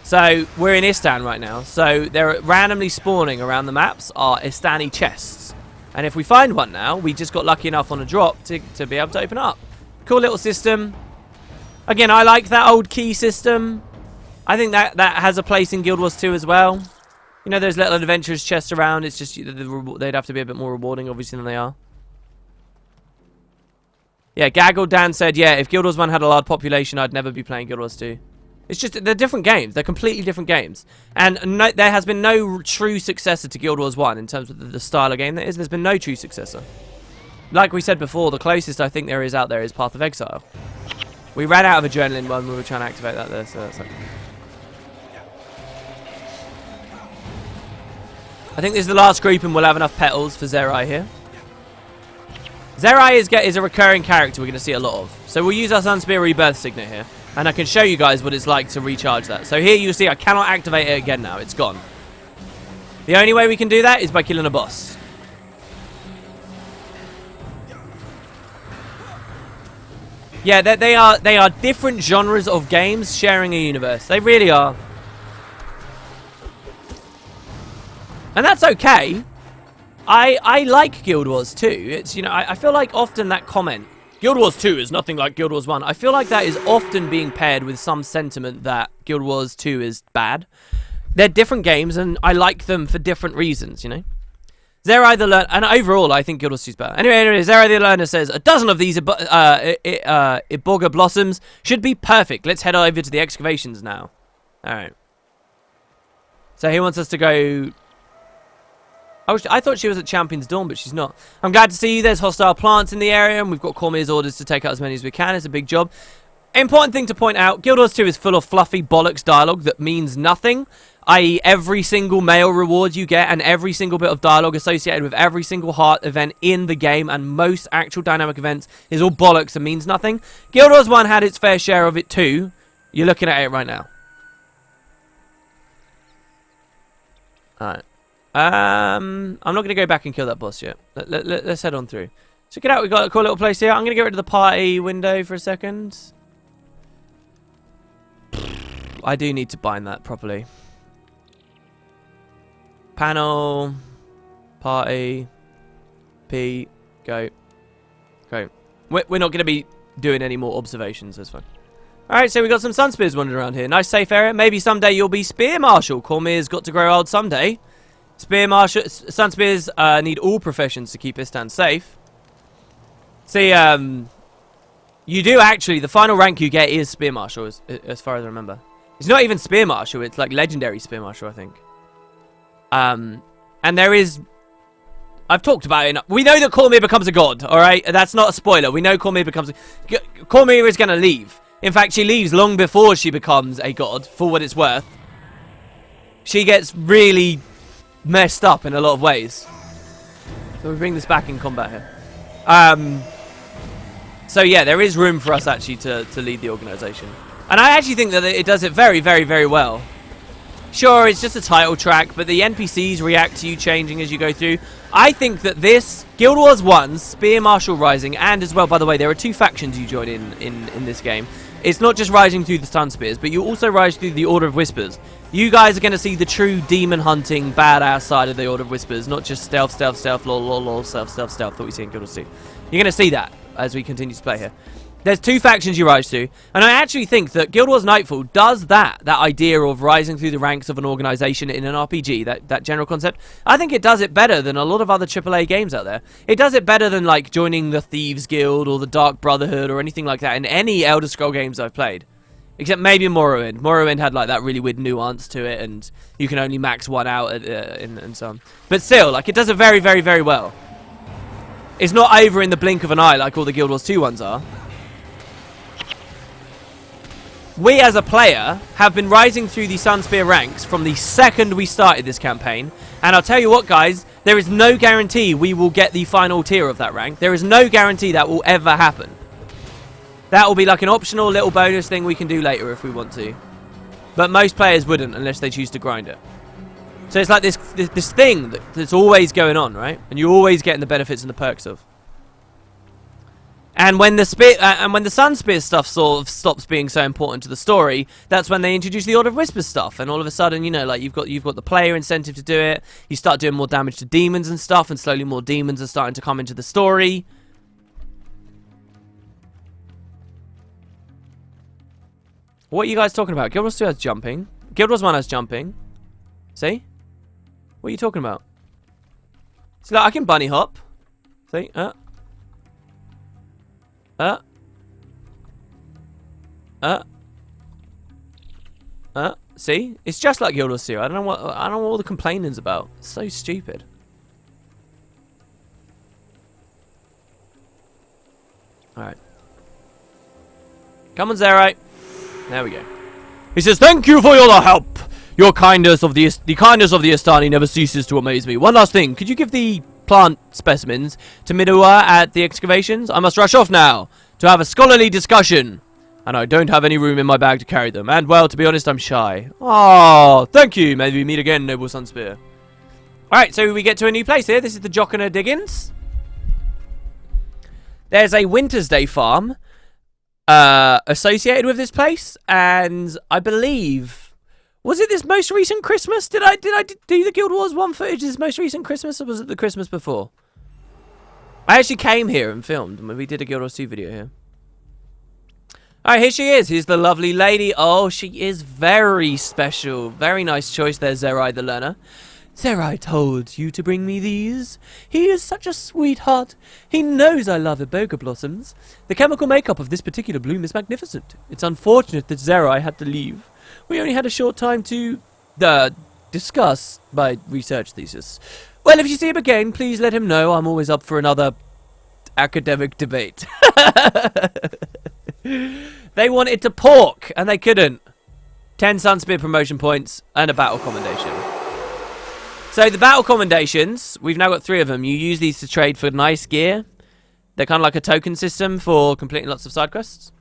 So, we're in Istan right now. So, they're randomly spawning around the maps are Istani chests. And if we find one now, we just got lucky enough on a drop to be able to open up. Cool little system. Again, I like that old key system. I think that has a place in Guild Wars 2 as well. You know, there's little adventurous chests around. It's just, they'd have to be a bit more rewarding, obviously, than they are. Yeah, Gaggle Dan said, yeah, if Guild Wars 1 had a large population, I'd never be playing Guild Wars 2. It's just, they're different games. They're completely different games. And there has been no true successor to Guild Wars 1 in terms of the style of game that is. There's been no true successor. Like we said before, the closest I think there is out there is Path of Exile. We ran out of adrenaline when we were trying to activate that there, so that's like... I think this is the last group and we'll have enough petals for Zerai here. Zerai is a recurring character we're going to see a lot of. So we'll use our Sunspear Rebirth Signet here. And I can show you guys what it's like to recharge that. So here you see I cannot activate it again now. It's gone. The only way we can do that is by killing a boss. Yeah, they are different genres of games sharing a universe. They really are. And that's okay. I like Guild Wars 2. It's, you know, I feel like often that comment, Guild Wars 2 is nothing like Guild Wars 1. I feel like that is often being paired with some sentiment that Guild Wars 2 is bad. They're different games, and I like them for different reasons, you know? Zerai the Learner, and overall, I think Guild Wars 2 is better. Anyway, Zerai the Learner says, a dozen of these Iboga Blossoms should be perfect. Let's head over to the excavations now. Alright. So he wants us to go... I thought she was at Champion's Dawn, but she's not. I'm glad to see you. There's hostile plants in the area, and we've got Cormier's orders to take out as many as we can. It's a big job. Important thing to point out, Guild Wars 2 is full of fluffy bollocks dialogue that means nothing, i.e. every single mail reward you get and every single bit of dialogue associated with every single heart event in the game and most actual dynamic events is all bollocks and means nothing. Guild Wars 1 had its fair share of it too. You're looking at it right now. Alright. I'm not going to go back and kill that boss yet. Let's head on through. Check it out. We've got a cool little place here. I'm going to get rid of the party window for a second. I do need to bind that properly. Panel. Party. P. Go. Go. We're not going to be doing any more observations. That's fine. Alright, so we got some Sunspears wandering around here. Nice safe area. Maybe someday you'll be Spear Marshal. Cormier's got to grow old someday. Spear Marshal, Sunspears need all professions to keep Istan safe. See, you do actually, the final rank you get is Spear Marshal, as far as I remember. It's not even Spear Marshal, it's like Legendary Spear Marshal, I think. And there is, I've talked about it, we know that Cormier becomes a god, alright? That's not a spoiler, we know Cormier becomes, Cormier is going to leave. In fact, she leaves long before she becomes a god, for what it's worth. She gets really messed up in a lot of ways. So we bring this back in combat here. So yeah, there is room for us actually to lead the organization. And I actually think that it does it very, very, very well. Sure, it's just a title track, but the NPCs react to you changing as you go through. I think that this, Guild Wars 1, Spear Marshal Rising, and as well, by the way, there are 2 factions you join in this game. It's not just rising through the Sunspears, but you also rise through the Order of Whispers. You guys are going to see the true demon hunting, badass side of the Order of Whispers, not just stealth, stealth, stealth, lol, lol, lol, stealth, stealth, stealth that we see in Guild Wars 2. You're going to see that as we continue to play here. There's 2 factions you rise to, and I actually think that Guild Wars Nightfall does that idea of rising through the ranks of an organization in an RPG, that general concept. I think it does it better than a lot of other AAA games out there. It does it better than, like, joining the Thieves Guild or the Dark Brotherhood or anything like that in any Elder Scroll games I've played. Except maybe Morrowind. Morrowind had, like, that really weird nuance to it, and you can only max one out and so on. But still, like, it does it very, very, very well. It's not over in the blink of an eye like all the Guild Wars 2 ones are. We, as a player, have been rising through the Sunspear ranks from the second we started this campaign. And I'll tell you what, guys, there is no guarantee we will get the final tier of that rank. There is no guarantee that will ever happen. That will be like an optional little bonus thing we can do later if we want to. But most players wouldn't unless they choose to grind it. So it's like this thing that's always going on, right? And you're always getting the benefits and the perks of. And when the Sunspear stuff sort of stops being so important to the story, that's when they introduce the Order of Whispers stuff. And all of a sudden, you know, like you've got the player incentive to do it. You start doing more damage to demons and stuff, and slowly more demons are starting to come into the story. What are you guys talking about? Guild Wars 2 has jumping. Guild Wars 1 has jumping. See? What are you talking about? So like, I can bunny hop. See? See? It's just like Guild Wars 2. I don't know what all the complaining's about. It's so stupid. Alright. Come on, Zerai. There we go. He says, "Thank you for your help. Your kindness of the kindness of the Istani never ceases to amaze me. One last thing. Could you give the plant specimens to Midua at the excavations? I must rush off now to have a scholarly discussion. And I don't have any room in my bag to carry them. And, well, to be honest, I'm shy. Oh, thank you. Maybe we meet again, noble Sunspear." Alright, so we get to a new place here. This is the Jockiner Diggings. There's a Winter's Day farm associated with this place. And I believe... Was it this most recent Christmas? Did I do the Guild Wars 1 footage this most recent Christmas? Or was it the Christmas before? I actually came here and filmed. We did a Guild Wars 2 video here. Alright, here she is. Here's the lovely lady. Oh, she is very special. Very nice choice there, Zerai the Learner. "Zerai told you to bring me these. He is such a sweetheart. He knows I love iboga blossoms. The chemical makeup of this particular bloom is magnificent. It's unfortunate that Zerai had to leave. We only had a short time to discuss my research thesis. Well, if you see him again, please let him know I'm always up for another academic debate." They wanted to pork, and they couldn't. 10 Sunspear promotion points and a battle commendation. So the battle commendations, we've now got 3 of them. You use these to trade for nice gear. They're kind of like a token system for completing lots of side quests.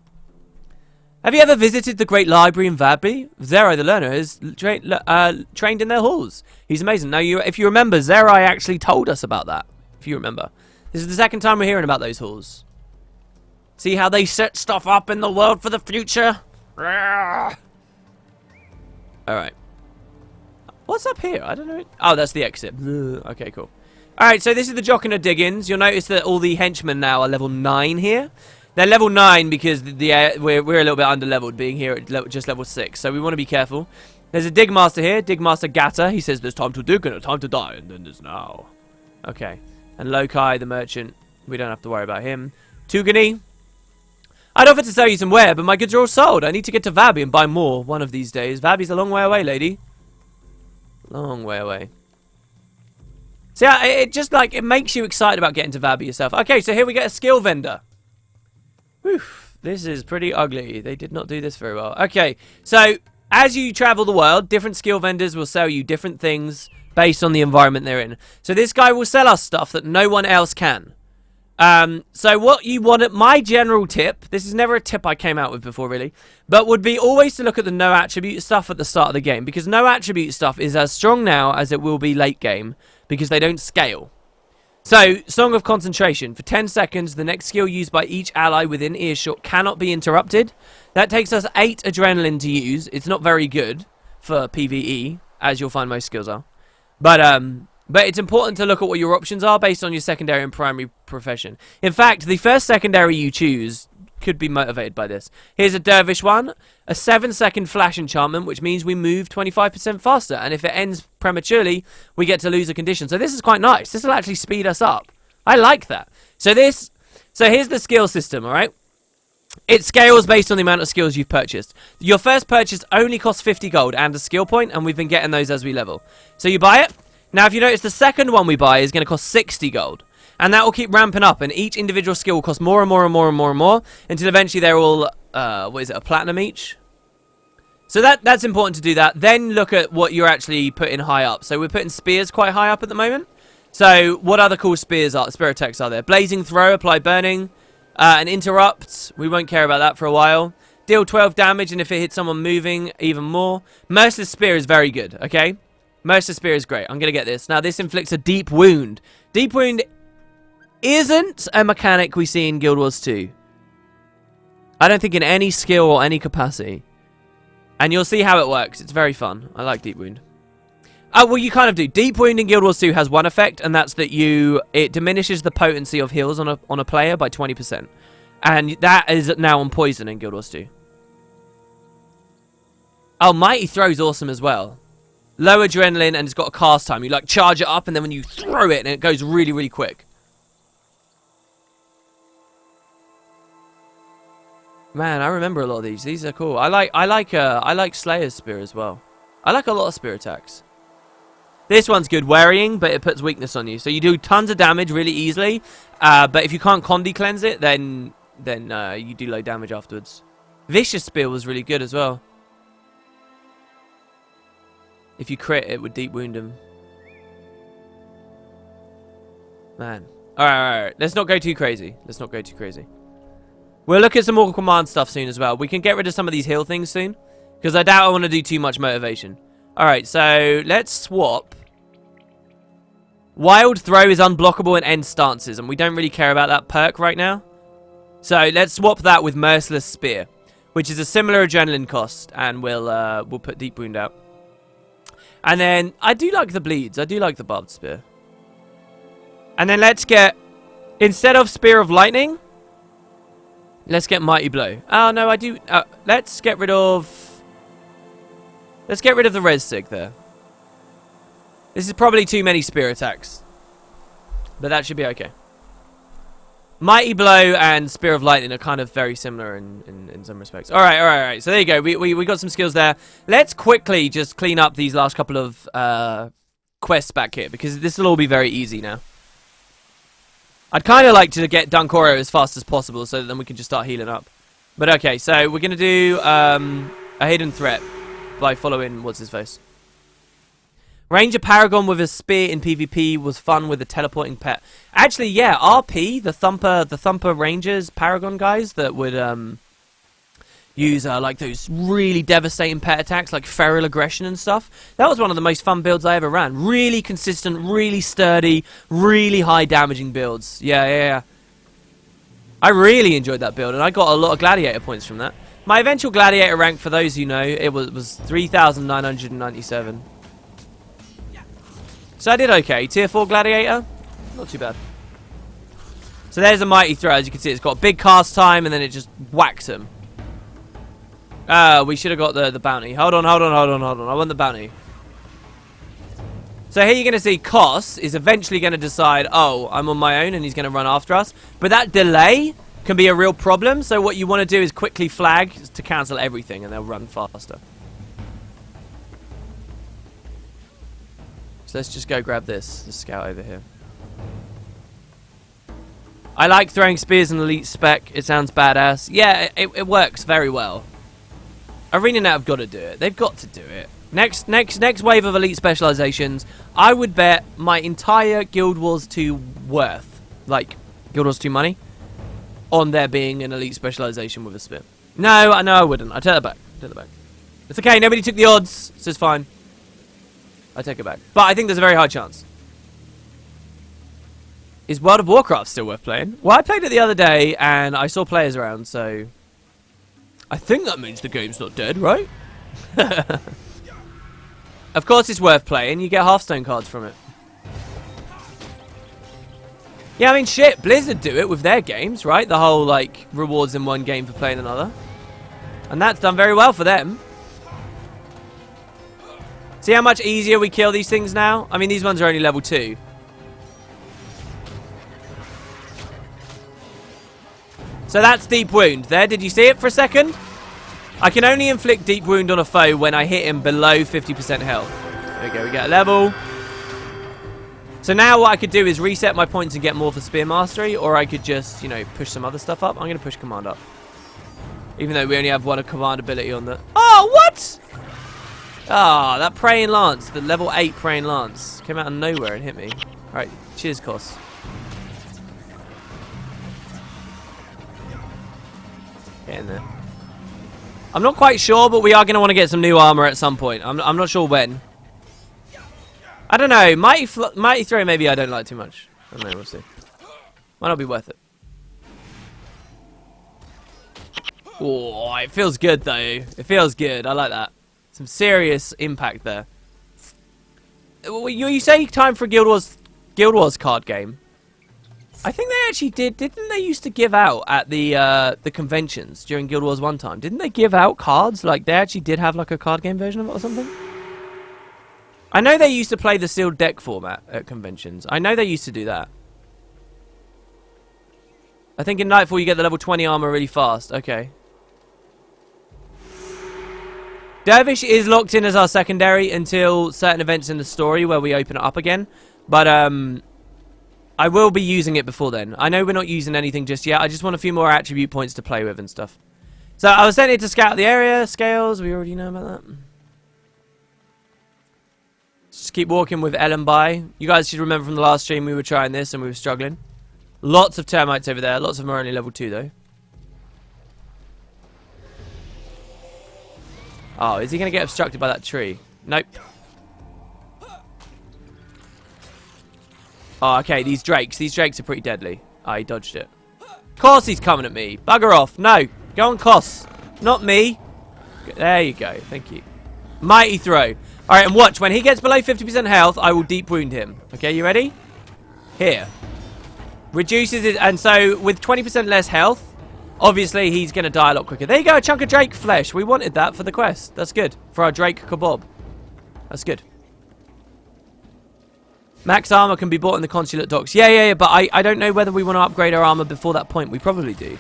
Have you ever visited the Great Library in Vadby? Zerai the Learner is trained in their halls. He's amazing. Now, if you remember, Zerai actually told us about that. If you remember. This is the second time we're hearing about those halls. See how they set stuff up in the world for the future? Alright. What's up here? I don't know. Oh, that's the exit. Okay, cool. Alright, so this is the Jockiner Diggings. You'll notice that all the henchmen now are level 9 here. They're level 9 because we're a little bit under-leveled being here at just level 6. So we want to be careful. There's a Digmaster here. Digmaster Gatta. He says there's time to dig and a time to die. And then there's now. Okay. And Lokai, the merchant. We don't have to worry about him. Tugani. I'd offer to sell you some ware, but my goods are all sold. I need to get to Vabi and buy more one of these days. Vabi's a long way away, lady. Long way away. See, it just, like, it makes you excited about getting to Vabi yourself. Okay, so here we get a skill vendor. Whew, this is pretty ugly. They did not do this very well. Okay, so as you travel the world, different skill vendors will sell you different things based on the environment they're in. So this guy will sell us stuff that no one else can. So what you want, my general tip, this is never a tip I came out with before really, but would be always to look at the no attribute stuff at the start of the game, because no attribute stuff is as strong now as it will be late game, because they don't scale. So, Song of Concentration. For 10 seconds, the next skill used by each ally within earshot cannot be interrupted. That takes us 8 adrenaline to use. It's not very good for PvE, as you'll find most skills are. But it's important to look at what your options are based on your secondary and primary profession. In fact, the first secondary you choose could be motivated by this. Here's a dervish one. A 7-second flash enchantment, which means we move 25% faster. And if it ends prematurely, we get to lose a condition. So this is quite nice. This will actually speed us up. I like that. So here's the skill system, alright? It scales based on the amount of skills you've purchased. Your first purchase only costs 50 gold and a skill point, and we've been getting those as we level. So you buy it. Now, if you notice, the second one we buy is going to cost 60 gold. And that will keep ramping up, and each individual skill will cost more and more and more and more and more, until eventually they're all, what is it, a platinum each? So that's important to do that. Then look at what you're actually putting high up. So we're putting spears quite high up at the moment. So what other cool spears are, spirit attacks are there? Blazing Throw, apply burning, an interrupt. We won't care about that for a while. Deal 12 damage, and if it hits someone moving, even more. Merciless Spear is very good, okay? Merciless Spear is great. I'm going to get this. Now, this inflicts a deep wound. Deep wound isn't a mechanic we see in Guild Wars 2. I don't think in any skill or any capacity. And you'll see how it works. It's very fun. I like Deep Wound. Oh, well, you kind of do. Deep Wound in Guild Wars 2 has one effect, and that's that it diminishes the potency of heals on a player by 20%. And that is now on poison in Guild Wars 2. Oh, Mighty Throw is awesome as well. Low adrenaline, and it's got a cast time. You, like, charge it up, and then when you throw it, and it goes really, really quick. Man, I remember a lot of these. These are cool. I like Slayer's Spear as well. I like a lot of spear attacks. This one's good, Worrying, but it puts weakness on you. So you do tons of damage really easily. But if you can't Condi cleanse it, then you do low damage afterwards. Vicious Spear was really good as well. If you crit, it would deep wound him. Man. Alright. Let's not go too crazy. We'll look at some more command stuff soon as well. We can get rid of some of these heal things soon, because I doubt I want to do too much motivation. Alright, so let's swap. Wild Throw is unblockable in end stances, and we don't really care about that perk right now. So let's swap that with Merciless Spear, which is a similar adrenaline cost, and we'll put Deep Wound out. And then, I do like the bleeds. I do like the Barbed Spear. And then let's get, instead of Spear of Lightning, let's get Mighty Blow. Oh, no, I do. Let's get rid of the Res Sig there. This is probably too many spear attacks, but that should be okay. Mighty Blow and Spear of Lightning are kind of very similar in some respects. All right. So there you go. We got some skills there. Let's quickly just clean up these last couple of quests back here, because this will all be very easy now. I'd kind of like to get Dunkoro as fast as possible, so that then we can just start healing up. But okay, so we're going to do a hidden threat by following what's-his-face. Ranger Paragon with a spear in PvP was fun with a teleporting pet. Actually, yeah, RP, the Thumper Rangers, Paragon guys that would use like those really devastating pet attacks like Feral Aggression and stuff. That was one of the most fun builds I ever ran. Really consistent, really sturdy, really high damaging builds. Yeah. I really enjoyed that build, and I got a lot of Gladiator points from that. My eventual Gladiator rank, for those who know, it was 3,997. So I did okay. Tier 4 Gladiator, not too bad. So there's a Mighty Throw. As you can see, it's got a big cast time, and then it just whacks him. We should have got the bounty. Hold on. I want the bounty. So here you're going to see Kos is eventually going to decide, oh, I'm on my own, and he's going to run after us. But that delay can be a real problem. So what you want to do is quickly flag to cancel everything, and they'll run faster. So let's just go grab this scout over here. I like throwing spears in elite spec. It sounds badass. Yeah, it works very well. ArenaNet have got to do it. They've got to do it. Next wave of elite specializations, I would bet my entire Guild Wars 2 worth, like Guild Wars 2 money on there being an elite specialization with a spear. No, I wouldn't. I take that back. It's okay. Nobody took the odds, so it's fine. I take it back. But I think there's a very high chance. Is World of Warcraft still worth playing? Well, I played it the other day, and I saw players around, so... I think that means the game's not dead, right? Of course it's worth playing. You get Hearthstone cards from it. Yeah, I mean, shit. Blizzard do it with their games, right? The whole, like, rewards in one game for playing another. And that's done very well for them. See how much easier we kill these things now? I mean, these ones are only level 2. So that's deep wound there. Did you see it for a second? I can only inflict deep wound on a foe when I hit him below 50% health. There we go. We get a level. So now what I could do is reset my points and get more for Spear Mastery, or I could just, you know, push some other stuff up. I'm going to push Command up. Even though we only have one Command ability on the... Oh, what? Ah, that Praying Lance, the level 8 Praying Lance, came out of nowhere and hit me. Alright, cheers, Kos. Get in there. I'm not quite sure, but we are going to want to get some new armor at some point. I'm not sure when. I don't know. Mighty Throw maybe I don't like too much. I don't know, we'll see. Might not be worth it. Oh, it feels good though. It feels good. I like that. Some serious impact there. You say time for Guild Wars card game. I think they actually did. Didn't they used to give out at the conventions during Guild Wars 1 time? Didn't they give out cards? Like they actually did have like a card game version of it or something? I know they used to play the sealed deck format at conventions. I know they used to do that. I think in Nightfall you get the level 20 armor really fast. Okay. Dervish is locked in as our secondary until certain events in the story where we open it up again. But I will be using it before then. I know we're not using anything just yet. I just want a few more attribute points to play with and stuff. So I was sent it to scout the area. Scales, we already know about that. Just keep walking with Ellen by. You guys should remember from the last stream we were trying this and we were struggling. Lots of termites over there. Lots of them are only level 2 though. Oh, is he going to get obstructed by that tree? Nope. Oh, okay, these drakes are pretty deadly. Oh, he dodged it. Of course he's coming at me. Bugger off. No, go on, Kos. Not me. There you go. Thank you. Mighty Throw. Alright, and watch. When he gets below 50% health, I will deep wound him. Okay, you ready? Here. Reduces it. And so, with 20% less health, obviously, he's going to die a lot quicker. There you go, a chunk of Drake flesh. We wanted that for the quest. That's good. For our Drake kebab. That's good. Max armor can be bought in the consulate docks. Yeah, but I don't know whether we want to upgrade our armor before that point. We probably do.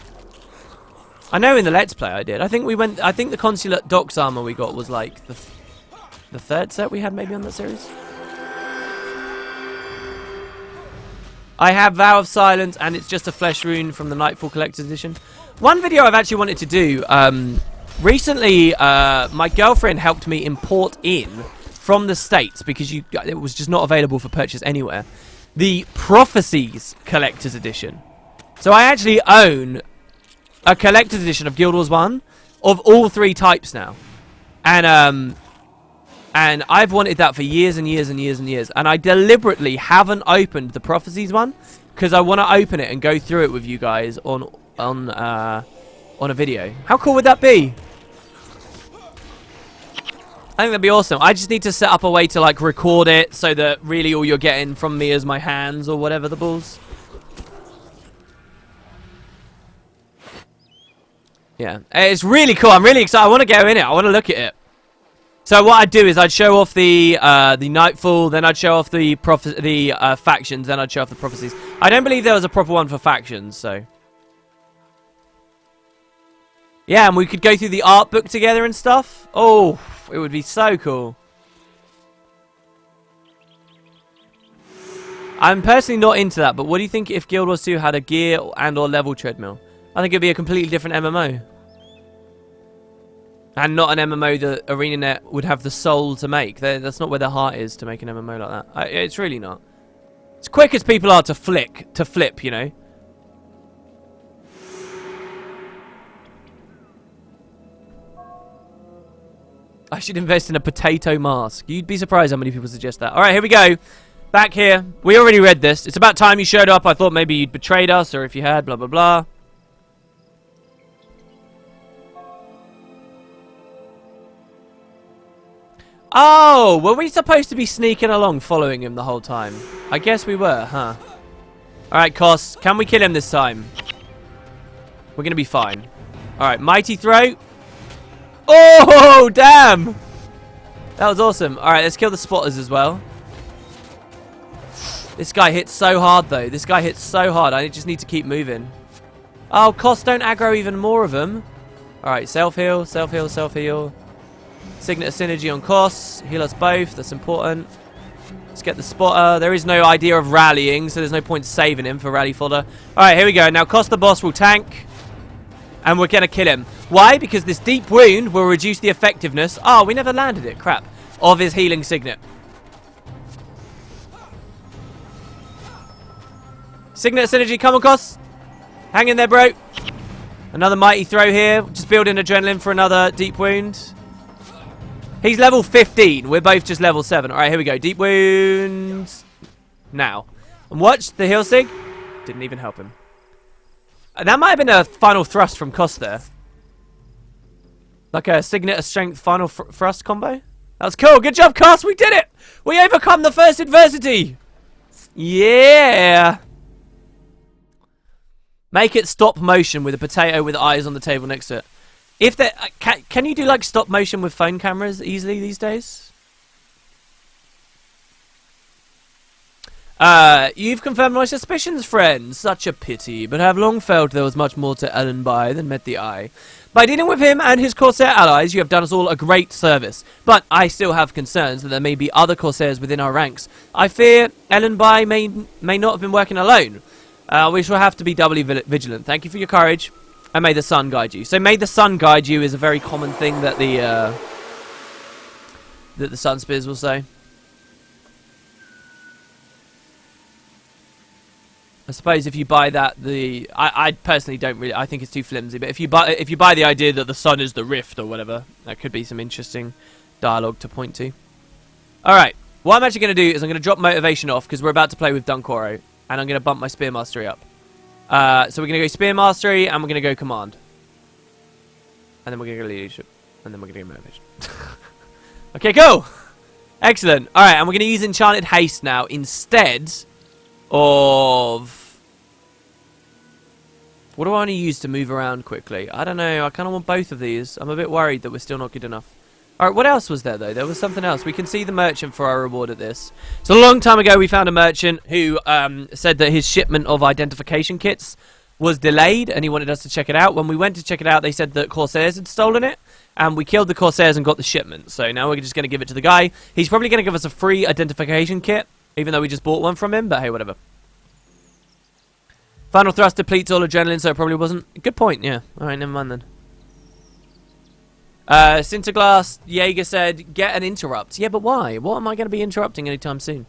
I know in the Let's Play I did. I think the consulate docks armor we got was like the third set we had maybe on that series. I have Vow of Silence, and it's just a flesh rune from the Nightfall Collector's Edition. One video I've actually wanted to do, recently my girlfriend helped me import in from the States, because it was just not available for purchase anywhere, the Prophecies Collector's Edition. So I actually own a Collector's Edition of Guild Wars 1 of all 3 types now. And I've wanted that for years and years and years and years. And I deliberately haven't opened the Prophecies one because I want to open it and go through it with you guys on a video. How cool would that be? I think that'd be awesome. I just need to set up a way to like record it so that really all you're getting from me is my hands or whatever the balls. Yeah, it's really cool. I'm really excited. I want to go in it. I want to look at it. So what I'd do is I'd show off the Nightfall, then I'd show off the factions, then I'd show off the Prophecies. I don't believe there was a proper one for factions, so... Yeah, and we could go through the art book together and stuff. Oh, it would be so cool. I'm personally not into that, but what do you think if Guild Wars 2 had a gear and or level treadmill? I think it'd be a completely different MMO. And not an MMO that ArenaNet would have the soul to make. That's not where the heart is to make an MMO like that. It's really not. As quick as people are to flip, you know. I should invest in a potato mask. You'd be surprised how many people suggest that. Alright, here we go. Back here. We already read this. It's about time you showed up. I thought maybe you'd betrayed us, or if you had, blah, blah, blah. Oh, were we supposed to be sneaking along following him the whole time? I guess we were, huh? Alright, Kos. Can we kill him this time? We're going to be fine. Alright, mighty throw. Oh, damn. That was awesome. Alright, let's kill the spotters as well. This guy hits so hard, though. This guy hits so hard. I just need to keep moving. Oh, Kos, don't aggro even more of them. Alright, self-heal, self-heal, self-heal. Signet of Synergy on Kos. Heal us both. That's important. Let's get the spotter. There is no idea of rallying, so there's no point saving him for rally fodder. Alright, here we go. Now, Kos the boss will tank. And we're going to kill him. Why? Because this deep wound will reduce the effectiveness. Oh, we never landed it. Crap. Of his healing signet. Signet of Synergy. Come on, Kos. Hang in there, bro. Another mighty throw here. Just building adrenaline for another deep wound. He's level 15. We're both just level 7. Alright, here we go. Deep wounds. Now. And watch the heal sig. Didn't even help him. That might have been a final thrust from Kos there. Like a Signet of Strength final thrust combo. That was cool. Good job, Kos. We did it. We overcome the first adversity. Yeah. Make it stop motion with a potato with eyes on the table next to it. If there, can you do like stop motion with phone cameras easily these days? You've confirmed my suspicions, friend. Such a pity, but have long felt there was much more to Ellenby than met the eye. By dealing with him and his Corsair allies, you have done us all a great service. But I still have concerns that there may be other Corsairs within our ranks. I fear Ellenby may not have been working alone. We shall have to be doubly vigilant. Thank you for your courage, and may the sun guide you. So may the sun guide you is a very common thing that the Sunspears will say. I suppose if you buy that, I personally don't really. I think it's too flimsy. But if you buy the idea that the sun is the rift or whatever, that could be some interesting dialogue to point to. All right, what I'm actually going to do is I'm going to drop motivation off because we're about to play with Dunkoro, and I'm going to bump my spear mastery up. So we're going to go spear mastery, and we're going to go command, and then we're going to go leadership, and then we're going to go motivation. Okay, cool, excellent. All right, and we're going to use enchanted haste now instead of... What do I want to use to move around quickly? I don't know. I kind of want both of these. I'm a bit worried that we're still not good enough. Alright, what else was there, though? There was something else. We can see the merchant for our reward at this. So a long time ago, we found a merchant who said that his shipment of identification kits was delayed, and he wanted us to check it out. When we went to check it out, they said that Corsairs had stolen it, and we killed the Corsairs and got the shipment. So now we're just going to give it to the guy. He's probably going to give us a free identification kit, even though we just bought one from him, but hey, whatever. Final thrust depletes all adrenaline, so it probably wasn't. Good point, yeah. Alright, never mind then. Sinterglass Jaeger said, get an interrupt. Yeah, but why? What am I going to be interrupting anytime soon?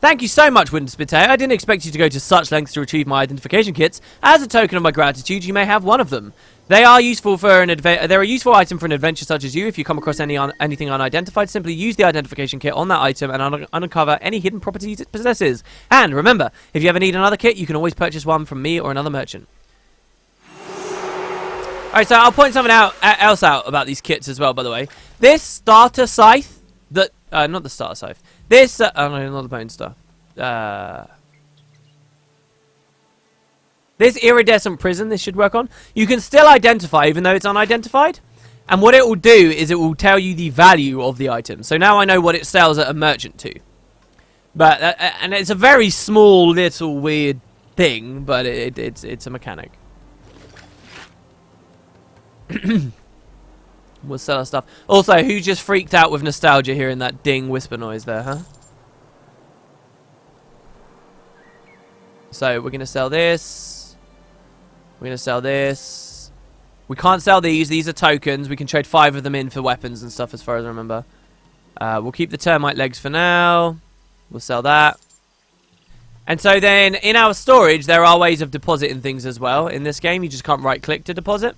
Thank you so much, Winterspite. I didn't expect you to go to such lengths to retrieve my identification kits. As a token of my gratitude, you may have one of them. They are useful for they're a useful item for an adventure such as you. If you come across anything unidentified, simply use the identification kit on that item and uncover any hidden properties it possesses. And remember, if you ever need another kit, you can always purchase one from me or another merchant. Alright, so I'll point something else out about these kits as well, by the way. This starter scythe, not the starter scythe. This, oh no, not the bone star. This iridescent prism, this should work on. You can still identify, even though it's unidentified. And what it will do is it will tell you the value of the item. So now I know what it sells at a merchant to. But, and it's a very small, little, weird thing, but it's a mechanic. We'll sell our stuff. Also, who just freaked out with nostalgia hearing that ding whisper noise there, huh? So, we're going to sell this. We're going to sell this. We can't sell these. These are tokens. We can trade 5 of them in for weapons and stuff as far as I remember. We'll keep the termite legs for now. We'll sell that. And so then, in our storage, there are ways of depositing things as well. In this game, you just can't right-click to deposit.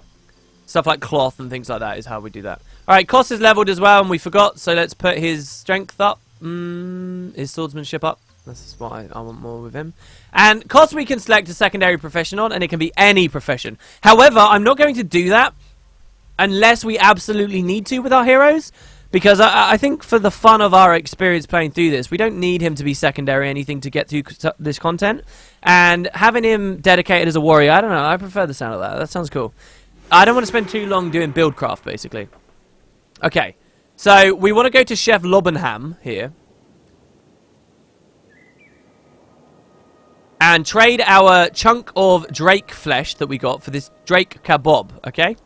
Stuff like cloth and things like that is how we do that. Alright, Kos is leveled as well, and we forgot, so let's put his strength up. His swordsmanship up. That's what I want more with him. And Kos we can select a secondary profession on, and it can be any profession. However, I'm not going to do that unless we absolutely need to with our heroes. Because I think for the fun of our experience playing through this, we don't need him to be secondary anything to get through this content. And having him dedicated as a warrior, I don't know, I prefer the sound of that. That sounds cool. I don't want to spend too long doing buildcraft, basically. Okay, so we want to go to Chef Lobenham here. And trade our chunk of Drake flesh that we got for this Drake kebab, okay?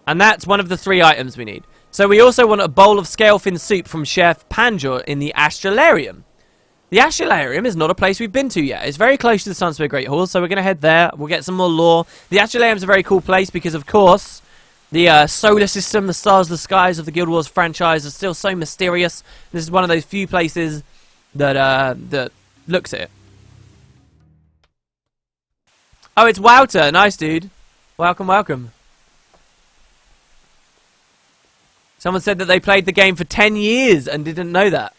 And that's one of the 3 items we need. So we also want a bowl of scalefin soup from Chef Panjor in the Astralarium. The Astralarium is not a place we've been to yet. It's very close to the Sunspear Great Hall, so we're going to head there. We'll get some more lore. The Astralarium is a very cool place because, of course, the solar system, the stars, the skies of the Guild Wars franchise are still so mysterious. This is one of those few places that looks at it. Oh, it's Wouter. Nice, dude. Welcome, welcome. Someone said that they played the game for 10 years and didn't know that.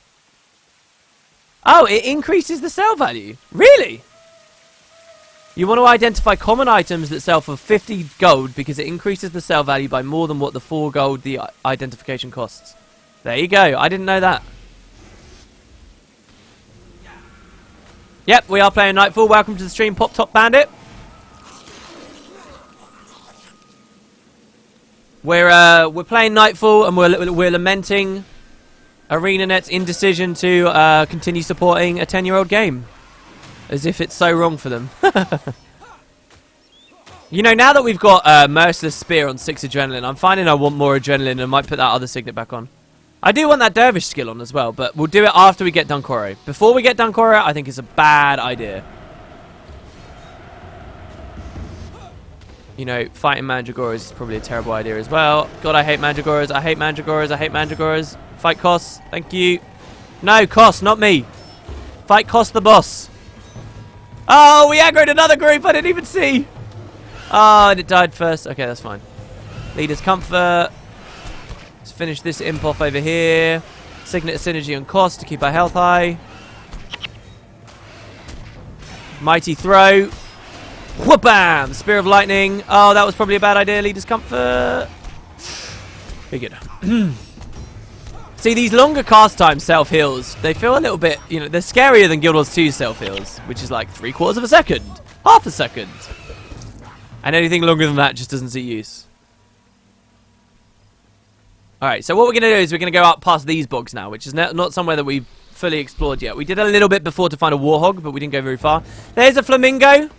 Oh, it increases the sell value. Really? You want to identify common items that sell for 50 gold because it increases the sell value by more than what the 4 gold the identification costs. There you go. I didn't know that. Yep, we are playing Nightfall. Welcome to the stream, Pop Top Bandit. We're playing Nightfall, and we're lamenting ArenaNet's indecision to continue supporting a 10-year-old game, as if it's so wrong for them. You know, now that we've got Merciless Spear on 6 adrenaline, I'm finding I want more adrenaline, and I might put that other signet back on. I do want that Dervish skill on as well, but we'll do it after we get Dunkoro. Before we get Dunkoro, I think it's a bad idea. You know, fighting Mandragoras is probably a terrible idea as well. God, I hate Mandragoras. I hate Mandragoras. I hate Mandragoras. Fight Kos. Thank you. No, Kos, not me. Fight Kos the boss. Oh, we aggroed another group. I didn't even see. Oh, and it died first. Okay, that's fine. Leader's Comfort. Let's finish this imp off over here. Signet of Synergy on Kos to keep our health high. Mighty Throw. Wha-bam! Spear of Lightning. Oh, that was probably a bad idea. Leader's Comfort. Very good. See, these longer cast time self-heals, they feel a little bit, you know, they're scarier than Guild Wars 2 self-heals, which is like 3/4 of a second. Half a second. And anything longer than that just doesn't see use. Alright, so what we're going to do is we're going to go up past these bogs now, which is not somewhere that we've fully explored yet. We did a little bit before to find a Warhog, but we didn't go very far. There's a Flamingo.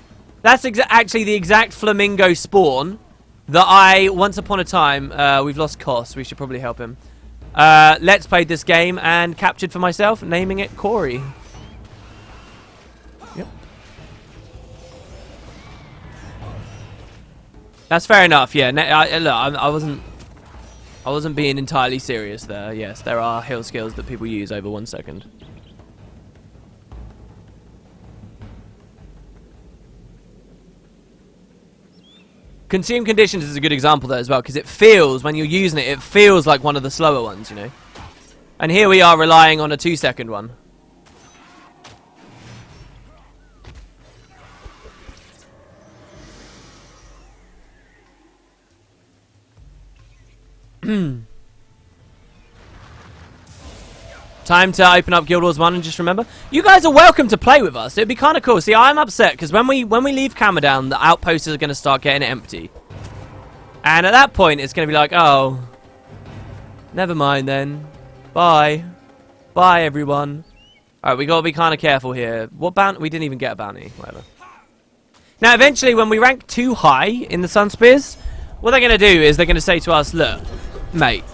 That's actually the exact flamingo spawn that I, once upon a time, we've lost Kos. We should probably help him. Let's play this game and captured for myself, naming it Corey. Yep. That's fair enough. Yeah. Look, I wasn't being entirely serious there. Yes, there are heal skills that people use over 1 second. Consume Conditions is a good example there as well, because it feels, when you're using it, it feels like one of the slower ones, you know. And here we are relying on a 2-second one. Time to open up Guild Wars 1 and just remember, you guys are welcome to play with us. It'd be kind of cool. See, I'm upset because when we leave Kamadan, the outposts are going to start getting empty. And at that point, it's going to be like, oh, never mind then. Bye. Bye, everyone. Alright, we got to be kind of careful here. What bounty? We didn't even get a bounty. Whatever. Now, eventually, when we rank too high in the Sunspears, what they're going to do is they're going to say to us, look, mate,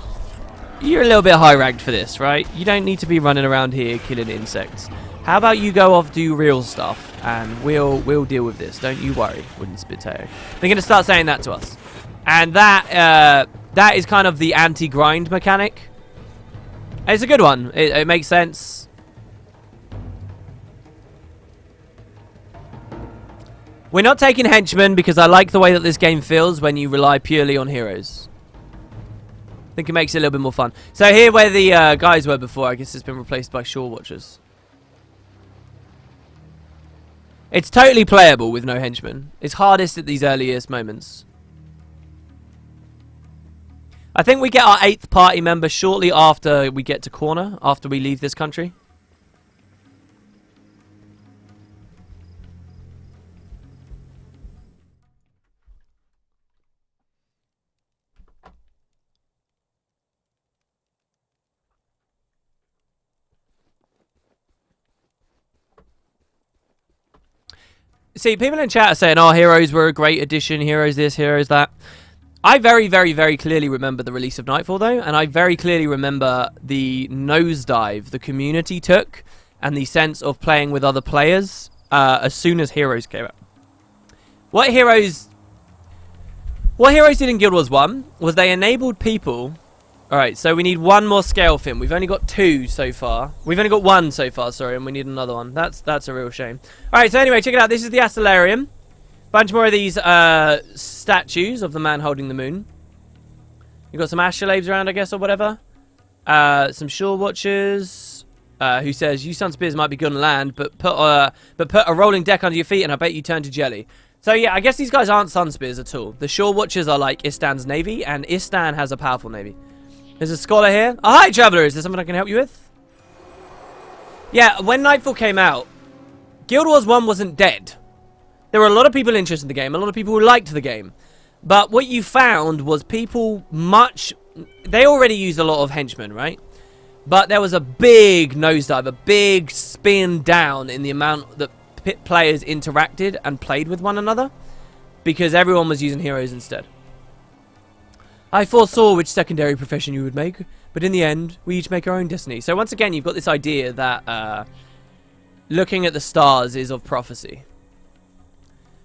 you're a little bit high ranked for this, right? You don't need to be running around here killing insects. How about you go off, do real stuff, and we'll deal with this. Don't you worry, Wooden Spittoe. They're going to start saying that to us. And that is kind of the anti-grind mechanic. It's a good one. It makes sense. We're not taking henchmen because I like the way that this game feels when you rely purely on heroes. I think it makes it a little bit more fun. So here where the guys were before, I guess it's been replaced by shore watchers. It's totally playable with no henchmen. It's hardest at these earliest moments. I think we get our 8th party member shortly after we get to corner, after we leave this country. See, people in chat are saying, oh, heroes were a great addition, heroes this, heroes that. I very, very, very clearly remember the release of Nightfall, though, and I very clearly remember the nosedive the community took and the sense of playing with other players as soon as heroes came out. What heroes did in Guild Wars 1 was they enabled people... Alright, so we need one more scale fin. We've only got 2 so far. We've only got 1 so far, sorry, and we need another one. That's a real shame. Alright, so anyway, check it out. This is the Astellarium. Bunch more of these statues of the man holding the moon. You've got some astrolabes around, I guess, or whatever. Some shore watchers who says, you Sunspears might be good on land, but put a rolling deck under your feet and I bet you turn to jelly. So yeah, I guess these guys aren't Sunspears at all. The shore watchers are like Istan's navy, and Istan has a powerful navy. There's a scholar here. Oh, hi, traveler. Is there something I can help you with? Yeah, when Nightfall came out, Guild Wars 1 wasn't dead. There were a lot of people interested in the game, a lot of people who liked the game. But what you found was people they already used a lot of henchmen, right? But there was a big nosedive, a big spin down in the amount that players interacted and played with one another. Because everyone was using heroes instead. I foresaw which secondary profession you would make, but in the end, we each make our own destiny. So once again, you've got this idea that looking at the stars is of prophecy.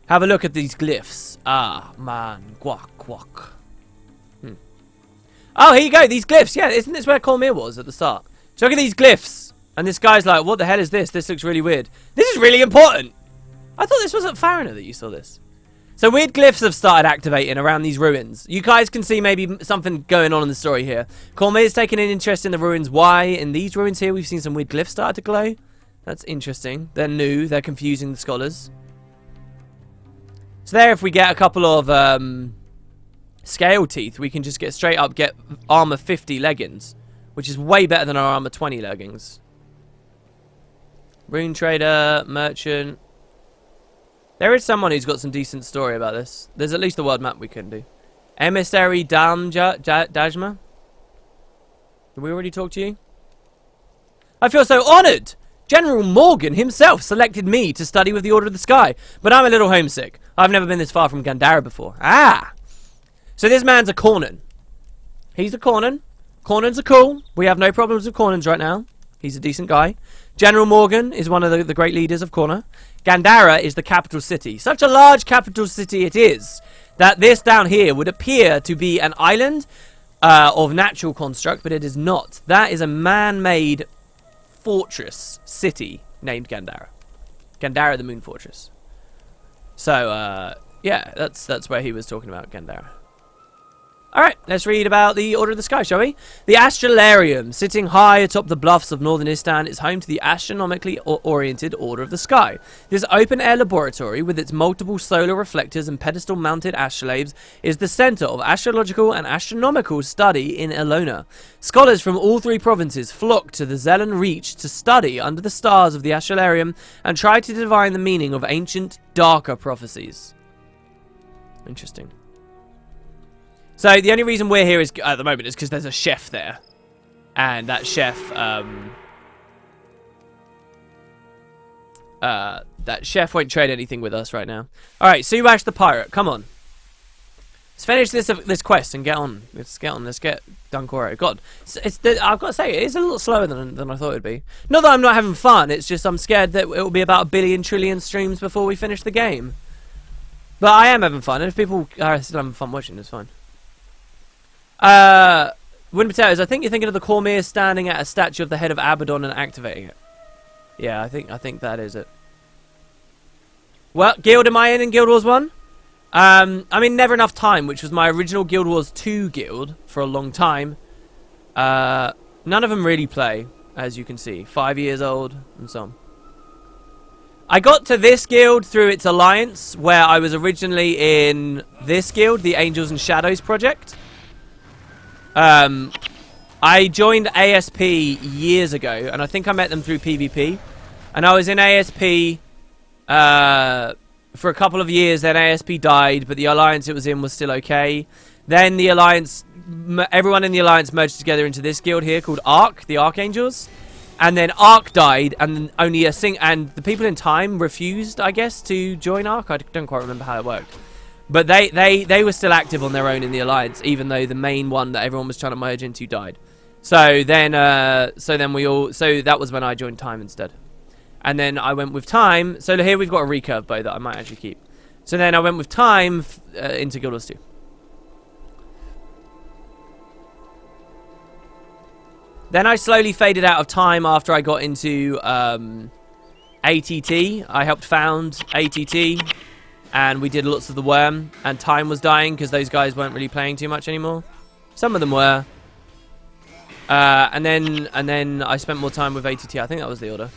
Have a look at these glyphs. Ah, man. Guac, guac. Oh, here you go. These glyphs. Yeah, isn't this where Cormier was at the start? So look at these glyphs. And this guy's like, what the hell is this? This looks really weird. This is really important. I thought this was at Farina that you saw this. So weird glyphs have started activating around these ruins. You guys can see maybe something going on in the story here. Cormier's taking an interest in the ruins. Why? In these ruins here, we've seen some weird glyphs start to glow. That's interesting. They're new. They're confusing the scholars. So there, if we get a couple of scale teeth, we can just get straight up, get armor 50 leggings, which is way better than our armor 20 leggings. Rune trader, merchant. There is someone who's got some decent story about this. There's at least a world map we can do. Emissary Dajma? Did we already talk to you? I feel so honoured! General Morgan himself selected me to study with the Order of the Sky, but I'm a little homesick. I've never been this far from Gandara before. Ah! So this man's a Cornan. He's a Cornan. Cornans are cool. We have no problems with Cornans right now. He's a decent guy. General Morgan is one of the great leaders of Corner. Gandara is the capital city. Such a large capital city it is that this down here would appear to be an island of natural construct, but it is not. That is a man-made fortress city named Gandara. Gandara, the Moon Fortress. So, yeah, that's where he was talking about, Gandara. Alright, let's read about the Order of the Sky, shall we? The Astrolarium, sitting high atop the bluffs of northern Istan, is home to the astronomically oriented Order of the Sky. This open-air laboratory, with its multiple solar reflectors and pedestal-mounted astrolabes, is the center of astrological and astronomical study in Elona. Scholars from all 3 provinces flock to the Zelen Reach to study under the stars of the Astrolarium and try to divine the meaning of ancient, darker prophecies. Interesting. So the only reason we're here is at the moment is because there's a chef there, and that chef won't trade anything with us right now. All right, Subash the pirate, come on. Let's finish this quest and get on. Let's get on. Let's get Dunkoro. God, I've got to say, it is a little slower than I thought it'd be. Not that I'm not having fun. It's just I'm scared that it will be about 1 billion trillion streams before we finish the game. But I am having fun, and if people are still having fun watching, it's fine. Wind Potatoes, I think you're thinking of the Cormier standing at a statue of the head of Abaddon and activating it. Yeah, I think that is it. What guild am I in Guild Wars 1? I'm in Never Enough Time, which was my original Guild Wars 2 guild for a long time. None of them really play, as you can see. 5 years old and so on. I got to this guild through its alliance, where I was originally in this guild, the Angels and Shadows project. I joined ASP years ago, and I think I met them through PvP. And I was in ASP for a couple of years, then ASP died, but the alliance it was in was still okay. Then the alliance, everyone in the alliance merged together into this guild here called Arc, the Archangels. And then Arc died, and only and the people in Time refused, I guess, to join Arc. I don't quite remember how it worked. But they were still active on their own in the alliance, even though the main one that everyone was trying to merge into died. So then that was when I joined Time instead. And then I went with Time. So here we've got a recurve bow that I might actually keep. So then I went with Time into Guild Wars 2. Then I slowly faded out of Time after I got into ATT. I helped found ATT, and we did lots of the worm. And Time was dying because those guys weren't really playing too much anymore. Some of them were. And then I spent more time with ATT. I think that was the order.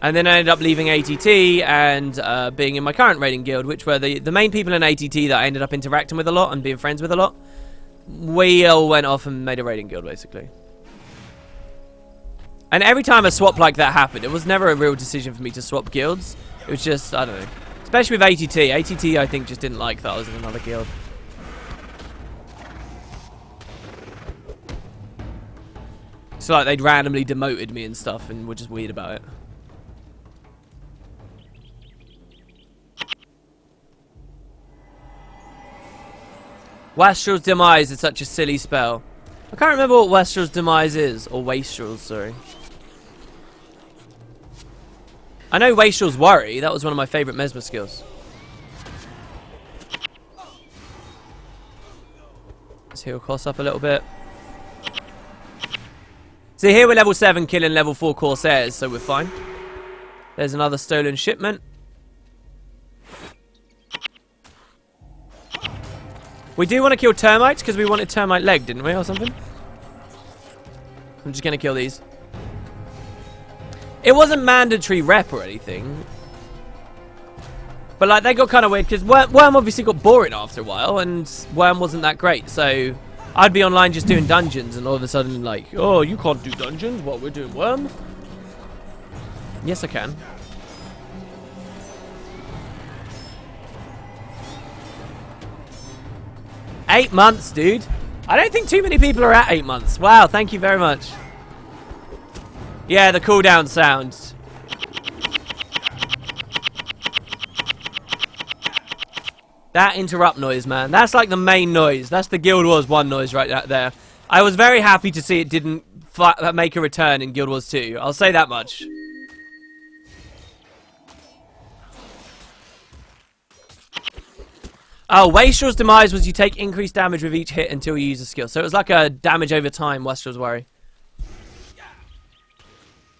And then I ended up leaving ATT and being in my current raiding guild, which were the main people in ATT that I ended up interacting with a lot and being friends with a lot. We all went off and made a raiding guild, basically. And every time a swap like that happened, it was never a real decision for me to swap guilds. It was just, I don't know. Especially with ATT. ATT, I think, just didn't like that I was in another guild. So, like, they'd randomly demoted me and stuff and were just weird about it. Wastrel's Demise is such a silly spell. I can't remember what Wastrel's Demise is. Or Wastrel's, sorry. I know Wastrel's Worry. That was one of my favourite Mesmer skills. Let's heal costs up a little bit. So here we're level 7 killing level 4 Corsairs, so we're fine. There's another stolen shipment. We do want to kill termites because we wanted termite leg, didn't we, or something? I'm just going to kill these. It wasn't mandatory rep or anything. But, like, they got kind of weird because Worm obviously got boring after a while and Worm wasn't that great. So, I'd be online just doing dungeons and all of a sudden, like, oh, you can't do dungeons while we're doing Worm? Yes, I can. Eight months, dude. I don't think too many people are at 8 months. Wow, thank you very much. Yeah, the cooldown sound. That interrupt noise, man. That's like the main noise. That's the Guild Wars 1 noise right there. I was very happy to see it didn't make a return in Guild Wars 2. I'll say that much. Oh, Wastrel's Demise was you take increased damage with each hit until you use a skill. So it was like a damage over time, Wastrel's Worry.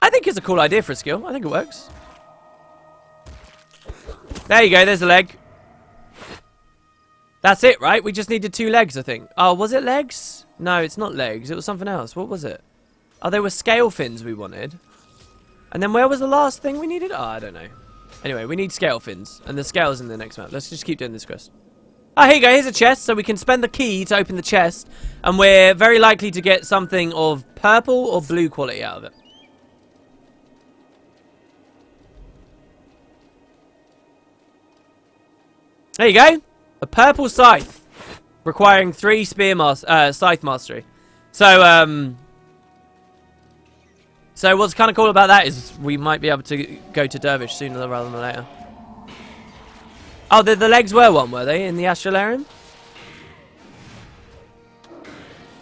I think it's a cool idea for a skill. I think it works. There you go, there's a leg. That's it, right? We just needed 2 legs, I think. Oh, was it legs? No, it's not legs. It was something else. What was it? Oh, there were scale fins we wanted. And then where was the last thing we needed? Oh, I don't know. Anyway, we need scale fins. And the scale's in the next map. Let's just keep doing this quest. Oh, here you go. Here's a chest. So we can spend the key to open the chest. And we're very likely to get something of purple or blue quality out of it. There you go. A purple scythe. Requiring 3 scythe mastery. So, so what's kind of cool about that is we might be able to go to Dervish sooner rather than later. Oh, the legs were one, were they, in the Astralarium?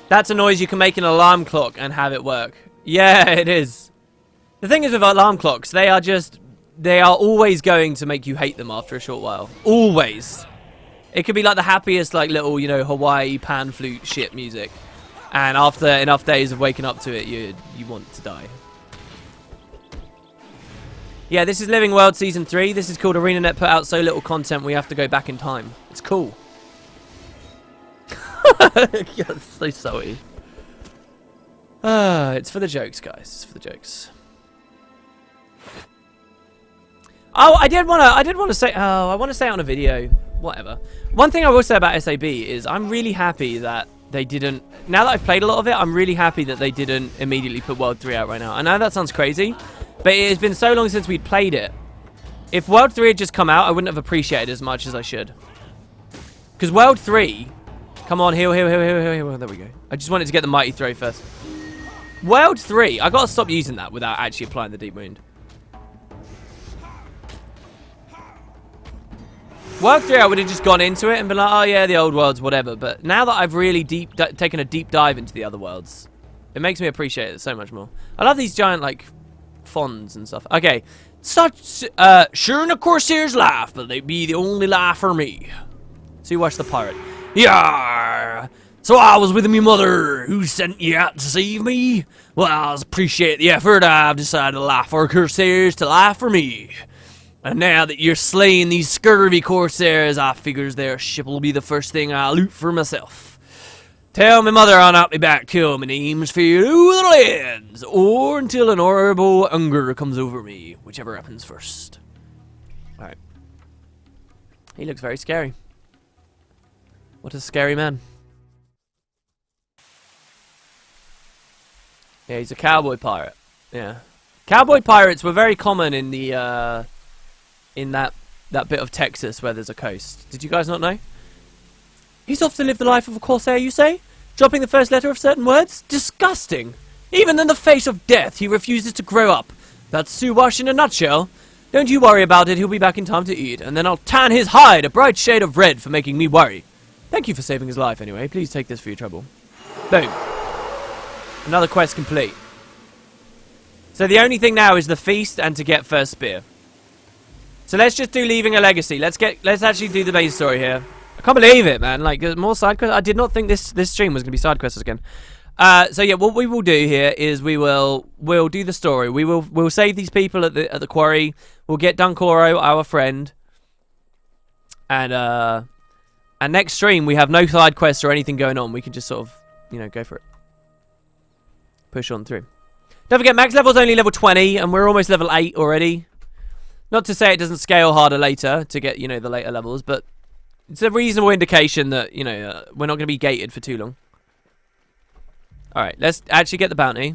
That's a noise you can make an alarm clock and have it work. Yeah, it is. The thing is with alarm clocks, they are always going to make you hate them after a short while. Always. It could be like the happiest, like, little, you know, Hawaii pan flute shit music. And after enough days of waking up to it, you want to die. Yeah, this is Living World Season 3. This is called ArenaNet put out so little content we have to go back in time. It's cool. Yeah, it's so salty. It's for the jokes, guys. It's for the jokes. Oh, I did want to say. Oh, I want to say it on a video. Whatever. One thing I will say about SAB is I'm really happy that they didn't. Now that I've played a lot of it, I'm really happy that they didn't immediately put World 3 out right now. I know that sounds crazy, but it has been so long since we'd played it. If World 3 had just come out, I wouldn't have appreciated it as much as I should. Because World 3, come on, heal. There we go. I just wanted to get the mighty throw first. World 3, I gotta stop using that without actually applying the deep wound. World 3, I would have just gone into it and been like, oh yeah, the old worlds, whatever. But now that I've really taken a deep dive into the other worlds, it makes me appreciate it so much more. I love these giant, like, fonts and stuff. Okay. Sure, the Corsairs laugh, but they be the only laugh for me. So you watch the pirate. Yeah. So I was with me mother, who sent you out to save me. Well, I appreciate the effort. I've decided to laugh for Corsairs to laugh for me. And now that you're slaying these scurvy Corsairs, I figures their ship will be the first thing I'll loot for myself. Tell me mother I'll not be back till my name's feared to the lands, or until an horrible hunger comes over me, whichever happens first. Alright. He looks very scary. What a scary man. Yeah, he's a cowboy pirate. Yeah. Cowboy pirates were very common in the, in that bit of Texas where there's a coast. Did you guys not know? He's off to live the life of a Corsair, you say? Dropping the first letter of certain words? Disgusting! Even in the face of death, he refuses to grow up. That's Suwash in a nutshell. Don't you worry about it, he'll be back in time to eat, and then I'll tan his hide a bright shade of red for making me worry. Thank you for saving his life anyway. Please take this for your trouble. Boom. Another quest complete. So the only thing now is the feast and to get first spear. So let's just do leaving a legacy. Let's actually do the main story here. I can't believe it, man. Like, more side quests. I did not think this stream was going to be side quests again. So yeah, what we will do here is we'll do the story. We'll save these people at the quarry. We'll get Dunkoro, our friend. And next stream we have no side quests or anything going on. We can just sort of, you know, go for it. Push on through. Don't forget, max level's only level 20, and we're almost level 8 already. Not to say it doesn't scale harder later to get, you know, the later levels, but it's a reasonable indication that, you know, we're not going to be gated for too long. Alright, let's actually get the bounty.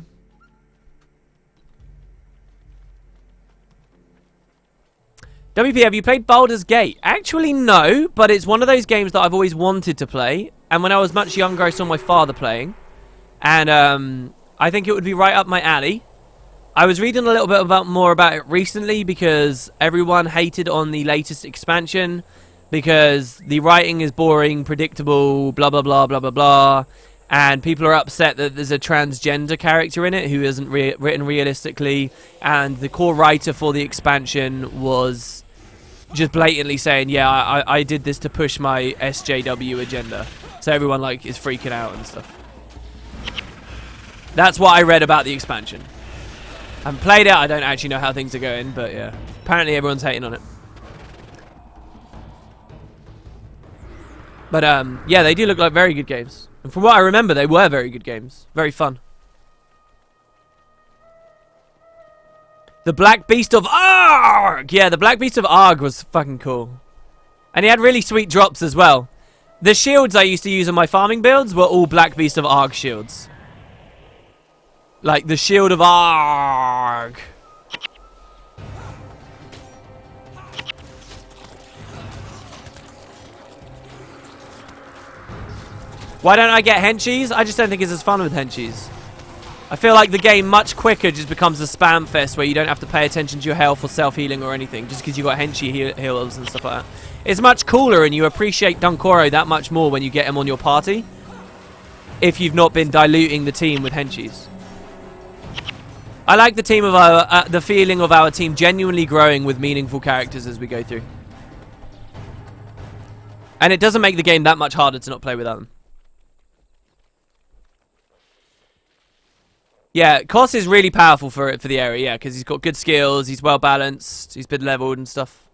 WP, have you played Baldur's Gate? Actually, no, but it's one of those games that I've always wanted to play. And when I was much younger, I saw my father playing. And I think it would be right up my alley. I was reading a little bit more about it recently because everyone hated on the latest expansion because the writing is boring, predictable, blah, blah, blah, blah, blah, blah. And people are upset that there's a transgender character in it who isn't written realistically. And the core writer for the expansion was just blatantly saying, yeah, I did this to push my SJW agenda. So everyone, like, is freaking out and stuff. That's what I read about the expansion. I haven't played it, I don't actually know how things are going, but yeah. Apparently everyone's hating on it. But yeah, they do look like very good games. And from what I remember, they were very good games. Very fun. The Black Beast of Arg! Yeah, the Black Beast of Arg was fucking cool. And he had really sweet drops as well. The shields I used to use on my farming builds were all Black Beast of Arg shields. Like the Shield of Arg. Why don't I get henchies? I just don't think it's as fun with henchies. I feel like the game much quicker just becomes a spam fest where you don't have to pay attention to your health or self-healing or anything just because you've got henchie heals and stuff like that. It's much cooler and you appreciate Dunkoro that much more when you get him on your party if you've not been diluting the team with henchies. I like the team of the feeling of our team genuinely growing with meaningful characters as we go through. And it doesn't make the game that much harder to not play without them. Yeah, Koss is really powerful for the area, yeah, because he's got good skills, he's well balanced, he's been leveled and stuff.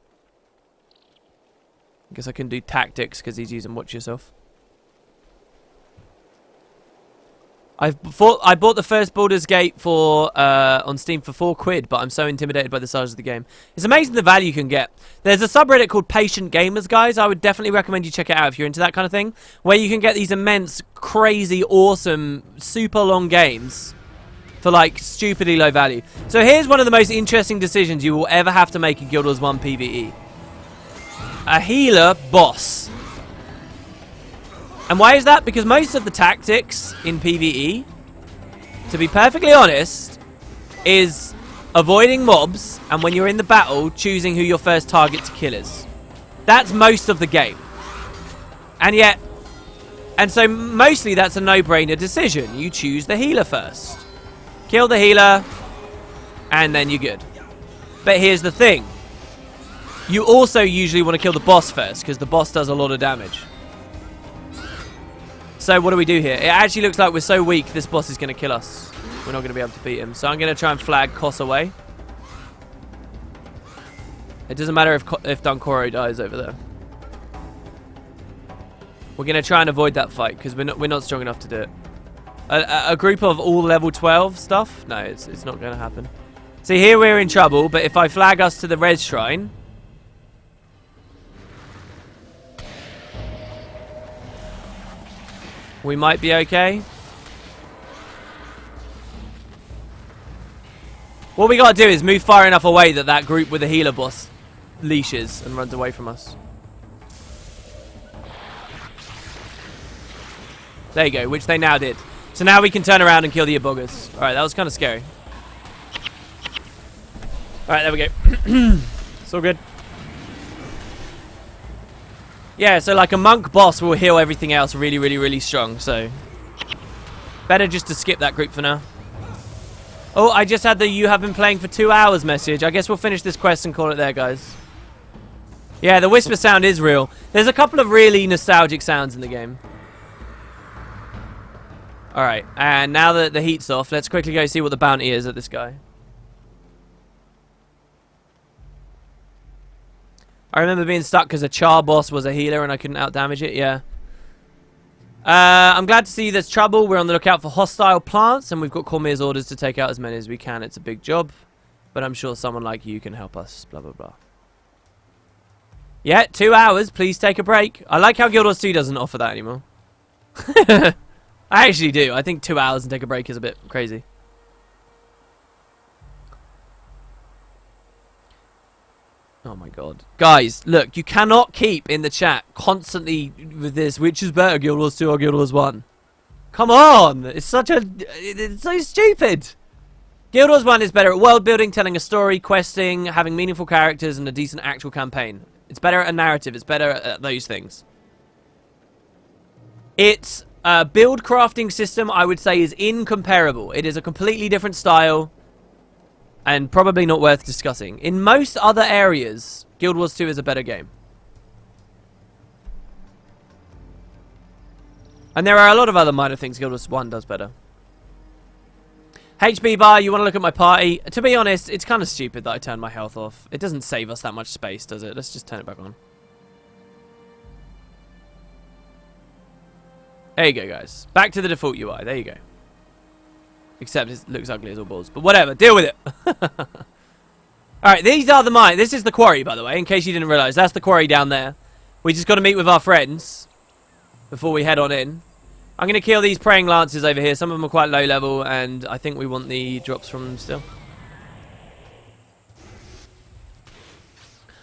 I guess I can do tactics because he's using watch yourself. I bought the first Baldur's Gate for on Steam for £4, but I'm so intimidated by the size of the game. It's amazing the value you can get. There's a subreddit called Patient Gamers, guys. I would definitely recommend you check it out if you're into that kind of thing, where you can get these immense, crazy, awesome, super long games for like stupidly low value. So here's one of the most interesting decisions you will ever have to make in Guild Wars 1 PvE. A healer boss. And why is that? Because most of the tactics in PvE, to be perfectly honest, is avoiding mobs, and when you're in the battle, choosing who your first target to kill is. That's most of the game. And so mostly that's a no-brainer decision. You choose the healer first. Kill the healer, and then you're good. But here's the thing. You also usually want to kill the boss first, because the boss does a lot of damage. So what do we do here? It actually looks like we're so weak, this boss is going to kill us. We're not going to be able to beat him. So I'm going to try and flag Koss away. It doesn't matter if Dunkoro dies over there. We're going to try and avoid that fight, because we're not strong enough to do it. A group of all level 12 stuff? No, it's not going to happen. See, here we're in trouble, but if I flag us to the res shrine... we might be okay. What we gotta do is move far enough away that that group with the healer boss leashes and runs away from us. There you go, which they now did. So now we can turn around and kill the Aboggers. Alright, that was kind of scary. Alright, there we go. It's all good. Yeah, so like a monk boss will heal everything else really, really, really strong, so... better just to skip that group for now. Oh, I just had the "you have been playing for 2 hours" message. I guess we'll finish this quest and call it there, guys. Yeah, the whisper sound is real. There's a couple of really nostalgic sounds in the game. Alright, and now that the heat's off, let's quickly go see what the bounty is at this guy. I remember being stuck because a Char boss was a healer and I couldn't out-damage it, yeah. I'm glad to see there's trouble. We're on the lookout for hostile plants, and we've got Cormier's orders to take out as many as we can. It's a big job, but I'm sure someone like you can help us, blah, blah, blah. Yeah, 2 hours. Please take a break. I like how Guild Wars 2 doesn't offer that anymore. I actually do. I think 2 hours and take a break is a bit crazy. Oh my god. Guys, look, you cannot keep in the chat constantly with this, which is better, Guild Wars 2 or Guild Wars 1? Come on! It's so stupid! Guild Wars 1 is better at world building, telling a story, questing, having meaningful characters, and a decent actual campaign. It's better at a narrative, it's better at those things. Its build crafting system, I would say, is incomparable. It is a completely different style. And probably not worth discussing. In most other areas, Guild Wars 2 is a better game. And there are a lot of other minor things Guild Wars 1 does better. HB Bar, you want to look at my party? To be honest, it's kind of stupid that I turned my health off. It doesn't save us that much space, does it? Let's just turn it back on. There you go, guys. Back to the default UI. There you go. Except it looks ugly as all balls. But whatever, deal with it. Alright, these are the mines. This is the quarry, by the way, in case you didn't realise. That's the quarry down there. We just got to meet with our friends before we head on in. I'm going to kill these praying lances over here. Some of them are quite low level, and I think we want the drops from them still.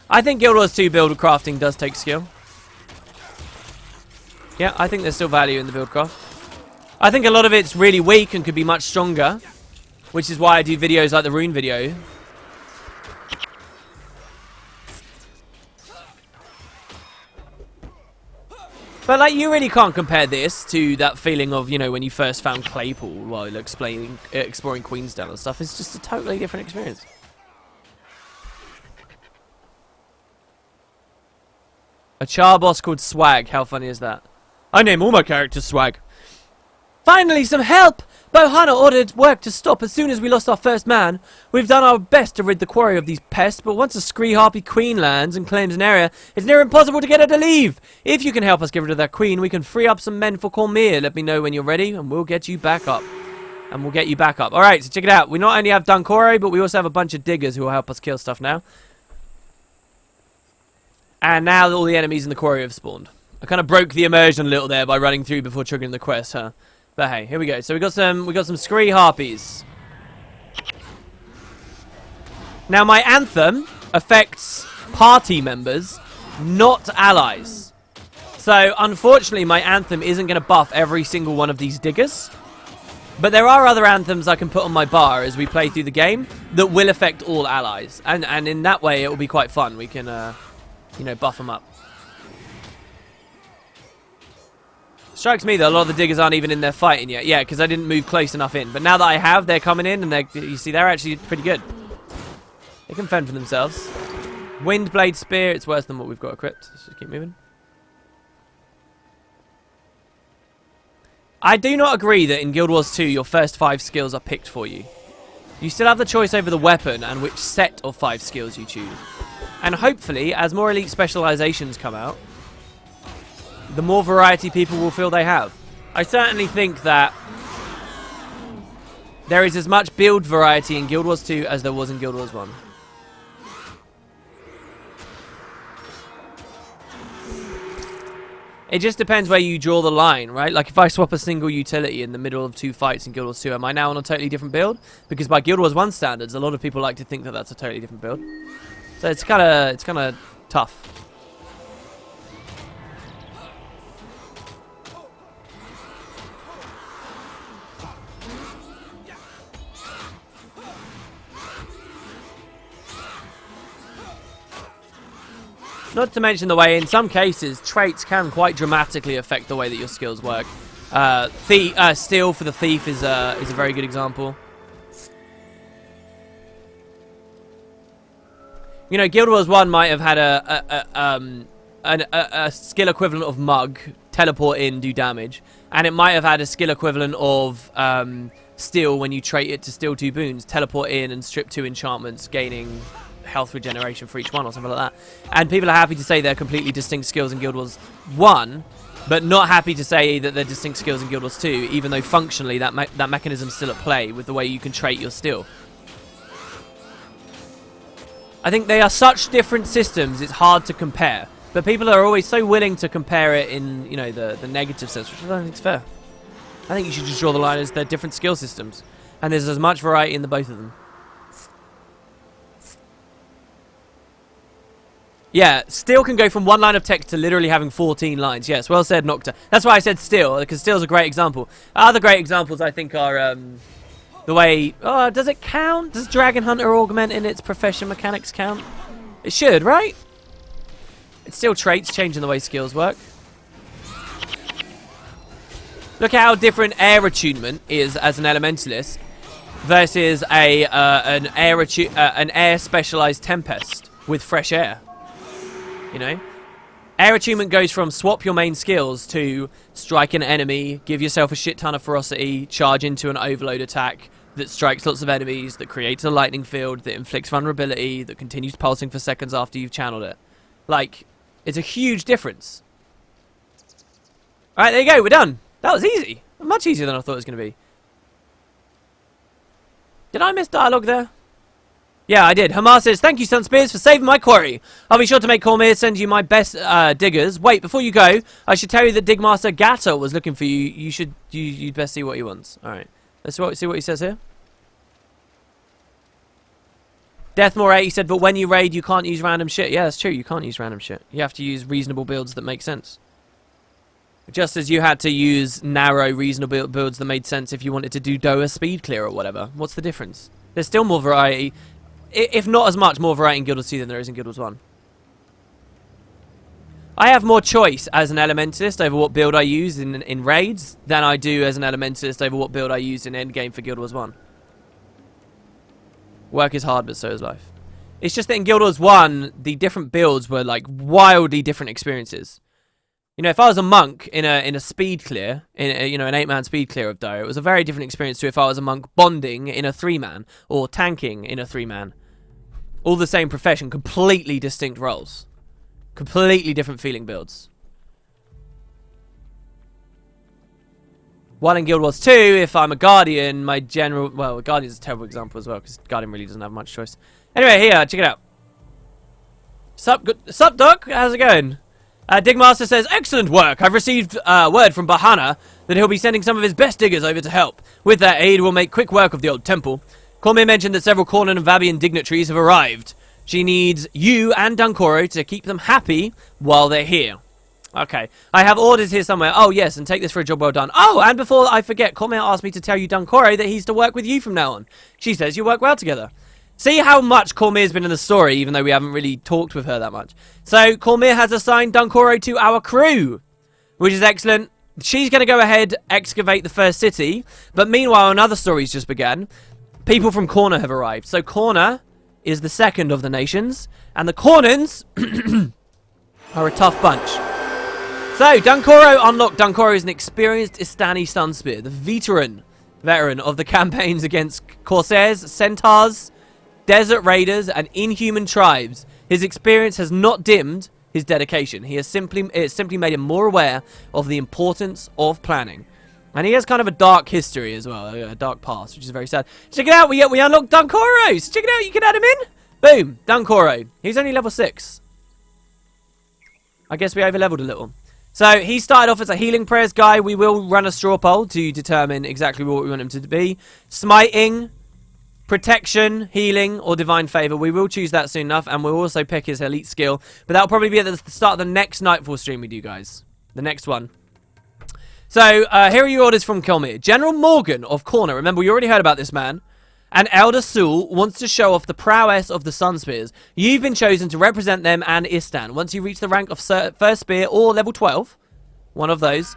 I think Guild Wars 2 build crafting does take skill. Yeah, I think there's still value in the build craft. I think a lot of it's really weak and could be much stronger, which is why I do videos like the rune video. But like, you really can't compare this to that feeling of, you know, when you first found Claypool while exploring Queenstown and stuff. It's just a totally different experience. A Char boss called Swag. How funny is that? I name all my characters Swag. Finally, some help! Bohanna ordered work to stop as soon as we lost our first man. We've done our best to rid the quarry of these pests, but once a Scree Harpy queen lands and claims an area, it's near impossible to get her to leave. If you can help us get rid of that queen, we can free up some men for Cormier. Let me know when you're ready, and we'll get you back up. Alright, so check it out. We not only have Dunkoro, but we also have a bunch of diggers who will help us kill stuff now. And now all the enemies in the quarry have spawned. I kind of broke the immersion a little there by running through before triggering the quest, huh? But hey, here we go. So we got some Scree Harpies. Now my anthem affects party members, not allies. So unfortunately my anthem isn't going to buff every single one of these diggers. But there are other anthems I can put on my bar as we play through the game that will affect all allies. And in that way it will be quite fun. We can, you know, buff them up. Strikes me that a lot of the diggers aren't even in there fighting yet. Yeah, because I didn't move close enough in. But now that I have, they're coming in, and you see, they're actually pretty good. They can fend for themselves. Windblade Spear, it's worse than what we've got equipped. Let's just keep moving. I do not agree that in Guild Wars 2, your first 5 skills are picked for you. You still have the choice over the weapon and which set of 5 skills you choose. And hopefully, as more elite specializations come out, the more variety people will feel they have. I certainly think that there is as much build variety in Guild Wars 2 as there was in Guild Wars 1. It just depends where you draw the line, right? Like if I swap a single utility in the middle of 2 fights in Guild Wars 2, am I now on a totally different build? Because by Guild Wars 1 standards, a lot of people like to think that that's a totally different build. So it's kind of tough. Not to mention the way, in some cases, traits can quite dramatically affect the way that your skills work. Steal for the thief is a very good example. You know, Guild Wars 1 might have had a skill equivalent of Mug, teleport in, do damage, and it might have had a skill equivalent of Steal when you trait it to steal 2 boons, teleport in and strip 2 enchantments, gaining health regeneration for each one or something like that. And people are happy to say they're completely distinct skills in Guild Wars 1, but not happy to say that they're distinct skills in Guild Wars 2, even though functionally that mechanism's still at play with the way you can trait your steal. I think they are such different systems, it's hard to compare. But people are always so willing to compare it in, you know, the negative sense, which I don't think is fair. I think you should just draw the line as they're different skill systems. And there's as much variety in the both of them. Yeah, Steel can go from 1 line of text to literally having 14 lines. Yes, well said, Nocta. That's why I said Steel, because Steel's a great example. Other great examples, I think, are the way... Oh, does it count? Does Dragon Hunter augment in its profession mechanics count? It should, right? It's still traits changing the way skills work. Look at how different air attunement is as an elementalist versus an air specialized Tempest with fresh air. You know, air attunement goes from swap your main skills to strike an enemy, give yourself a shit ton of ferocity, charge into an overload attack that strikes lots of enemies, that creates a lightning field, that inflicts vulnerability, that continues pulsing for seconds after you've channeled it. Like, it's a huge difference. Alright, there you go, we're done. That was easy. Much easier than I thought it was going to be. Did I miss dialogue there? Yeah, I did. Hamar says, thank you, Sunspears, for saving my quarry. I'll be sure to make Cormier send you my best diggers. Wait, before you go, I should tell you that Digmaster Gato was looking for you. You'd best see what he wants. Alright. Let's see what he says here. Deathmore 8, he said, but when you raid, you can't use random shit. Yeah, that's true. You can't use random shit. You have to use reasonable builds that make sense. Just as you had to use narrow, reasonable builds that made sense if you wanted to do Doa speed clear or whatever. What's the difference? There's still more variety. If not as much more variety in Guild Wars 2 than there is in Guild Wars 1. I have more choice as an Elementalist over what build I use in raids than I do as an Elementalist over what build I use in endgame for Guild Wars 1. Work is hard, but so is life. It's just that in Guild Wars 1, the different builds were like wildly different experiences. You know, if I was a monk in a speed clear, you know, an 8-man speed clear of Doh, it was a very different experience to if I was a monk bonding in a 3-man or tanking in a 3-man. All the same profession, completely distinct roles. Completely different feeling builds. While in Guild Wars 2, if I'm a Guardian, my general... Well, a Guardian's a terrible example as well, because Guardian really doesn't have much choice. Anyway, here, check it out. Sup, Doc? How's it going? Digmaster says, excellent work. I've received word from Bahana that he'll be sending some of his best diggers over to help. With that aid, we'll make quick work of the old temple. Cormier mentioned that several Cornan and Vabian dignitaries have arrived. She needs you and Dunkoro to keep them happy while they're here. Okay, I have orders here somewhere. Oh, yes, and take this for a job well done. Oh, and before I forget, Cormier asked me to tell you, Dunkoro, that he's to work with you from now on. She says you work well together. See how much Cormier's been in the story, even though we haven't really talked with her that much. So, Cormier has assigned Dunkoro to our crew, which is excellent. She's going to go ahead, excavate the first city, but meanwhile, another story's just began. People from Corner have arrived. So, Corner is the second of the nations, and the Cornans are a tough bunch. So, Dunkoro unlocked. Dunkoro is an experienced Istani Sunspear, the veteran of the campaigns against Corsairs, Centaurs, Desert Raiders, and inhuman tribes. His experience has not dimmed his dedication. It has simply made him more aware of the importance of planning. And he has kind of a dark history as well, a dark past, which is very sad. Check it out, we unlocked Dunkoro! So check it out, you can add him in! Boom, Dunkoro. He's only level 6. I guess we over-leveled a little. So, he started off as a healing prayers guy. We will run a straw poll to determine exactly what we want him to be. Smiting, protection, healing, or divine favor. We will choose that soon enough, and we'll also pick his elite skill. But that'll probably be at the start of the next Nightfall stream we do, guys. The next one. So, here are your orders from Kilmere. General Morgan of Corner. Remember, we already heard about this man. And Elder Sul wants to show off the prowess of the Sunspears. You've been chosen to represent them and Istan. Once you reach the rank of First Spear or level 12, one of those,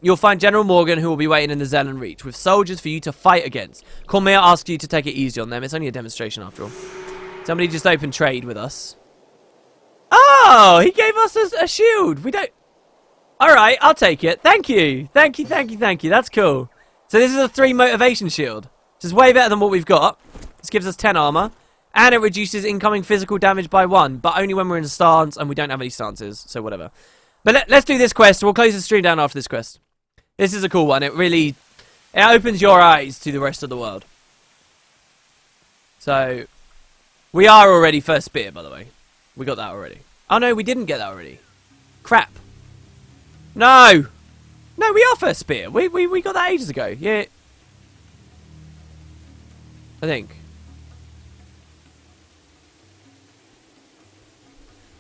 you'll find General Morgan, who will be waiting in the Zelen Reach with soldiers for you to fight against. Cormier asks you to take it easy on them. It's only a demonstration after all. Somebody just opened trade with us. Oh, he gave us a shield. We don't... Alright, I'll take it. Thank you. Thank you, thank you, thank you. That's cool. So this is a 3 motivation shield. Which is way better than what we've got. This gives us 10 armor. And it reduces incoming physical damage by 1. But only when we're in a stance, and we don't have any stances. So whatever. But let's do this quest. We'll close the stream down after this quest. This is a cool one. It opens your eyes to the rest of the world. So, we are already First Spear, by the way. We got that already. Oh no, we didn't get that already. Crap. No! No, we are First Spear. We got that ages ago. Yeah. I think.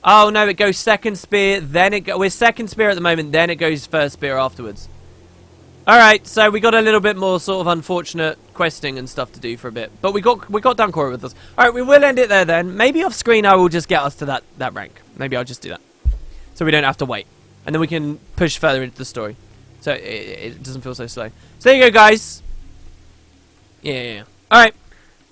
Oh no, it goes Second Spear, then we're Second Spear at the moment, then it goes First Spear afterwards. Alright, so we got a little bit more sort of unfortunate questing and stuff to do for a bit. But we got Dunkoro with us. Alright, we will end it there then. Maybe off screen I will just get us to that rank. Maybe I'll just do that. So we don't have to wait. And then we can push further into the story. So it doesn't feel so slow. So there you go, guys. Yeah. Alright.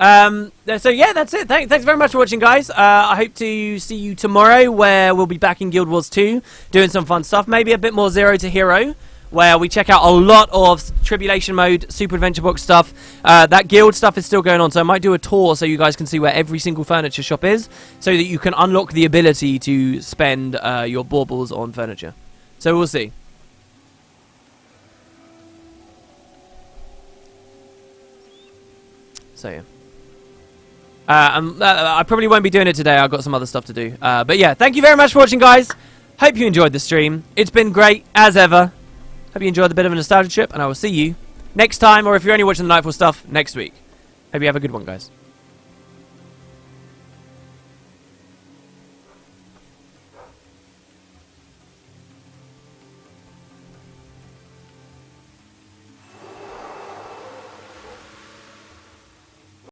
So yeah, that's it. Thanks very much for watching, guys. I hope to see you tomorrow, where we'll be back in Guild Wars 2, doing some fun stuff. Maybe a bit more Zero to Hero, where we check out a lot of Tribulation Mode, Super Adventure Box stuff. That guild stuff is still going on, so I might do a tour so you guys can see where every single furniture shop is, so that you can unlock the ability to spend your baubles on furniture. So we'll see. So yeah. I probably won't be doing it today. I've got some other stuff to do. But yeah, thank you very much for watching, guys. Hope you enjoyed the stream. It's been great, as ever. Hope you enjoyed the bit of a nostalgia trip, and I will see you next time, or if you're only watching the Nightfall stuff, next week. Hope you have a good one, guys.